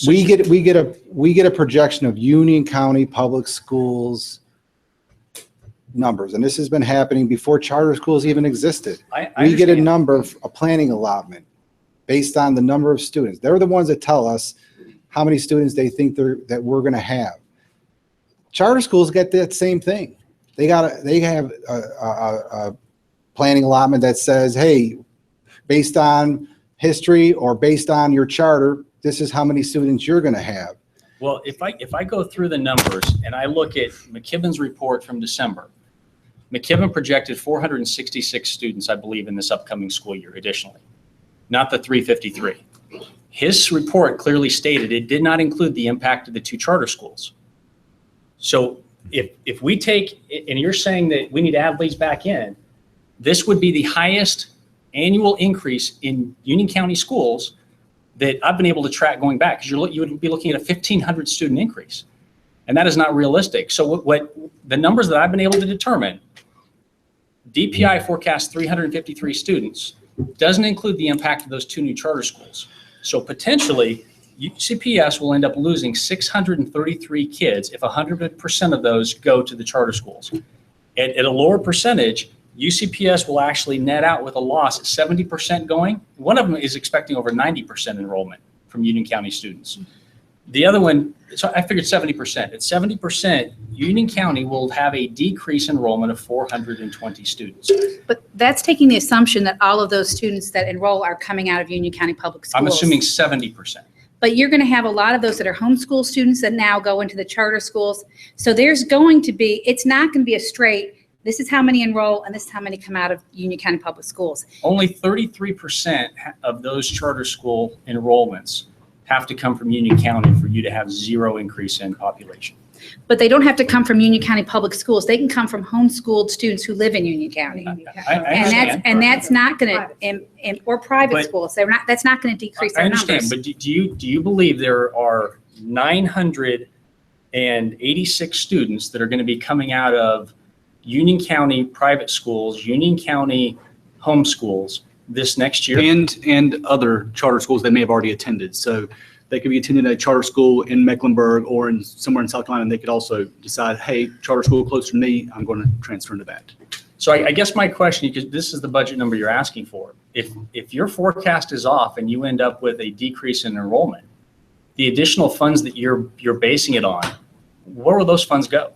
We get a projection of Union County Public Schools numbers, and this has been happening before charter schools even existed. I We get a understand. number, a planning allotment, based on the number of students. They're the ones that tell us how many students they think that we're gonna have. Charter schools get that same thing. They have a planning allotment that says, hey, based on history or based on your charter, this is how many students you're gonna have. Well, if I go through the numbers and I look at McKibben's report from December, McKibben projected 466 students, I believe, in this upcoming school year additionally, not the 353. His report clearly stated it did not include the impact of the 2 charter schools. So if we take, and you're saying that we need to add these back in, this would be the highest annual increase in Union County schools that I've been able to track going back, because you would be looking at a 1,500 student increase. And that is not realistic. So what the numbers that I've been able to determine, DPI forecasts 353 students, doesn't include the impact of those 2 new charter schools. So potentially, UCPS will end up losing 633 kids if 100% of those go to the charter schools. At a lower percentage, UCPS will actually net out with a loss at 70% going. One of them is expecting over 90% enrollment from Union County students. The other one, so I figured 70%. At 70%, Union County will have a decrease enrollment of 420 students. But that's taking the assumption that all of those students that enroll are coming out of Union County Public Schools. I'm assuming 70%. But you're going to have a lot of those that are homeschool students that now go into the charter schools. So there's going to be, it's not going to be a straight, this is how many enroll and this is how many come out of Union County Public Schools. Only 33% of those charter school enrollments have to come from Union County for you to have 0 increase in population. But they don't have to come from Union County Public Schools. They can come from homeschooled students who live in Union County. I understand. And that's not going to, or private But- schools, that's not going to decrease I their understand, numbers. but do you believe there are 986 students that are going to be coming out of Union County private schools, Union County homeschools this next year? And other charter schools they may have already attended. So they could be attending a charter school in Mecklenburg or in somewhere in South Carolina, and they could also decide, hey, charter school closer to me, I'm going to transfer into that. So I guess my question, because this is the budget number you're asking for, if your forecast is off and you end up with a decrease in enrollment, the additional funds that you're basing it on, where will those funds go?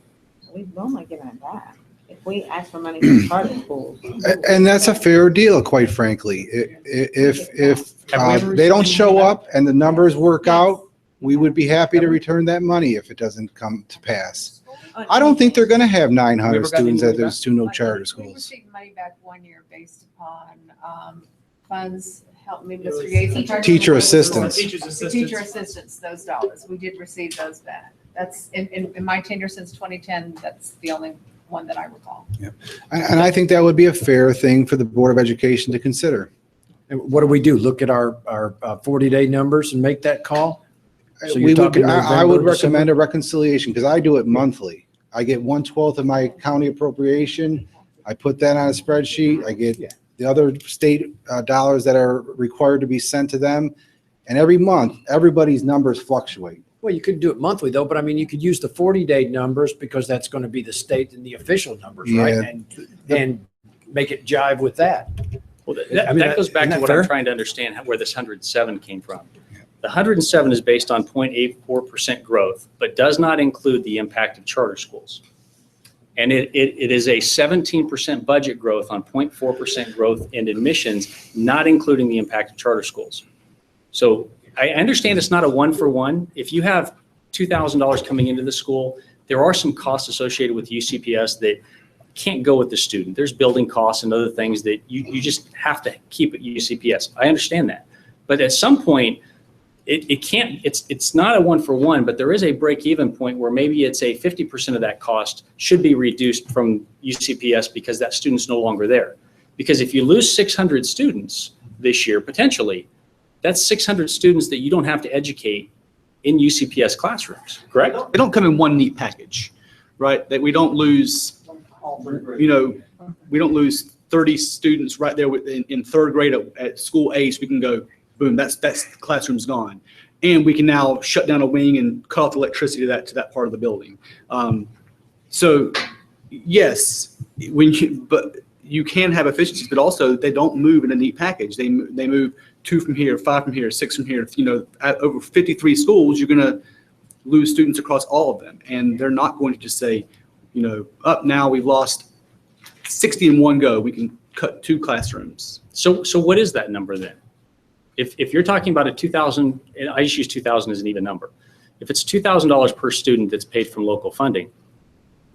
We've only given it back. If we ask for money from charter schools. And that's a fair deal, quite frankly. If they don't show up and the numbers work out, we would be happy to return that money if it doesn't come to pass. I don't think they're gonna have 900 students at those 2 no charter We schools. received money back 1 year based upon funds, help me, Mr. Yates. Teacher assistants. The teacher assistants, those dollars. We did receive those back. That's, in my tenure since 2010, that's the only one that I recall. And I think that would be a fair thing for the Board of Education to consider. And what do we do? Look at our 40-day numbers and make that call? So you're We would, talking I would November, recommend December? a reconciliation, because I do it monthly. I get 1/12 of my county appropriation. I put that on a spreadsheet. I get the other state dollars that are required to be sent to them. And every month, everybody's numbers fluctuate. Well, you could do it monthly though, but I mean, you could use the 40-day numbers because that's going to be the state and the official numbers, right? Yeah. And make it jive with that. Well, I mean, that goes back isn't to that what fair? I'm trying to understand, where this 107 came from. The 107 is based on 0.84% growth, but does not include the impact of charter schools. And it is a 17% budget growth on 0.4% growth in admissions, not including the impact of charter schools. So I understand it's not a 1-for-1. If you have $2,000 coming into the school, there are some costs associated with UCPS that can't go with the student. There's building costs and other things that you just have to keep at UCPS. I understand that. But at some point, it's not a 1-for-1, but there is a break-even point where maybe it's a 50% of that cost should be reduced from UCPS because that student's no longer there. Because if you lose 600 students this year, potentially, that's 600 students that you don't have to educate in UCPS classrooms, correct? They don't come in one neat package, right? That we don't lose, we don't lose 30 students right there in 3rd grade at school A, so we can go, boom, that's classroom's gone. and we can now shut down a wing and cut off the electricity to that part of the building. So yes, but you can have efficiencies, but also they don't move in a neat package. They move 2 from here, 5 from here, 6 from here. At over 53 schools, you're going to lose students across all of them, and they're not going to just say, up now we've lost 60 in one go. We can cut 2 classrooms. So what is that number then? If you're talking about a 2,000, and I just use 2,000 as an even number. If it's $2,000 per student that's paid from local funding,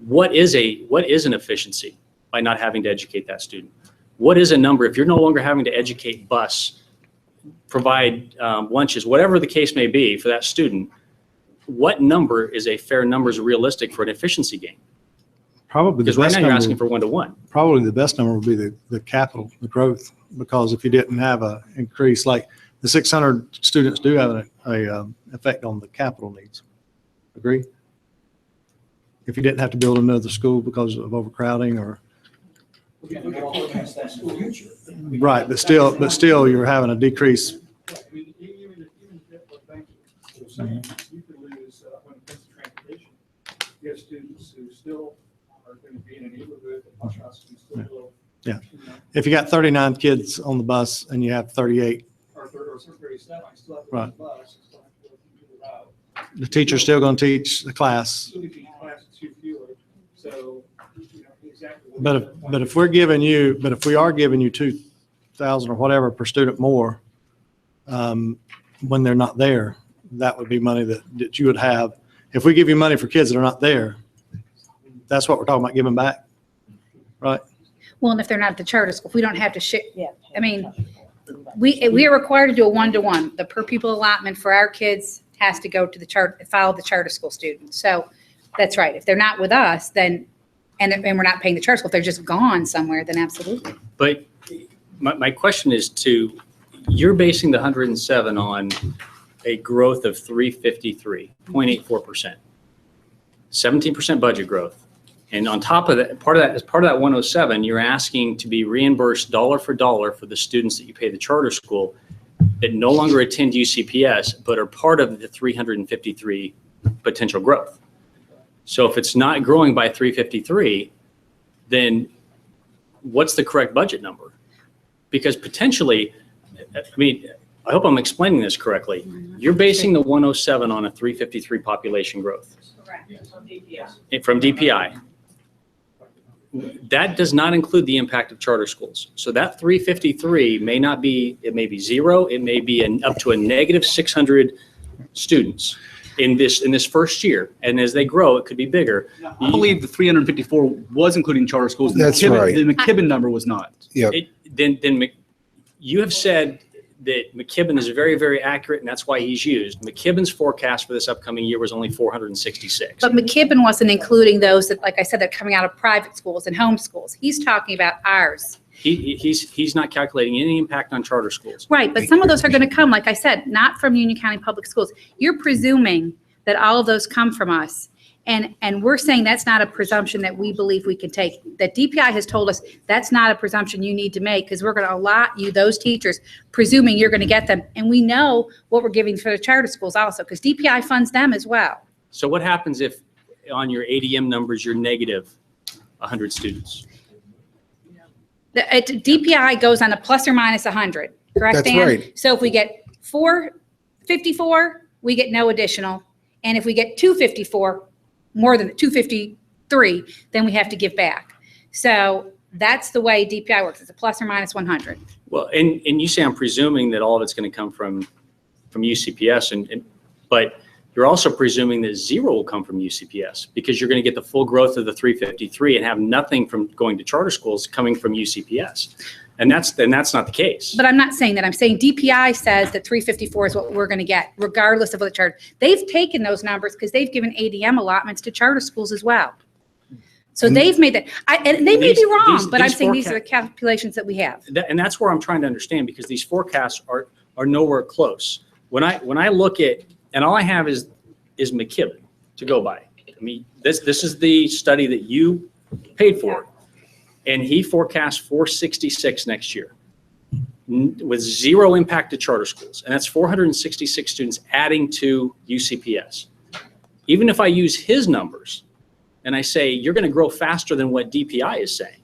what is an efficiency by not having to educate that student? What is a number if you're no longer having to educate, bus, provide lunches, whatever the case may be for that student? What number is a fair number, is realistic for an efficiency gain? Probably the Because right best now you're number, asking for 1-to-1. probably the best number would be the capital, the growth, because if you didn't have a increase, like the 600 students do have a effect on the capital needs. Agree? If you didn't have to build another school because of overcrowding or. Right, but still you're having a decrease. You could lose, when it comes to transportation, you have students who still are going to be in a neighborhood that bus routes can still go. Yeah. If you got 39 kids on the bus and you have 38. Or 37, I still have to Right. go to the bus, I still have to go through the route. The teacher's still going to teach the class. Still teaching class 2 fewer, so, exactly. But if we are giving you 2,000 or whatever per student more, when they're not there, that would be money that you would have. If we give you money for kids that are not there, that's what we're talking about giving back, right? Well, and if they're not at the charter school, if we don't have to ship, I mean, we are required to do a 1-to-1. The per pupil allotment for our kids has to go to follow the charter school students. So that's right. If they're not with us, then, and we're not paying the charter school, if they're just gone somewhere, then absolutely. But my question is you're basing the 107 on a growth of 353, 0.84%, 17% budget growth. And on top of that, as part of that 107, you're asking to be reimbursed dollar for dollar for the students that you pay the charter school that no longer attend UCPS, but are part of the 353 potential growth. So if it's not growing by 353, then what's the correct budget number? Because potentially, I hope I'm explaining this correctly. You're basing the 107 on a 353 population growth. Correct. From DPI. That does not include the impact of charter schools. So that 353 may not be, it may be 0, it may be up to a negative 600 students in this first year. And as they grow, it could be bigger. I believe the 354 was including charter schools. That's right. The McKibben number was not. Yep. Then you have said that McKibben is very, very accurate, and that's why he's used. McKibben's forecast for this upcoming year was only 466. But McKibben wasn't including those that, like I said, that are coming out of private schools and home schools. He's talking about ours. He's not calculating any impact on charter schools. Right, but some of those are going to come, like I said, not from Union County Public Schools. You're presuming that all of those come from us. And we're saying that's not a presumption that we believe we can take. That DPI has told us that's not a presumption you need to make, because we're going to allot you those teachers, presuming you're going to get them. And we know what we're giving for the charter schools also, because DPI funds them as well. So what happens if on your ADM numbers you're negative 100 students? The DPI goes on a plus or minus 100, correct, That's Dan? right. So if we get 454, we get no additional. And if we get 254, more than 253, then we have to give back. So that's the way DPI works. It's a plus or minus 100. Well, and you say I'm presuming that all of it's going to come from UCPS, but you're also presuming that 0 will come from UCPS, because you're going to get the full growth of the 353 and have nothing from going to charter schools coming from UCPS. And that's not the case. But I'm not saying that. I'm saying DPI says that 354 is what we're going to get, regardless of what the charter. They've taken those numbers because they've given ADM allotments to charter schools as well. So they've made that. And they may be wrong, but I'm saying these are the calculations that we have. And that's where I'm trying to understand, because these forecasts are nowhere close. When I look at, and all I have is McKibben to go by. I mean, this is the study that you paid for. And he forecasts 466 next year. with zero impact to charter schools, and that's 466 students adding to UCPS. Even if I use his numbers and I say, you're going to grow faster than what DPI is saying,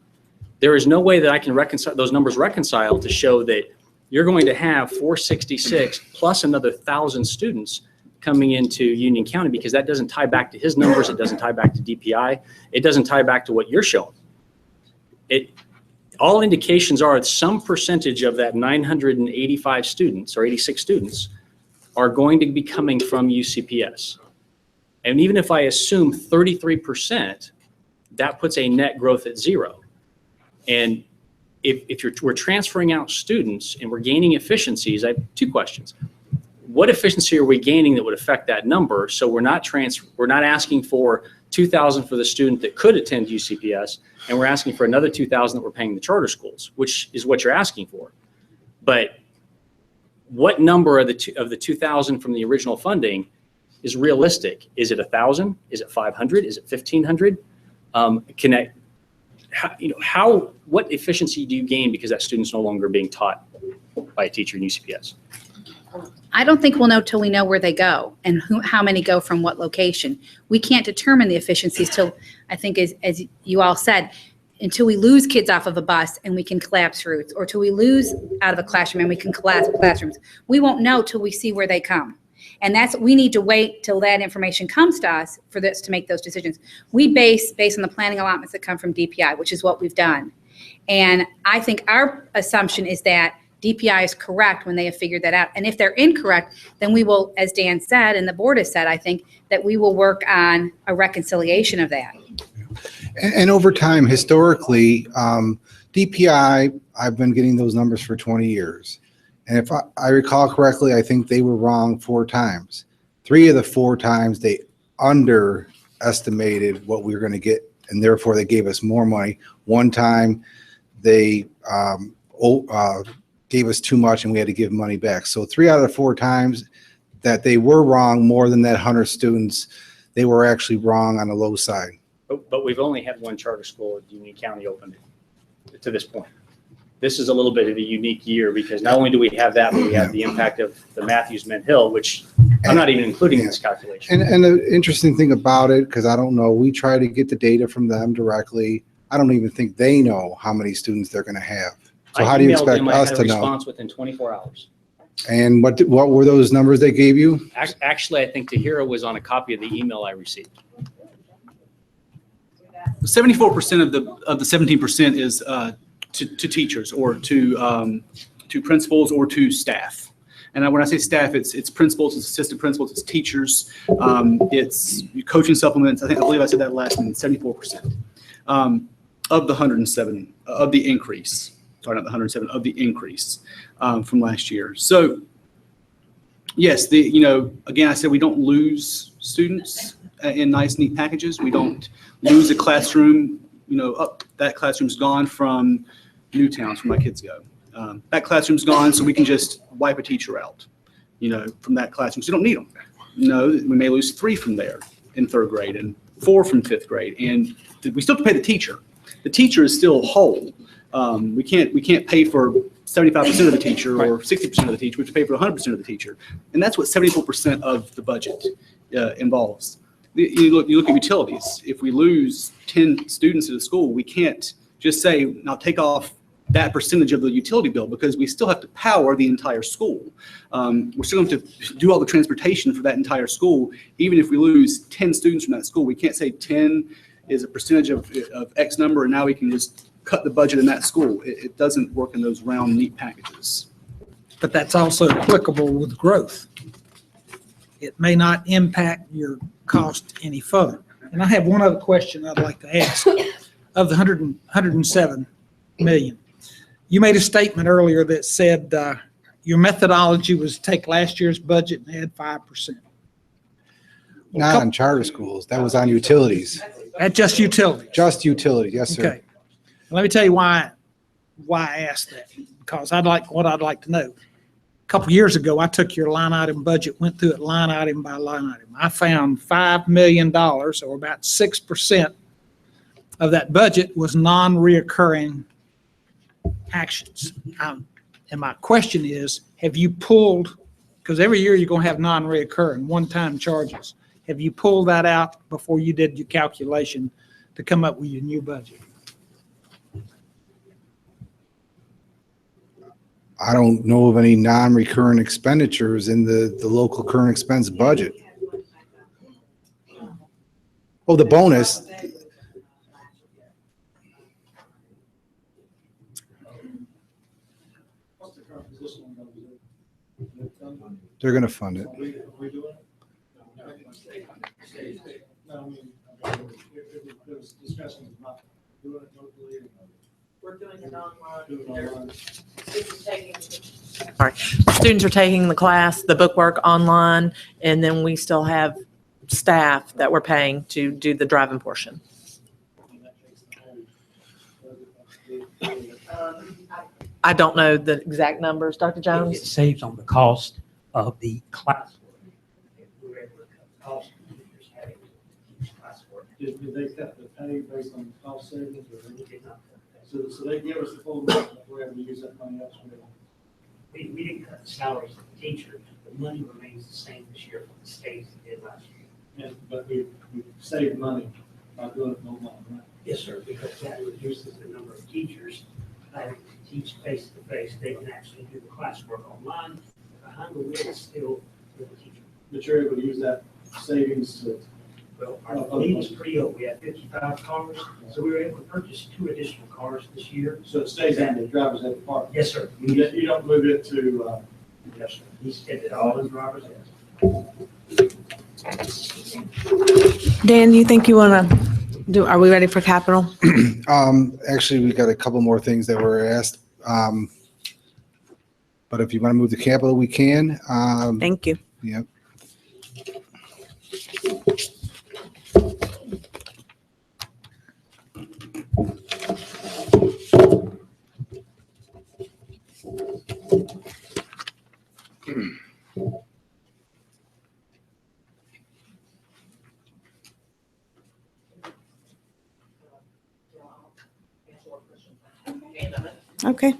there is no way that I can reconcile those numbers to show that you're going to have 466 plus another 1,000 students coming into Union County, because that doesn't tie back to his numbers. It doesn't tie back to DPI. It doesn't tie back to what you're showing. All indications are that some percentage of that 985 students or 86 students are going to be coming from UCPS. And even if I assume 33%, that puts a net growth at 0. And if we're transferring out students and we're gaining efficiencies, I have 2 questions. What efficiency are we gaining that would affect that number? So we're not asking for 2,000 for the student that could attend UCPS, and we're asking for another 2,000 that we're paying the charter schools, which is what you're asking for. But what number of the 2,000 from the original funding is realistic? Is it 1,000? Is it 500? Is it 1,500? What efficiency do you gain because that student's no longer being taught by a teacher in UCPS? I don't think we'll know till we know where they go and how many go from what location. We can't determine the efficiencies till, I think, as you all said, until we lose kids off of a bus and we can collapse routes, or till we lose out of a classroom and we can collapse classrooms. We won't know till we see where they come. And we need to wait till that information comes to us for this to make those decisions. We based on the planning allotments that come from DPI, which is what we've done. And I think our assumption is that DPI is correct when they have figured that out. And if they're incorrect, then we will, as Dan said, and the board has said, I think, that we will work on a reconciliation of that. And over time, historically, DPI, I've been getting those numbers for 20 years. And if I recall correctly, I think they were wrong 4 times. 3 of the 4 times they underestimated what we were going to get, and therefore they gave us more money. 1 time they gave us too much and we had to give money back. So 3 out of the 4 times that they were wrong more than that 100 students, they were actually wrong on the low side. But we've only had 1 charter school in Union County open to this point. This is a little bit of a unique year because not only do we have that, but we have the impact of the Matthews Mint Hill, which I'm not even including in this calculation. And the interesting thing about it, because I don't know, we try to get the data from them directly. I don't even think they know how many students they're going to have. So how do you expect us to know? Response within 24 hours. And what were those numbers they gave you? Actually, I think Tahira was on a copy of the email I received. 74% of the 17% is to teachers or to principals or to staff. And when I say staff, it's principals, it's assistant principals, it's teachers, it's coaching supplements. I believe I said that last meeting, 74% of the 107 of the increase. Sorry, not the 107 of the increase from last year. So yes, again, I said we don't lose students in nice, neat packages. We don't lose a classroom. That classroom's gone from Newtown, where my kids go. That classroom's gone, so we can just wipe a teacher out, from that classroom. So you don't need them. We may lose 3 from there in 3rd grade and 4 from 5th grade, and we still have to pay the teacher. The teacher is still whole. We can't pay for 75% of the teacher or 60% of the teacher. We have to pay for 100% of the teacher, and that's what 74% of the budget involves. You look at utilities. If we lose 10 students at a school, we can't just say, now take off that percentage of the utility bill, because we still have to power the entire school. We're still going to do all the transportation for that entire school. Even if we lose 10 students from that school, we can't say 10 is a percentage of X number, and now we can just cut the budget in that school. It doesn't work in those round, neat packages. But that's also applicable with growth. It may not impact your cost any further. And I have one other question I'd like to ask. Of the 107 million, you made a statement earlier that said your methodology was take last year's budget and add 5%. Not on charter schools. That was on utilities. At just utilities? Just utilities, yes, sir. Okay. Let me tell you why I asked that, because I'd like to know. A couple years ago, I took your line item budget, went through it line item by line item. I found $5 million, or about 6% of that budget, was non-reoccurring actions. And my question is, have you pulled, because every year you're going to have non-reoccurring, one-time charges. Have you pulled that out before you did your calculation to come up with your new budget? I don't know of any non-recurring expenditures in the local current expense budget. Oh, the bonus. What's the current position on those? They're going to fund it. Are we doing it? No, I mean, there was discussion about doing it locally. We're doing it online. Doing it online. Sorry. Students are taking the class, the bookwork online, and then we still have staff that we're paying to do the driving portion. I don't know the exact numbers. Dr. It Jones? saves on the cost of the classwork. If we're able to cut the cost of teachers having to teach classwork. Did they cut the pay based on cost savings or? We did not cut that. So they give us the full amount, but we're able to use that money elsewhere. We didn't cut the salaries of the teachers. The money remains the same this year from the state as it did last year. And, but we saved money by doing it online, right? Yes, sir, because that reduces the number of teachers having to teach face to face. They can actually do the classwork online. Behind the wheel still with the teacher. But you're able to use that savings to. Well, our fleet is pretty old. We have 55 cars, so we were able to purchase 2 additional cars this year. So it stays in the driver's ed department? Yes, sir. You don't move it to, Yes, sir. We spend it all in driver's ed. Dan, you think you want to do, are we ready for capital? Actually, we got a couple more things that were asked. But if you want to move the capital, we can. Thank you. Yep. Okay.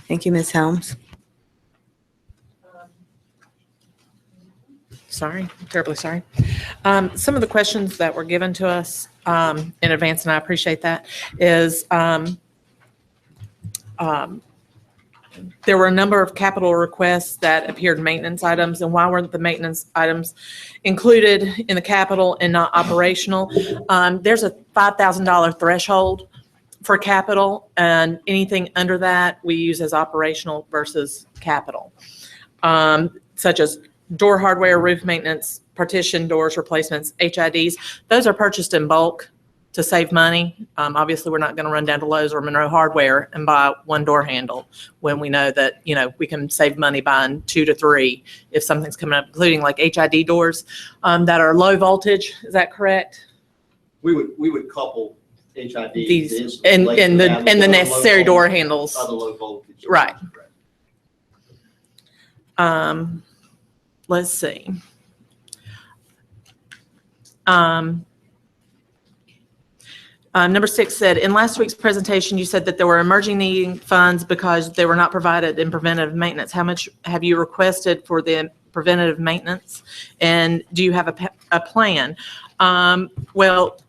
Thank you, Ms. Helms. Sorry, terribly sorry. Some of the questions that were given to us in advance, and I appreciate that, is there were a number of capital requests that appeared maintenance items, and why weren't the maintenance items included in the capital and not operational? There's a $5,000 threshold for capital, and anything under that we use as operational versus capital, such as door hardware, roof maintenance, partition doors replacements, HIDs. Those are purchased in bulk to save money. Obviously, we're not going to run down to Lowe's or Monroe Hardware and buy one door handle when we know that, you know, we can save money buying 2 to 3 if something's coming up, including like HID doors that are low voltage. Is that correct? We would couple HID. These and the necessary door handles. Other low voltage. Right. Let's see. Number 6 said, in last week's presentation, you said that there were emerging need funds because they were not provided in preventative maintenance. How much have you requested for the preventative maintenance? And do you have a plan? Well,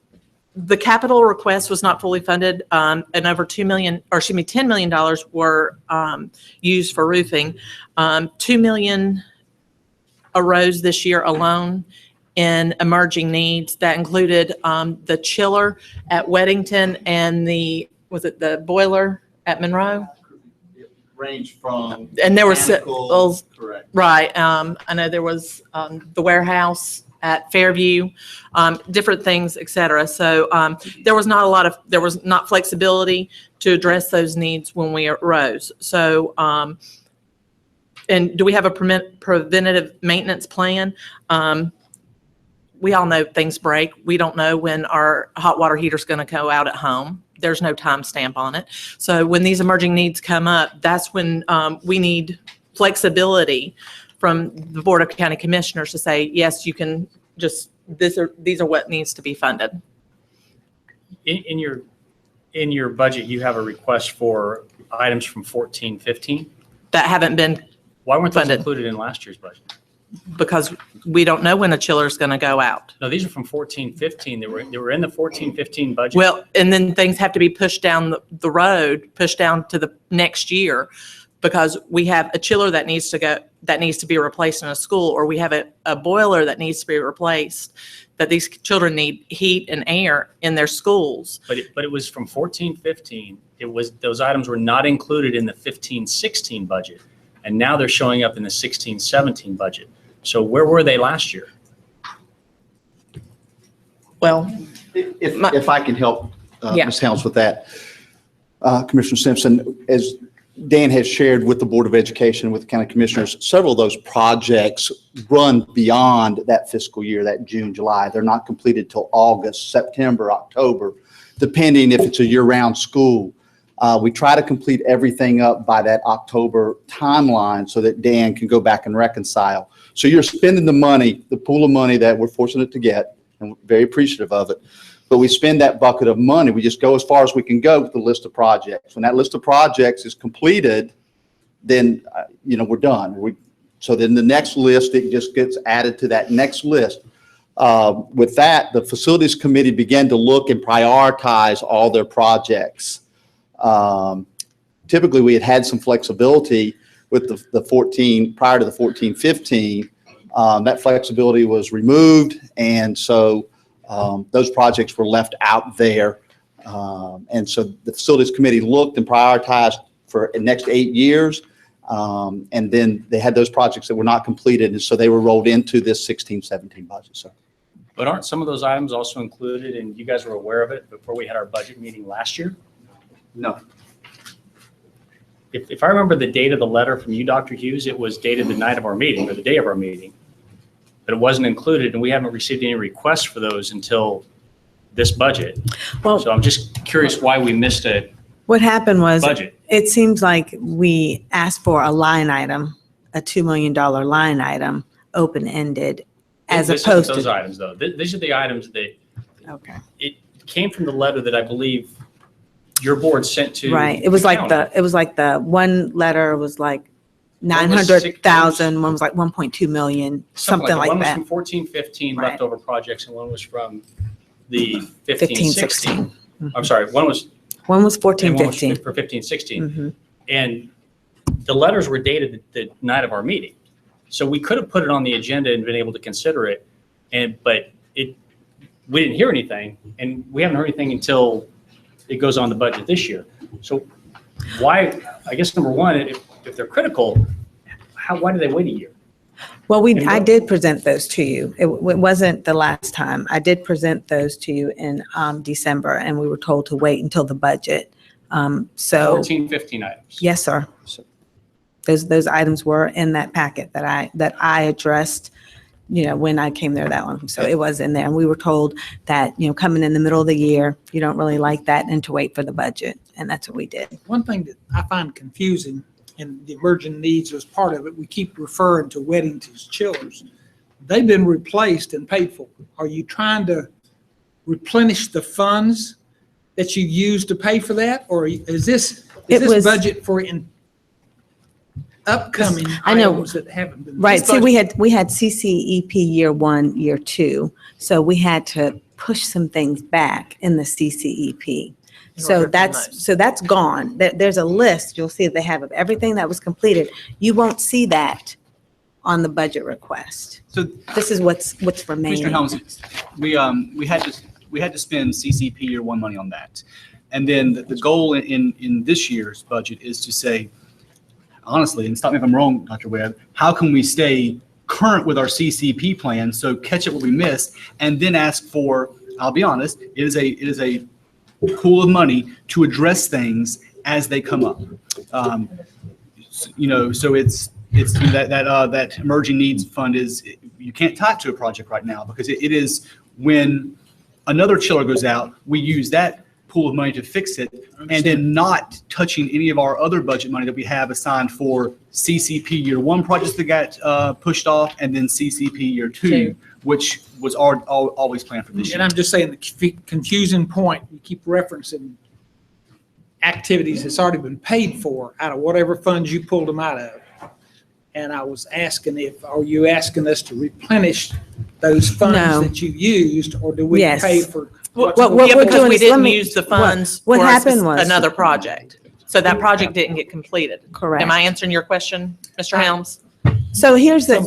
the capital request was not fully funded, and over $10 million were used for roofing. $2 million arose this year alone in emerging needs. That included the chiller at Weddington and the boiler at Monroe? Range from. And there was, correct. right, I know there was the warehouse at Fairview, different things, et cetera. So there was not flexibility to address those needs when we arose. So, and do we have a preventative maintenance plan? We all know things break. We don't know when our hot water heater is going to go out at home. There's no time stamp on it. So when these emerging needs come up, that's when we need flexibility from the Board of County Commissioners to say, yes, you can just, these are what needs to be funded. In your budget, you have a request for items from 14, 15. that haven't been, Why weren't those funded. included in last year's budget? because we don't know when a chiller is going to go out. No, these are from 14-15. They were in the 14-15 budget. Well, and then things have to be pushed down the road, pushed down to the next year, because we have a chiller that needs to be replaced in a school, or we have a boiler that needs to be replaced, that these children need heat and air in their schools. But it was from 14-15. Those items were not included in the 15-16 budget. And now they're showing up in the 16-17 budget. So where were they last year? Well, If I can help Yeah. Ms. Helms with that. Commissioner Simpson, as Dan has shared with the Board of Education, with the county commissioners, several of those projects run beyond that fiscal year, that June, July. They're not completed till August, September, October, depending if it's a year-round school. We try to complete everything up by that October timeline so that Dan can go back and reconcile. So you're spending the money, the pool of money that we're fortunate to get, and we're very appreciative of it. But we spend that bucket of money. We just go as far as we can go with the list of projects. When that list of projects is completed, then, we're done. So then the next list, it just gets added to that next list. With that, the facilities committee began to look and prioritize all their projects. Typically, we had some flexibility with the 14, prior to the 14-15. That flexibility was removed, and so those projects were left out there. And so the facilities committee looked and prioritized for the next 8 years. And then they had those projects that were not completed, and so they were rolled into this 16-17 budget, sir. But aren't some of those items also included, and you guys were aware of it before we had our budget meeting last year? No. If I remember the date of the letter from you, Dr. Hughes, it was dated the night of our meeting or the day of our meeting, but it wasn't included, and we haven't received any requests for those until this budget. Well, So I'm just curious why we missed a what happened was, budget. it seems like we asked for a line item, a $2 million line item, open-ended, as This opposed isn't those to. items, though. These are the items that Okay. it came from the letter that I believe your board sent to. Right. It was like county. the one letter was like One was 900,000, one was like 1.2 million, something like One that. was from 14-15 Right. leftover projects, and one was from the 15-16. 15-16. I'm sorry, one was. One was 14, and one was 15. For 15-16. Mhm. And the letters were dated the night of our meeting. So we could have put it on the agenda and been able to consider it. But we didn't hear anything, and we haven't heard anything until it goes on the budget this year. So why, I guess, number one, if they're critical, why did they wait a year? Well, I did present those to you. It wasn't the last time. I did present those to you in December, and we were told to wait until the budget. So 14-15 items. yes, sir. Those items were in that packet that I addressed, when I came there that one. So it was in there. And we were told that, coming in the middle of the year, you don't really like that, and to wait for the budget. And that's what we did. One thing that I find confusing, and the emergent needs was part of it, we keep referring to Weddington's chillers. They've been replaced and paid for. Are you trying to replenish the funds that you used to pay for that? Or is this budget for upcoming I know. items that haven't been? Right. this See, budget- we had CCEP year 1, year 2. So we had to push some things back in the CCEP. So that's gone. There's a list, you'll see they have of everything that was completed. You won't see that on the budget request. So This is what's remaining. Mr. Helms, we had to spend CCP year 1 money on that. And then the goal in this year's budget is to say, honestly, and stop me if I'm wrong, Dr. Webb, how can we stay current with our CCP plan, so catch up what we missed, and then ask for, I'll be honest, it is a pool of money to address things as they come up. So it's that emerging needs fund is, you can't tie it to a project right now, because it is when another chiller goes out, we use that pool of money to fix it, and then not touching any of our other budget money that we have assigned for CCP year 1 projects that got pushed off, and then CCP year 2, which was always planned for this year. And I'm just saying, the confusing point, we keep referencing activities that's already been paid for out of whatever funds you pulled them out of. And I was asking are you asking us to replenish those funds No. that you used, or do we Yes. pay for? What Yeah, we're because doing we is, let didn't me- use the what- funds what for happened was- another project. So that project didn't get completed. Correct. Am I answering your question, Mr. Helms? So here's the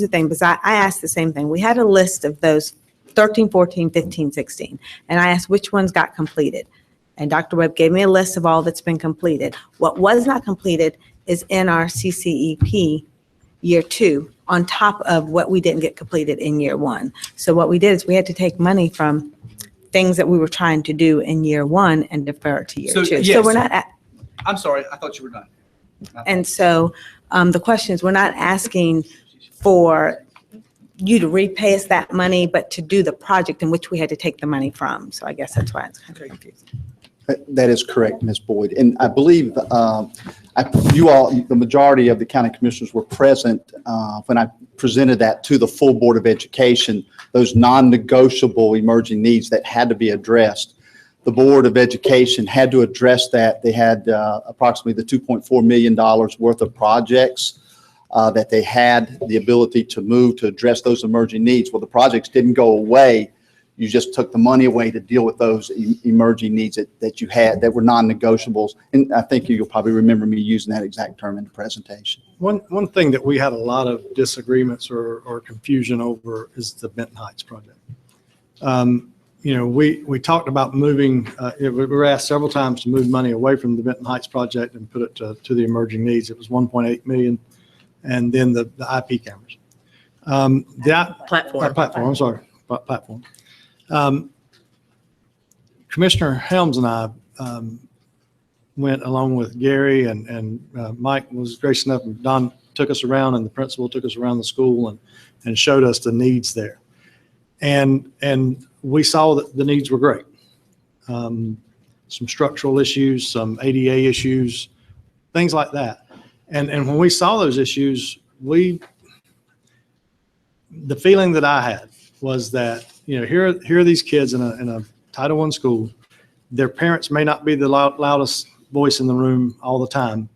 thing, because I asked the same thing. We had a list of those 13, 14, 15, 16, and I asked which ones got completed. And Dr. Webb gave me a list of all that's been completed. What was not completed is in our CCEP year 2, on top of what we didn't get completed in year 1. So what we did is we had to take money from things that we were trying to do in year 1 and defer it to year 2. So yes. we're not at, I'm sorry, I thought you were done. and so the question is, we're not asking for you to repay us that money, but to do the project in which we had to take the money from. So I guess that's why it's kind of confusing. That is correct, Ms. Boyd. And I believe you all, the majority of the county commissioners were present when I presented that to the full Board of Education, those non-negotiable emerging needs that had to be addressed. The Board of Education had to address that. They had approximately the $2.4 million worth of projects that they had the ability to move to address those emerging needs. Well, the projects didn't go away. You just took the money away to deal with those emerging needs that you had that were non-negotiables. And I think you'll probably remember me using that exact term in the presentation. One thing that we had a lot of disagreements or confusion over is the Benton Heights project. We talked about moving, we were asked several times to move money away from the Benton Heights project and put it to the emerging needs. It was 1.8 million, and then the IP cameras. Platform. Commissioner Helms and I went along with Gary and Mike was gracious enough, and Don took us around, and the principal took us around the school and showed us the needs there. And we saw that the needs were great. Some structural issues, some ADA issues, things like that. And when we saw those issues, the feeling that I had was that, here are these kids in a Title I school. Their parents may not be the loudest voice in the room all the time.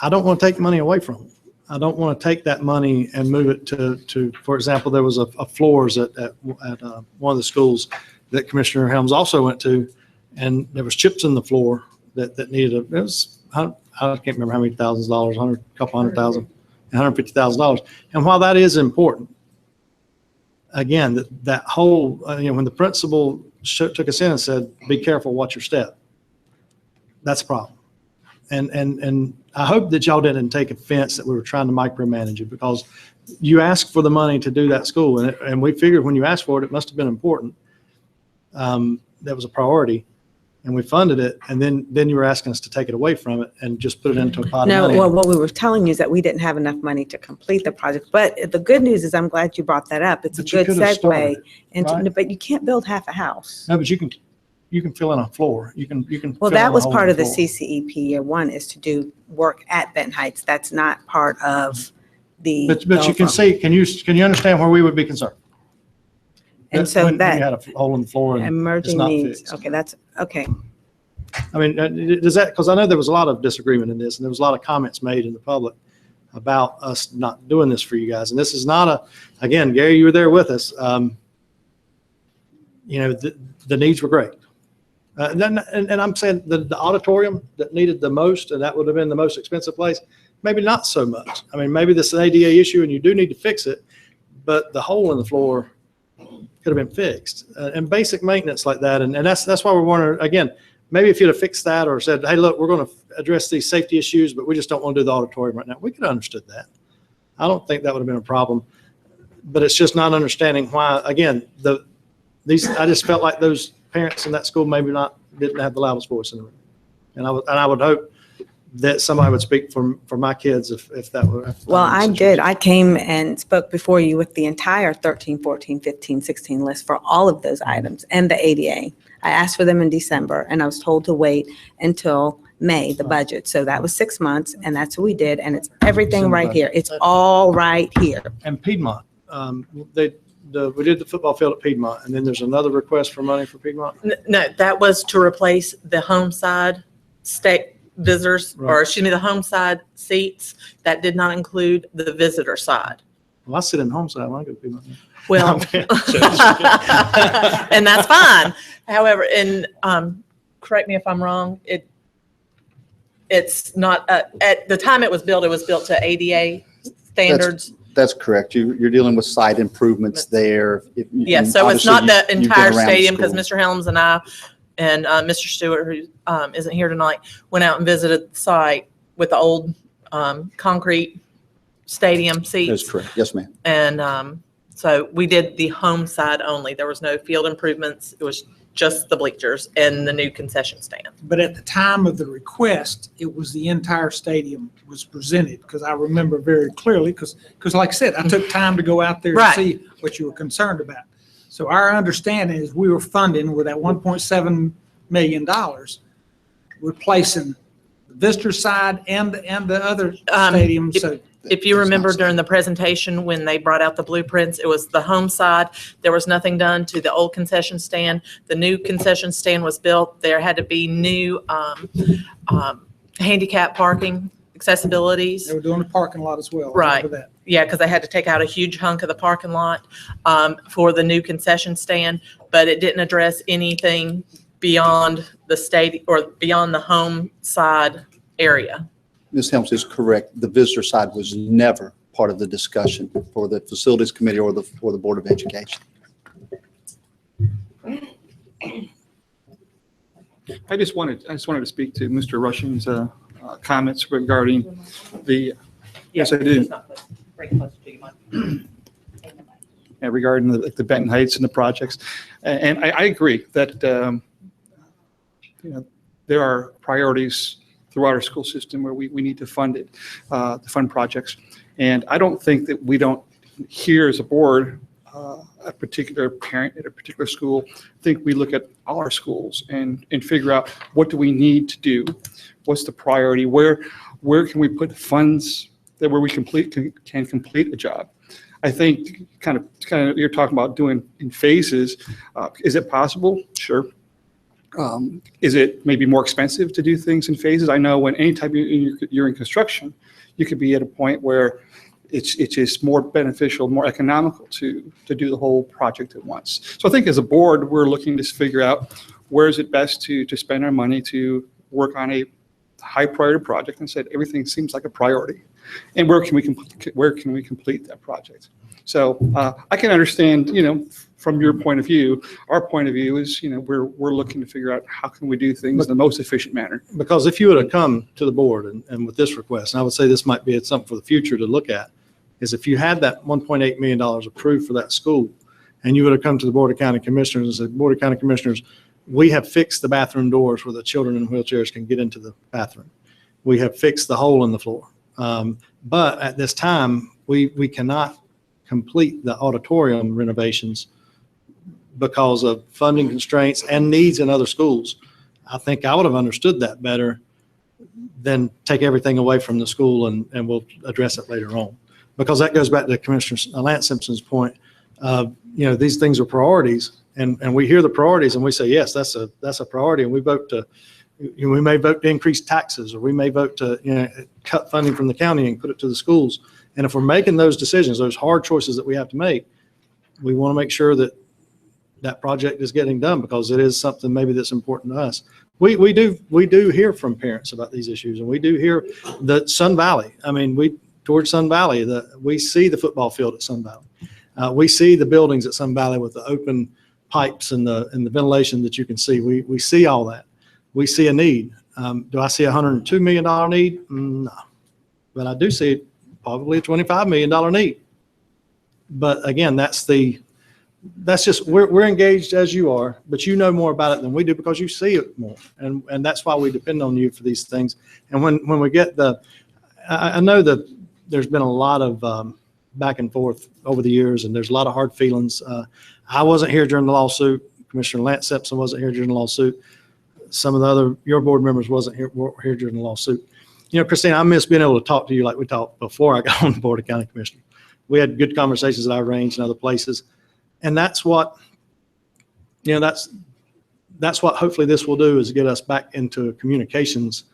I don't want to take money away from them. I don't want to take that money and move it to for example, there was a floors at one of the schools that Commissioner Helms also went to, and there was chips in the floor that needed I can't remember how many thousands of dollars, a couple $100,000, $150,000. And while that is important, again, that whole, when the principal took us in and said, be careful, watch your step, that's a problem. And I hope that y'all didn't take offense that we were trying to micromanage it, because you asked for the money to do that school. And we figured when you asked for it, it must have been important. That was a priority. And we funded it. And then you were asking us to take it away from it and just put it into a pot of No, money. well, what we were telling you is that we didn't have enough money to complete the project. But the good news is, I'm glad you brought that up. It's a But you good could have segue started, into, right? but you can't build half a house. No, but you can fill in a floor. You can. Well, fill in that a was hole part in of the floor. CCEP year 1, is to do work at Benton Heights. That's not part of the. But you can see, can you understand where we would be concerned? And so When you that had a hole in the floor and it's emerging not needs, fixed. okay, that's, okay. I mean, does that, because I know there was a lot of disagreement in this, and there was a lot of comments made in the public about us not doing this for you guys. And this is not again, Gary, you were there with us. The needs were great. And I'm saying the auditorium that needed the most, and that would have been the most expensive place, maybe not so much. I mean, maybe this is an ADA issue and you do need to fix it, but the hole in the floor could have been fixed, and basic maintenance like that. And that's why we're wondering, again, maybe if you'd have fixed that or said, hey, look, we're going to address these safety issues, but we just don't want to do the auditorium right now, we could have understood that. I don't think that would have been a problem, but it's just not understanding why, again, I just felt like those parents in that school maybe didn't have the loudest voice in the room. And I would hope that somebody would speak for my kids if that were. Well, I did. I came and spoke before you with the entire 13, 14, 15, 16 list for all of those items and the ADA. I asked for them in December, and I was told to wait until May, the budget. So that was 6 months, and that's what we did. And it's everything right here. It's all right here. And Piedmont, they we did the football field at Piedmont, and then there's another request for money for Piedmont? No, that was to replace the home side state visitors, or Right. excuse me, the home side seats. That did not include the visitor side. Well, I sit in home side when I go to Piedmont. Well, and that's fine. However, correct me if I'm wrong, it's not, at the time it was built to ADA standards. That's correct. You're dealing with site improvements there. Yeah, so it's not the entire stadium, because Mr. Helms and I and Mr. Stewart, who isn't here tonight, went out and visited the site with the old concrete stadium seats. That's correct. Yes, ma'am. And so we did the home side only. There was no field improvements. It was just the bleachers and the new concession stand. But at the time of the request, it was the entire stadium was presented, because I remember very clearly, because like I said, I took time to go out there to Right. see what you were concerned about. So our understanding is we were funding with that $1.7 million, replacing the visitor side and the other stadiums. So If you remember during the presentation, when they brought out the blueprints, it was the home side. There was nothing done to the old concession stand. The new concession stand was built. There had to be new handicap parking accessibilities. they were doing the parking lot as well. I Right. remember that. Yeah, because they had to take out a huge hunk of the parking lot for the new concession stand, but it didn't address anything beyond the state or beyond the home side area. Ms. Helms is correct. The visitor side was never part of the discussion for the Facilities Committee or the Board of Education. I just wanted to speak to Mr. Rushing's comments regarding the, yes, I do. Regarding the Benton Heights and the projects. And I agree that, there are priorities throughout our school system where we need to fund it, to fund projects. And I don't think that we don't here as a board, a particular parent at a particular school, think we look at all our schools and figure out what do we need to do? What's the priority? Where can we put funds that where we can complete a job? I think kind of you're talking about doing in phases. Is it possible? Sure. Is it maybe more expensive to do things in phases? I know when anytime you're in construction, you could be at a point where it's just more beneficial, more economical to do the whole project at once. So I think as a board, we're looking to figure out where is it best to spend our money to work on a high priority project, and said everything seems like a priority, and where can we complete that project? So I can understand, from your point of view. Our point of view is, we're looking to figure out how can we do things in the most efficient manner. Because if you would have come to the board and with this request, and I would say this might be something for the future to look at, is if you had that $1.8 million approved for that school, and you would have come to the Board of County Commissioners and said, Board of County Commissioners, we have fixed the bathroom doors where the children in wheelchairs can get into the bathroom. We have fixed the hole in the floor. But at this time, we cannot complete the auditorium renovations because of funding constraints and needs in other schools. I think I would have understood that better than take everything away from the school and we'll address it later on. Because that goes back to Commissioner Lance Simpson's point of, these things are priorities, and we hear the priorities and we say, yes, that's a priority, and we may vote to increase taxes, or we may vote to cut funding from the county and put it to the schools. And if we're making those decisions, those hard choices that we have to make, we want to make sure that that project is getting done, because it is something maybe that's important to us. We do hear from parents about these issues, and we do hear that Sun Valley, towards Sun Valley, we see the football field at Sun Valley. We see the buildings at Sun Valley with the open pipes and the ventilation that you can see. We see all that. We see a need. Do I see a $102 million need? No. But I do see probably a $25 million need. But again, that's just, we're engaged as you are, but you know more about it than we do because you see it more. And that's why we depend on you for these things. And when we get I know that there's been a lot of back and forth over the years, and there's a lot of hard feelings. I wasn't here during the lawsuit. Commissioner Lance Simpson wasn't here during the lawsuit. Some of your board members weren't here during the lawsuit. Christine, I miss being able to talk to you like we talked before I got on the Board of County Commissioners. We had good conversations that I arranged in other places. And that's what, that's what hopefully this will do, is get us back into communications.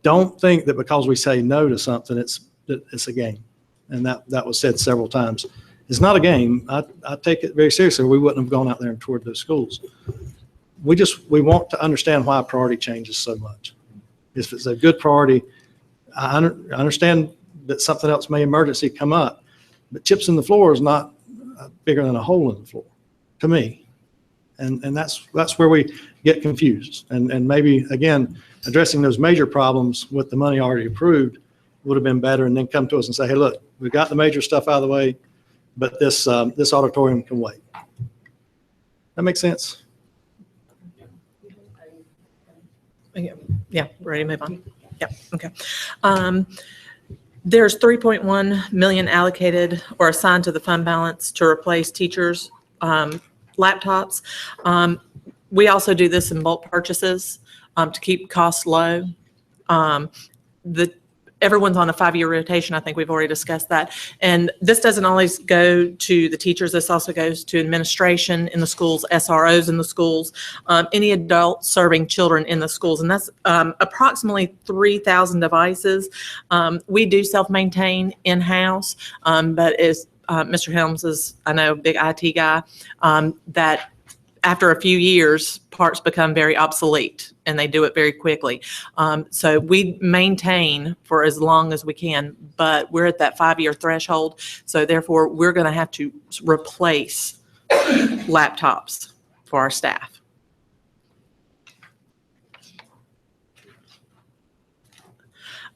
Don't think that because we say no to something, it's a game. And that was said several times. It's not a game. I take it very seriously. We wouldn't have gone out there and toured those schools. We want to understand why priority changes so much. If it's a good priority, I understand that something else may emergency come up, but chips in the floor is not bigger than a hole in the floor, to me. And that's where we get confused. And maybe, again, addressing those major problems with the money already approved would have been better, and then come to us and say, hey, look, we've got the major stuff out of the way, but this auditorium can wait. That makes sense? Yeah, ready to move on? Yeah, okay. There's 3.1 million allocated or assigned to the fund balance to replace teachers' laptops. We also do this in bulk purchases to keep costs low. Everyone's on a 5-year rotation. I think we've already discussed that. And this doesn't always go to the teachers. This also goes to administration in the schools, SROs in the schools, any adult serving children in the schools. And that's approximately 3,000 devices. We do self-maintain in-house, but as Mr. Helms is, I know, a big IT guy, that after a few years, parts become very obsolete, and they do it very quickly. So we maintain for as long as we can, but we're at that 5-year threshold. So therefore, we're going to have to replace laptops for our staff.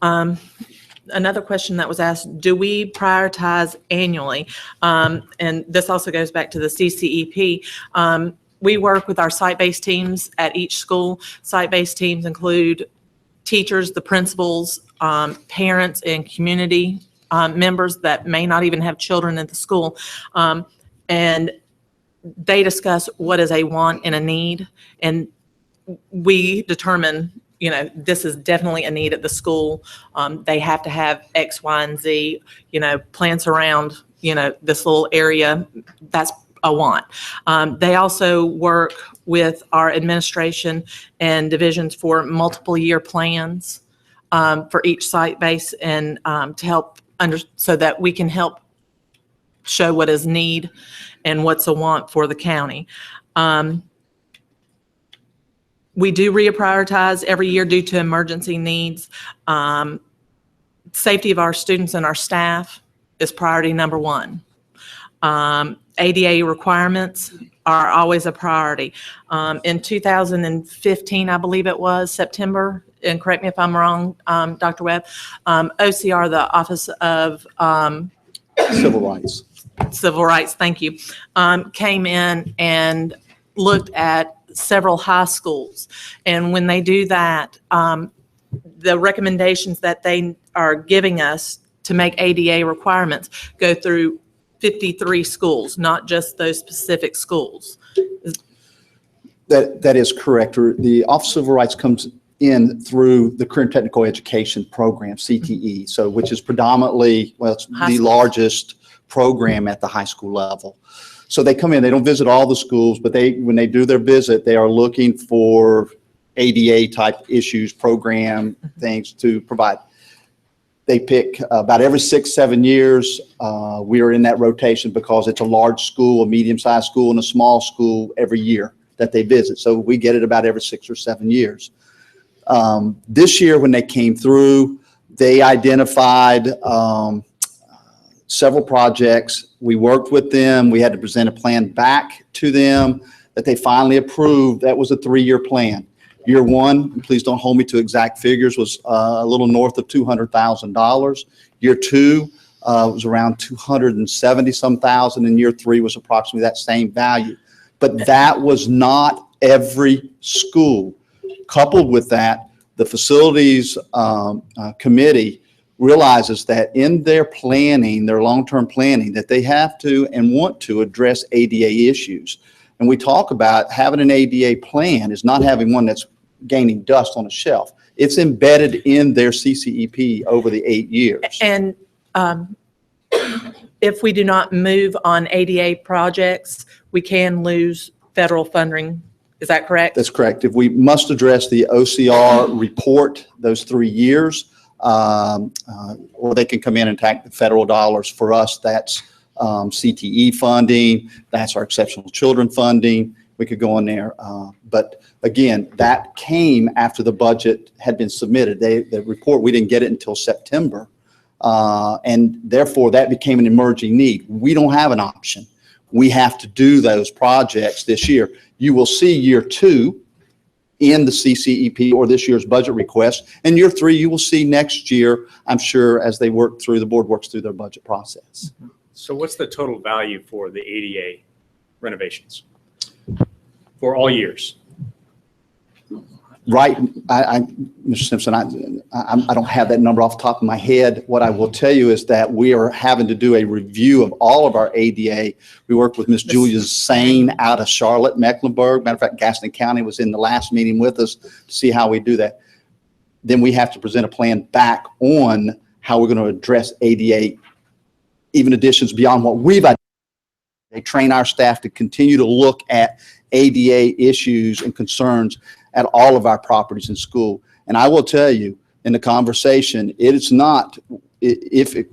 Another question that was asked, do we prioritize annually? And this also goes back to the CCEP. We work with our site-based teams at each school. Site-based teams include teachers, the principals, parents, and community members that may not even have children at the school. And they discuss what is a want and a need. And we determine, this is definitely a need at the school. They have to have X, Y, and Z, plants around, this little area. That's a want. They also work with our administration and divisions for multiple year plans for each site base, and to help so that we can help show what is need and what's a want for the county. We do reprioritize every year due to emergency needs. Safety of our students and our staff is priority number one. ADA requirements are always a priority. In 2015, I believe it was, September, and correct me if I'm wrong, Dr. Webb, OCR, the Office of Civil Rights, thank you, came in and looked at several high schools. And when they do that, the recommendations that they are giving us to make ADA requirements go through 53 schools, not just those specific schools. That is correct. The Office of Civil Rights comes in through the Career and Technical Education Program, CTE, so which is predominantly, well, it's the largest program at the high school level. So they come in, they don't visit all the schools, but when they do their visit, they are looking for ADA type issues, program things to provide. They pick about every 6-7 years. We are in that rotation because it's a large school, a medium-sized school, and a small school every year that they visit. So we get it about every 6 or 7 years. This year when they came through, they identified several projects. We worked with them. We had to present a plan back to them that they finally approved. That was a 3-year plan. Year one, and please don't hold me to exact figures, was a little north of $200,000. Year two was around 270 some thousand, and year three was approximately that same value. But that was not every school. Coupled with that, the facilities committee realizes that in their planning, their long-term planning, that they have to and want to address ADA issues. And we talk about having an ADA plan is not having one that's gaining dust on a shelf. It's embedded in their CCEP over the 8 years. And if we do not move on ADA projects, we can lose federal funding. Is that correct? That's correct. If we must address the OCR report, those 3 years, or they can come in and attack the federal dollars. For us, that's CTE funding, that's our exceptional children funding. We could go on there. But again, that came after the budget had been submitted. The report, we didn't get it until September. And therefore, that became an emerging need. We don't have an option. We have to do those projects this year. You will see year 2 in the CCEP or this year's budget request. And year 3, you will see next year, I'm sure, as they work through, the board works through their budget process. So what's the total value for the ADA renovations for all years? Right, Mr. Simpson, I don't have that number off the top of my head. What I will tell you is that we are having to do a review of all of our ADA. We worked with Ms. Julia Sane out of Charlotte, Mecklenburg. Matter of fact, Gaston County was in the last meeting with us to see how we do that. Then we have to present a plan back on how we're going to address ADA, even additions beyond what we've identified. They train our staff to continue to look at ADA issues and concerns at all of our properties in school. And I will tell you, in the conversation, it is not, if it,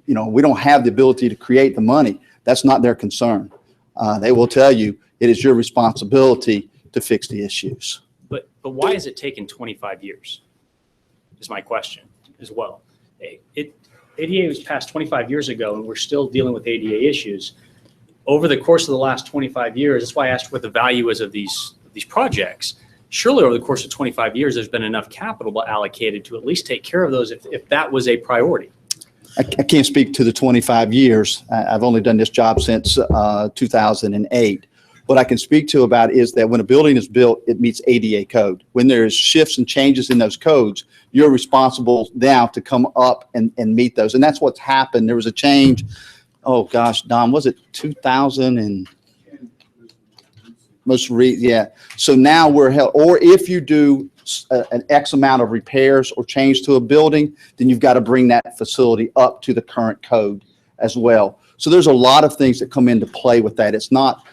you know, we don't have the ability to create the money, that's not their concern. They will tell you it is your responsibility to fix the issues. But why has it taken 25 years is my question as well. ADA was passed 25 years ago and we're still dealing with ADA issues. Over the course of the last 25 years, that's why I asked what the value is of these projects. Surely over the course of 25 years, there's been enough capital allocated to at least take care of those if that was a priority. I can't speak to the 25 years. I've only done this job since 2008. What I can speak to about is that when a building is built, it meets ADA code. When there's shifts and changes in those codes, you're responsible now to come up and meet those. And that's what's happened. There was a change. Oh gosh, Don, was it 2000 and yeah. So now we're held, or if you do an X amount of repairs or change to a building, then you've got to bring that facility up to the current code as well. So there's a lot of things that come into play with that. It's not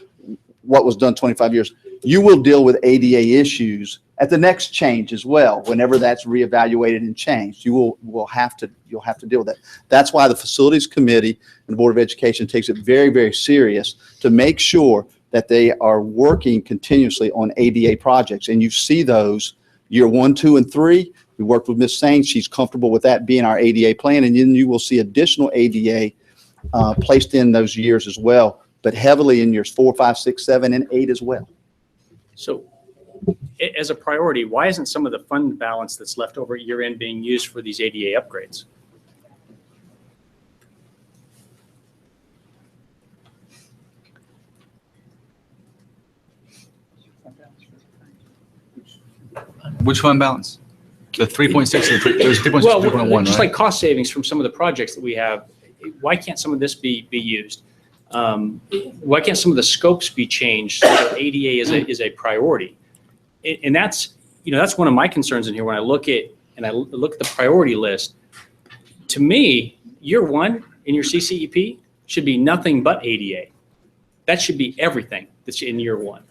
what was done 25 years. You will deal with ADA issues at the next change as well. Whenever that's reevaluated and changed, you'll have to deal with that. That's why the Facilities Committee and the Board of Education takes it very, very serious to make sure that they are working continuously on ADA projects. And you see those year 1, 2, and 3. We worked with Ms. Sain. She's comfortable with that being our ADA plan. And then you will see additional ADA placed in those years as well, but heavily in years 4, 5, 6, 7, and 8 as well. So as a priority, why isn't some of the fund balance that's left over at year end being used for these ADA upgrades? Which fund balance? The 3.6 and there's 3.6 Well, 3.1, just right? like cost savings from some of the projects that we have, why can't some of this be used? Why can't some of the scopes be changed so that ADA is a priority? And that's, you know, that's one of my concerns in here when I look at the priority list. To me, year 1 in your CCEP should be nothing but ADA. That should be everything that's in year 1.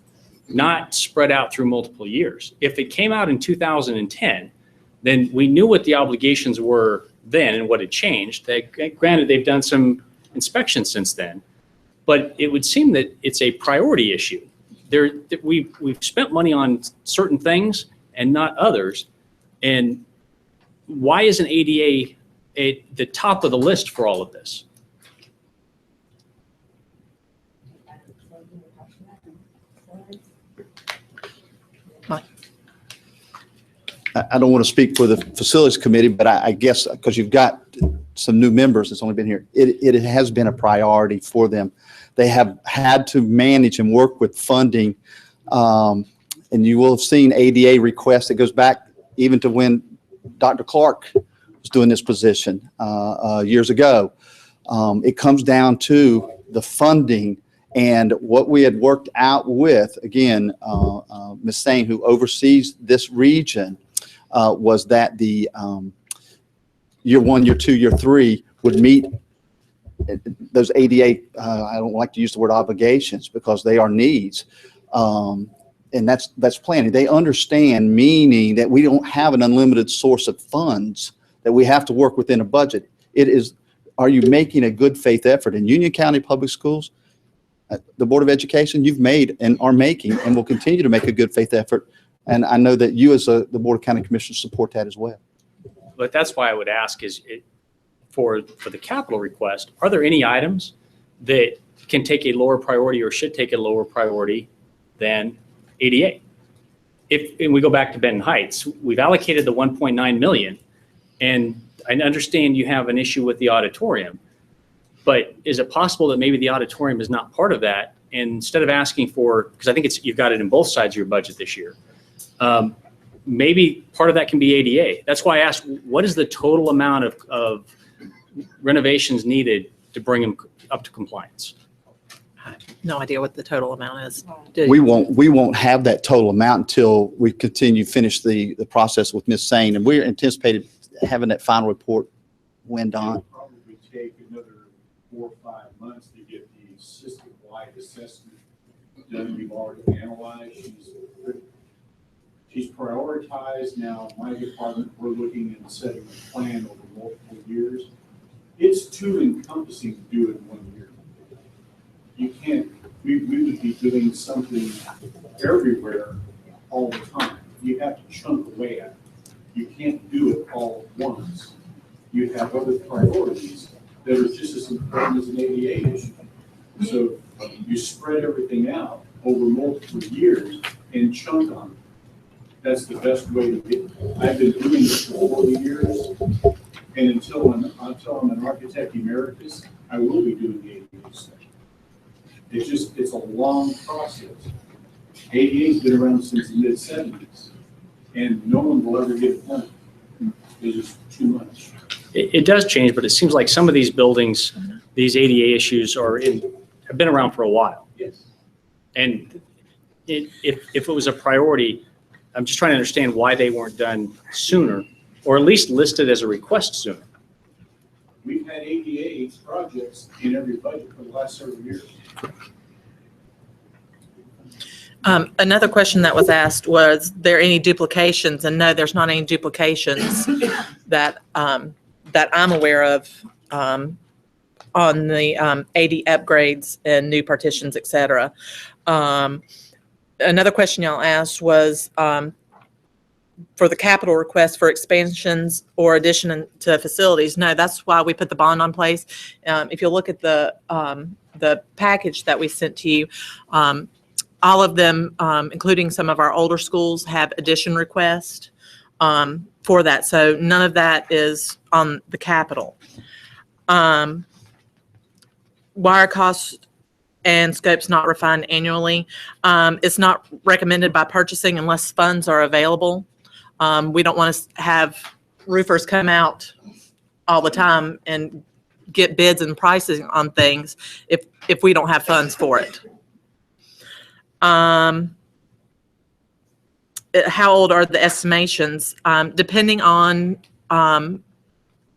Not spread out through multiple years. If it came out in 2010, then we knew what the obligations were then and what had changed. Granted, they've done some inspections since then, but it would seem that it's a priority issue. We've spent money on certain things and not others. And why isn't ADA the top of the list for all of this? I don't want to speak for the Facilities Committee, but I guess because you've got some new members that's only been here, it has been a priority for them. They have had to manage and work with funding, and you will have seen ADA requests that goes back even to when Dr. Clark was doing this position years ago. It comes down to the funding and what we had worked out with, again, Ms. Sain, who oversees this region, was that the year 1, year 2, year 3 would meet those ADA, I don't like to use the word obligations because they are needs. And that's planning. They understand, meaning that we don't have an unlimited source of funds, that we have to work within a budget. It is, are you making a good faith effort? In Union County Public Schools, the Board of Education, you've made and are making and will continue to make a good faith effort. And I know that you as the Board of County Commissioners support that as well. But that's why I would ask is for the capital request, are there any items that can take a lower priority or should take a lower priority than ADA? And we go back to Benton Heights, we've allocated the 1.9 million, and I understand you have an issue with the auditorium, but is it possible that maybe the auditorium is not part of that? And instead of asking for, because I think you've got it in both sides of your budget this year, maybe part of that can be ADA. That's why I asked, what is the total amount of renovations needed to bring them up to compliance? No idea what the total amount is. We won't have that total amount until we finish the process with Ms. Sane, and we're anticipated having that final report when, Don? It'll probably take another 4 or 5 months to get the system-wide assessment done. We've already analyzed. She's prioritized. Now, my department, we're looking at setting a plan over multiple years. It's too encompassing to do it in 1 year. You can't, we would be doing something everywhere all the time. You have to chunk away at it. You can't do it all at once. You have other priorities that are just as important as an ADA issue. So you spread everything out over multiple years and chunk on it. That's the best way to get it. I've been doing this for 40 years, and until I'm an architect emeritus, I will be doing the ADA stuff. It's a long process. ADA's been around since the mid-70s, and no one will ever get it done. It's just too much. It does change, but it seems like some of these buildings, these ADA issues have been around for a while. Yes. And if it was a priority, I'm just trying to understand why they weren't done sooner, or at least listed as a request sooner. We've had ADA projects in every budget for the last several years. Another question that was asked was there any duplications? And no, there's not any duplications that that I'm aware of on the AD upgrades and new partitions, et cetera. Another question y'all asked was for the capital request for expansions or addition to facilities. No, that's why we put the bond on place. If you look at the package that we sent to you, all of them, including some of our older schools, have addition requests for that. So none of that is on the capital. Wire costs and scopes not refined annually. It's not recommended by purchasing unless funds are available. We don't want to have roofers come out all the time and get bids and prices on things if we don't have funds for it. How old are the estimations? Depending on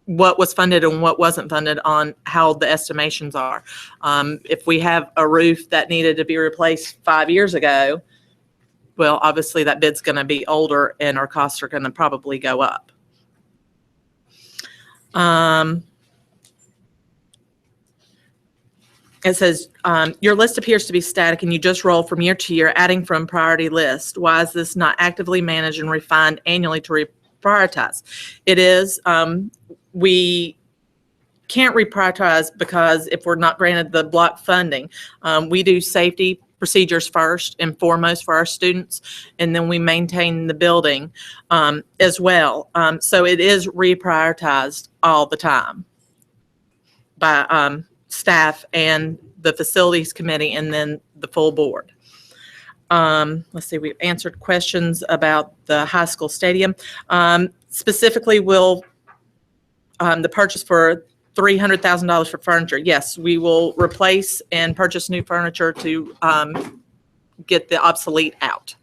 what was funded and what wasn't funded on how old the estimations are. If we have a roof that needed to be replaced 5 years ago, well, obviously that bid's going to be older and our costs are going to probably go up. It says, your list appears to be static and you just roll from year to year, adding from priority list. Why is this not actively managed and refined annually to reprioritize? It is, we can't reprioritize because if we're not granted the block funding, we do safety procedures first and foremost for our students, and then we maintain the building as well. So it is reprioritized all the time by staff and the facilities committee and then the full board. Let's see, we've answered questions about the high school stadium. Specifically, will the purchase for $300,000 for furniture? Yes, we will replace and purchase new furniture to get the obsolete out.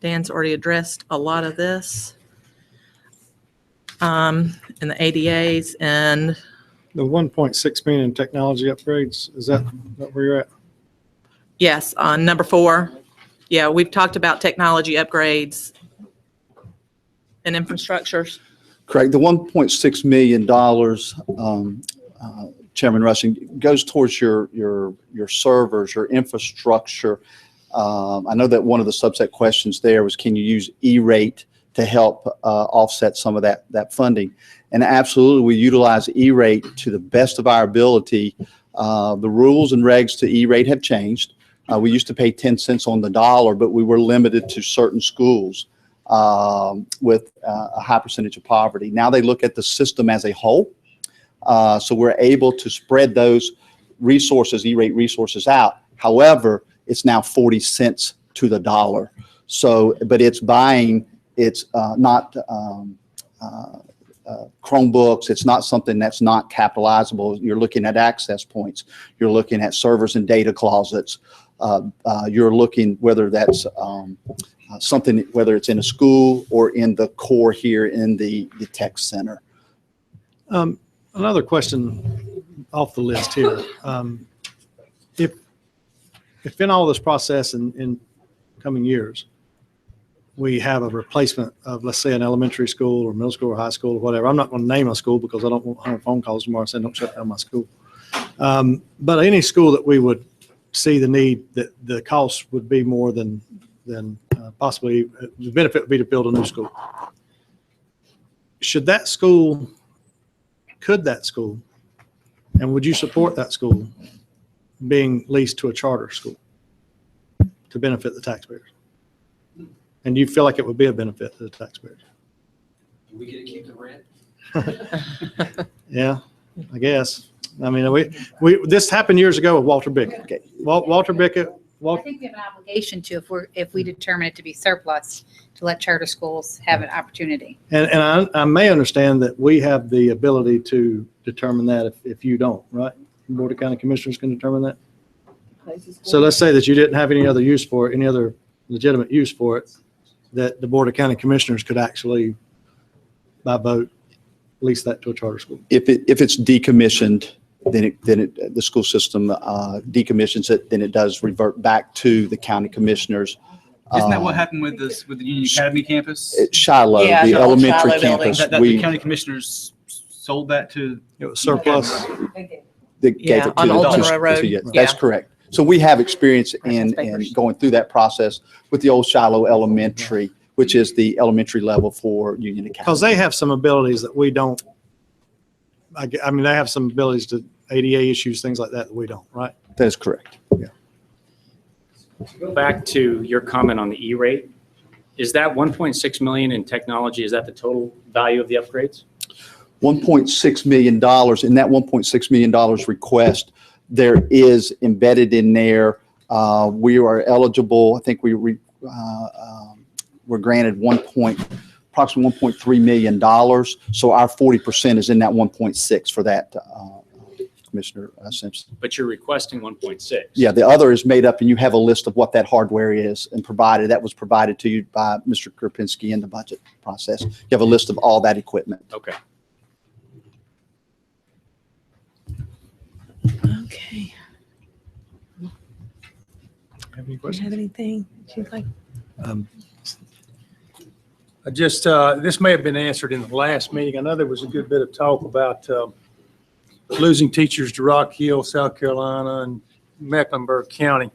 Dan's already addressed a lot of this. And the ADAs and The 1.6 million in technology upgrades, is that where you're at? yes, on number 4. Yeah, we've talked about technology upgrades and infrastructures. Correct. The $1.6 million, Chairman Rushing, goes towards your servers, your infrastructure. I know that one of the subset questions there was, can you use E-rate to help offset some of that funding? And absolutely, we utilize E-rate to the best of our ability. The rules and regs to E-rate have changed. We used to pay 10 cents on the dollar, but we were limited to certain schools with a high percentage of poverty. Now they look at the system as a whole. So we're able to spread those resources, E-rate resources out. However, it's now 40 cents to the dollar. So, but it's buying, it's not Chromebooks. It's not something that's not capitalizable. You're looking at access points. You're looking at servers and data closets. You're looking whether that's something, whether it's in a school or in the core here in the tech center. Another question off the list here. If in all this process in coming years, we have a replacement of, let's say, an elementary school or middle school or high school or whatever. I'm not going to name a school because I don't want 100 phone calls tomorrow saying don't shut down my school. But any school that we would see the need, that the cost would be more than possibly the benefit would be to build a new school. Could that school, and would you support that school being leased to a charter school to benefit the taxpayers? And do you feel like it would be a benefit to the taxpayers? Do we get to keep the rent? Yeah, I guess. I mean, this happened years ago with Walter Bickett. Okay. Walter Bickett. I think we have an obligation to, if we determine it to be surplus, to let charter schools have an opportunity. And I may understand that we have the ability to determine that if you don't, right? The Board of County Commissioners can determine that. So let's say that you didn't have any other use for it, any other legitimate use for it, that the Board of County Commissioners could actually, by vote, lease that to a charter school. If it's decommissioned, then the school system decommissions it, then it does revert back to the county commissioners. Isn't that what happened with the Union Academy campus? At Shiloh, Yeah, the the old elementary Shiloh building. campus, The county commissioners sold that to. It was surplus. They gave Yeah, it to on the Old two- Monroe Road. to- yes, That's Yeah. correct. So we have experience in Papers. going through that process with the old Shiloh Elementary, which is the elementary level for Union Academy. Because they have some abilities that we don't. I mean, they have some abilities to ADA issues, things like that we don't, right? That is correct. Go back to your comment on the E-rate. Is that 1.6 million in technology, is that the total value of the upgrades? $1.6 million. In that $1.6 million request, there is embedded in there, we are eligible, I think we're granted approximately $1.3 million. So our 40% is in that 1.6 for that, Commissioner Simpson. But you're requesting 1.6. Yeah, the other is made up, and you have a list of what that hardware is and provided. That was provided to you by Mr. Krupinski in the budget process. You have a list of all that equipment. Okay. Okay. Have any Do you questions? have anything you'd like? I just, this may have been answered in the last meeting. I know there was a good bit of talk about losing teachers to Rock Hill, South Carolina, and Mecklenburg County.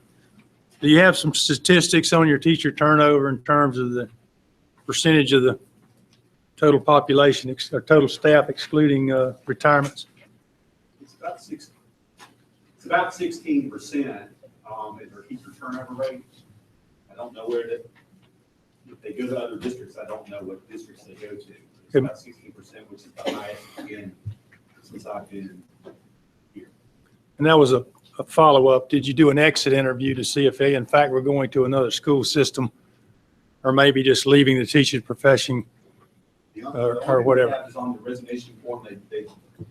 Do you have some statistics on your teacher turnover in terms of the percentage of the total population or total staff excluding retirements? It's about 16% is our teacher turnover rate. I don't know where that, if they go to other districts, I don't know what districts they go to. It's about 16%, which is the highest again since I've been here. And that was a follow-up. Did you do an exit interview to see if they, in fact, were going to another school system or maybe just leaving the teaching profession or whatever? That is on the resignation form. They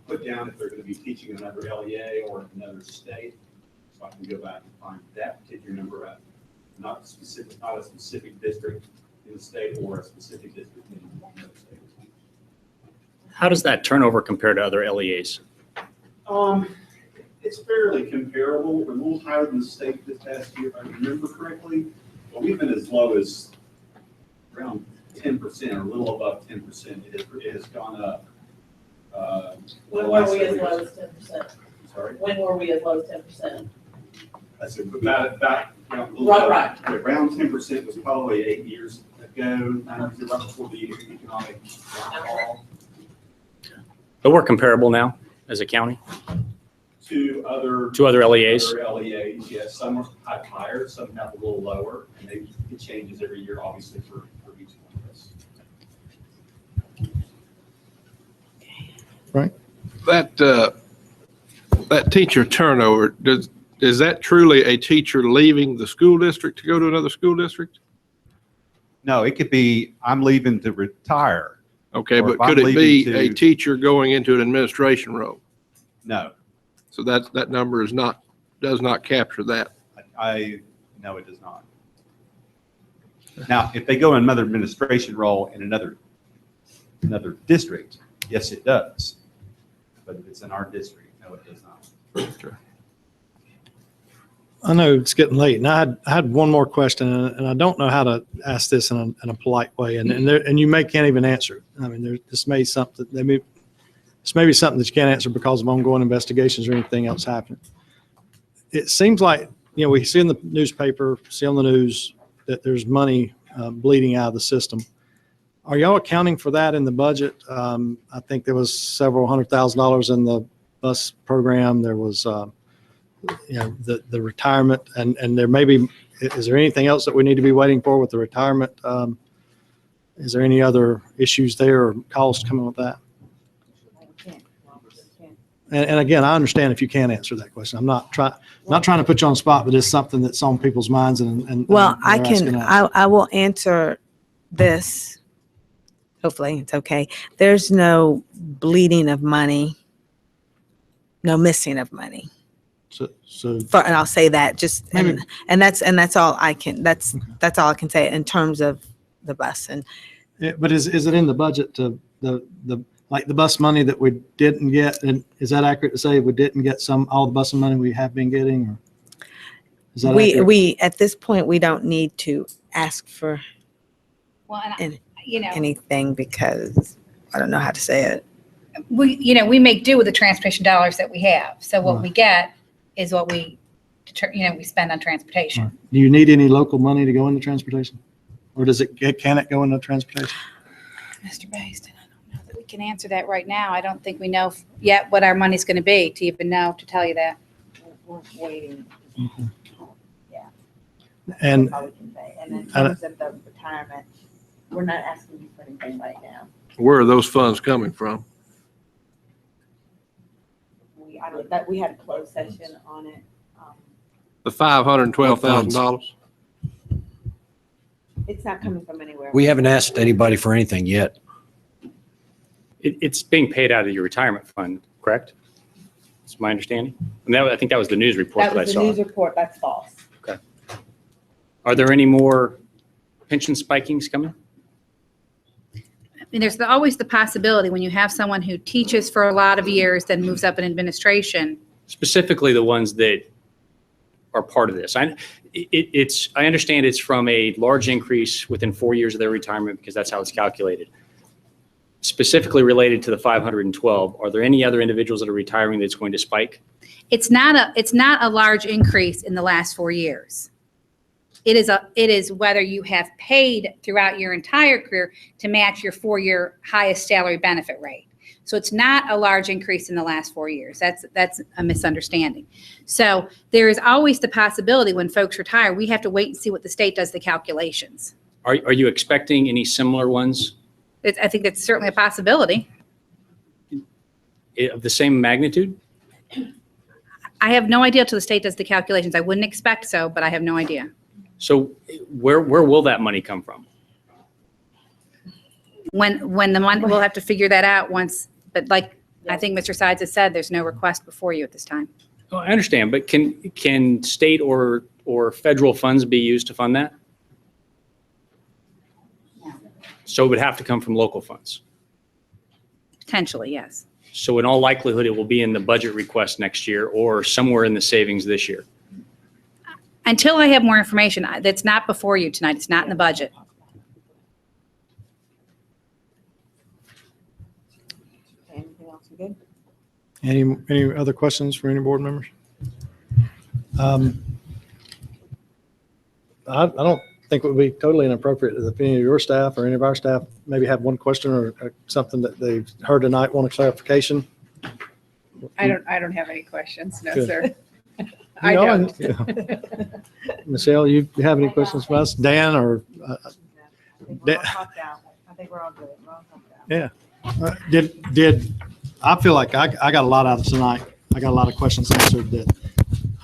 put down if they're going to be teaching another LEA or another state. So I can go back and find that particular number out. Not a specific district. in the state or a specific district in another state. How does that turnover compare to other LEAs? It's fairly comparable. We're a little higher than the state this past year, if I remember correctly. But we've been as low as around 10% or a little above 10%. It has gone up. When were we as low as 10%? Sorry? When were we as low as 10%? I said about Right. around 10% was probably 8 years ago, right before the economic downfall. But we're comparable now as a county? To other LEAs? Other LEAs, yes. Some are higher, some have a little lower, and it changes every year, obviously, for each one of us. Right. That teacher turnover, is that truly a teacher leaving the school district to go to another school district? No, it could be, I'm leaving to retire. Okay, Or but if I'm could it be leaving a to- teacher going into an administration role? No, So that number does not capture that. no, it does not. Now, if they go in another administration role in another district, yes, it does. But if it's in our district, no, it does not. Okay. I know it's getting late, and I had one more question, and I don't know how to ask this in a polite way, and you can't even answer it. I mean, this may be something that you can't answer because of ongoing investigations or anything else happening. It seems like, we see in the newspaper, see on the news that there's money bleeding out of the system. Are y'all accounting for that in the budget? I think there was several $100,000 in the bus program. There was, the retirement, and there may be, is there anything else that we need to be waiting for with the retirement? Is there any other issues there or calls coming with that? And again, I understand if you can't answer that question. I'm not trying to put you on the spot, but it's something that's on people's minds and Well, they're asking us. I will answer this. Hopefully it's okay. There's no bleeding of money, no missing of money. So And I'll say that just, Maybe- and that's all I can, that's all I can say in terms of the bus. And But is it in the budget to like the bus money that we didn't get? And is that accurate to say we didn't get all the bus money we have been getting? Or is that accurate? we, at this point, we don't need to ask for Well, and any- anything because I don't know how to say it. we make do with the transportation dollars that we have. So what we get is what we spend on transportation. Do you need any local money to go into transportation? Or can it go into transportation? Mr. Baston, I don't know that we can answer that right now. I don't think we know yet what our money's going to be to even know to tell you that. We're waiting. Yeah. And That's all we can say. And in terms of the retirement, we're not asking you for anything right now. Where are those funds coming from? We had a closed session on it. The $512,000? It's not coming from anywhere. We haven't asked anybody for anything yet. It's being paid out of your retirement fund, correct? That's my understanding. And I think that was the news report that I That was saw. the news report. That's false. Okay. Are there any more pension spikings coming? I mean, there's always the possibility when you have someone who teaches for a lot of years, then moves up in administration. Specifically the ones that are part of this. I understand it's from a large increase within 4 years of their retirement because that's how it's calculated. Specifically related to the 512, are there any other individuals that are retiring that's going to spike? It's not a large increase in the last 4 years. It is whether you have paid throughout your entire career to match your 4-year highest salary benefit rate. So it's not a large increase in the last 4 years. That's a misunderstanding. So there is always the possibility when folks retire, we have to wait and see what the state does the calculations. Are you expecting any similar ones I think that's certainly a possibility. of the same magnitude? I have no idea till the state does the calculations. I wouldn't expect so, but I have no idea. So where will that money come from? When the money, we'll have to figure that out once, but like I think Mr. Sides has said, there's no request before you at this time. Oh, I understand, but can state or federal funds be used to fund that? So it would have to come from local funds. Potentially, yes. So in all likelihood, it will be in the budget request next year or somewhere in the savings this year. Until I have more information, that's not before you tonight. It's not in the budget. Anything else? You good? Any other questions for any board members? I don't think it would be totally inappropriate if any of your staff or any of our staff maybe have one question or something that they've heard tonight, want a clarification. I don't have any questions. No, Good. sir. You I know, don't. yeah. Michelle, you have any questions for us? Dan or? I think we're all good. We're all talked out. Yeah. I feel like I got a lot out of tonight. I got a lot of questions answered that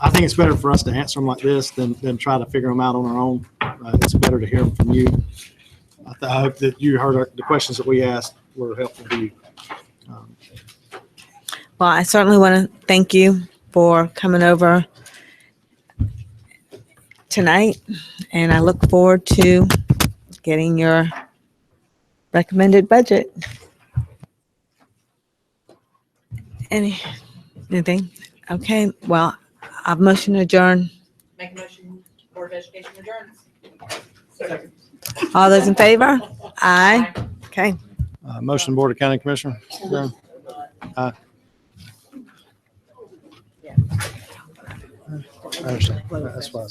I think it's better for us to answer them like this than try to figure them out on our own. It's better to hear them from you. I hope that you heard the questions that we asked were helpful to you. Well, I certainly want to thank you for coming over tonight, and I look forward to getting your recommended budget. Anything? Okay, well, I've motion to adjourn. Make a motion, Board of Education adjourns. All those in favor? Aye. Okay. Motion, Board of County Commissioner. Aye. I understand. That's why.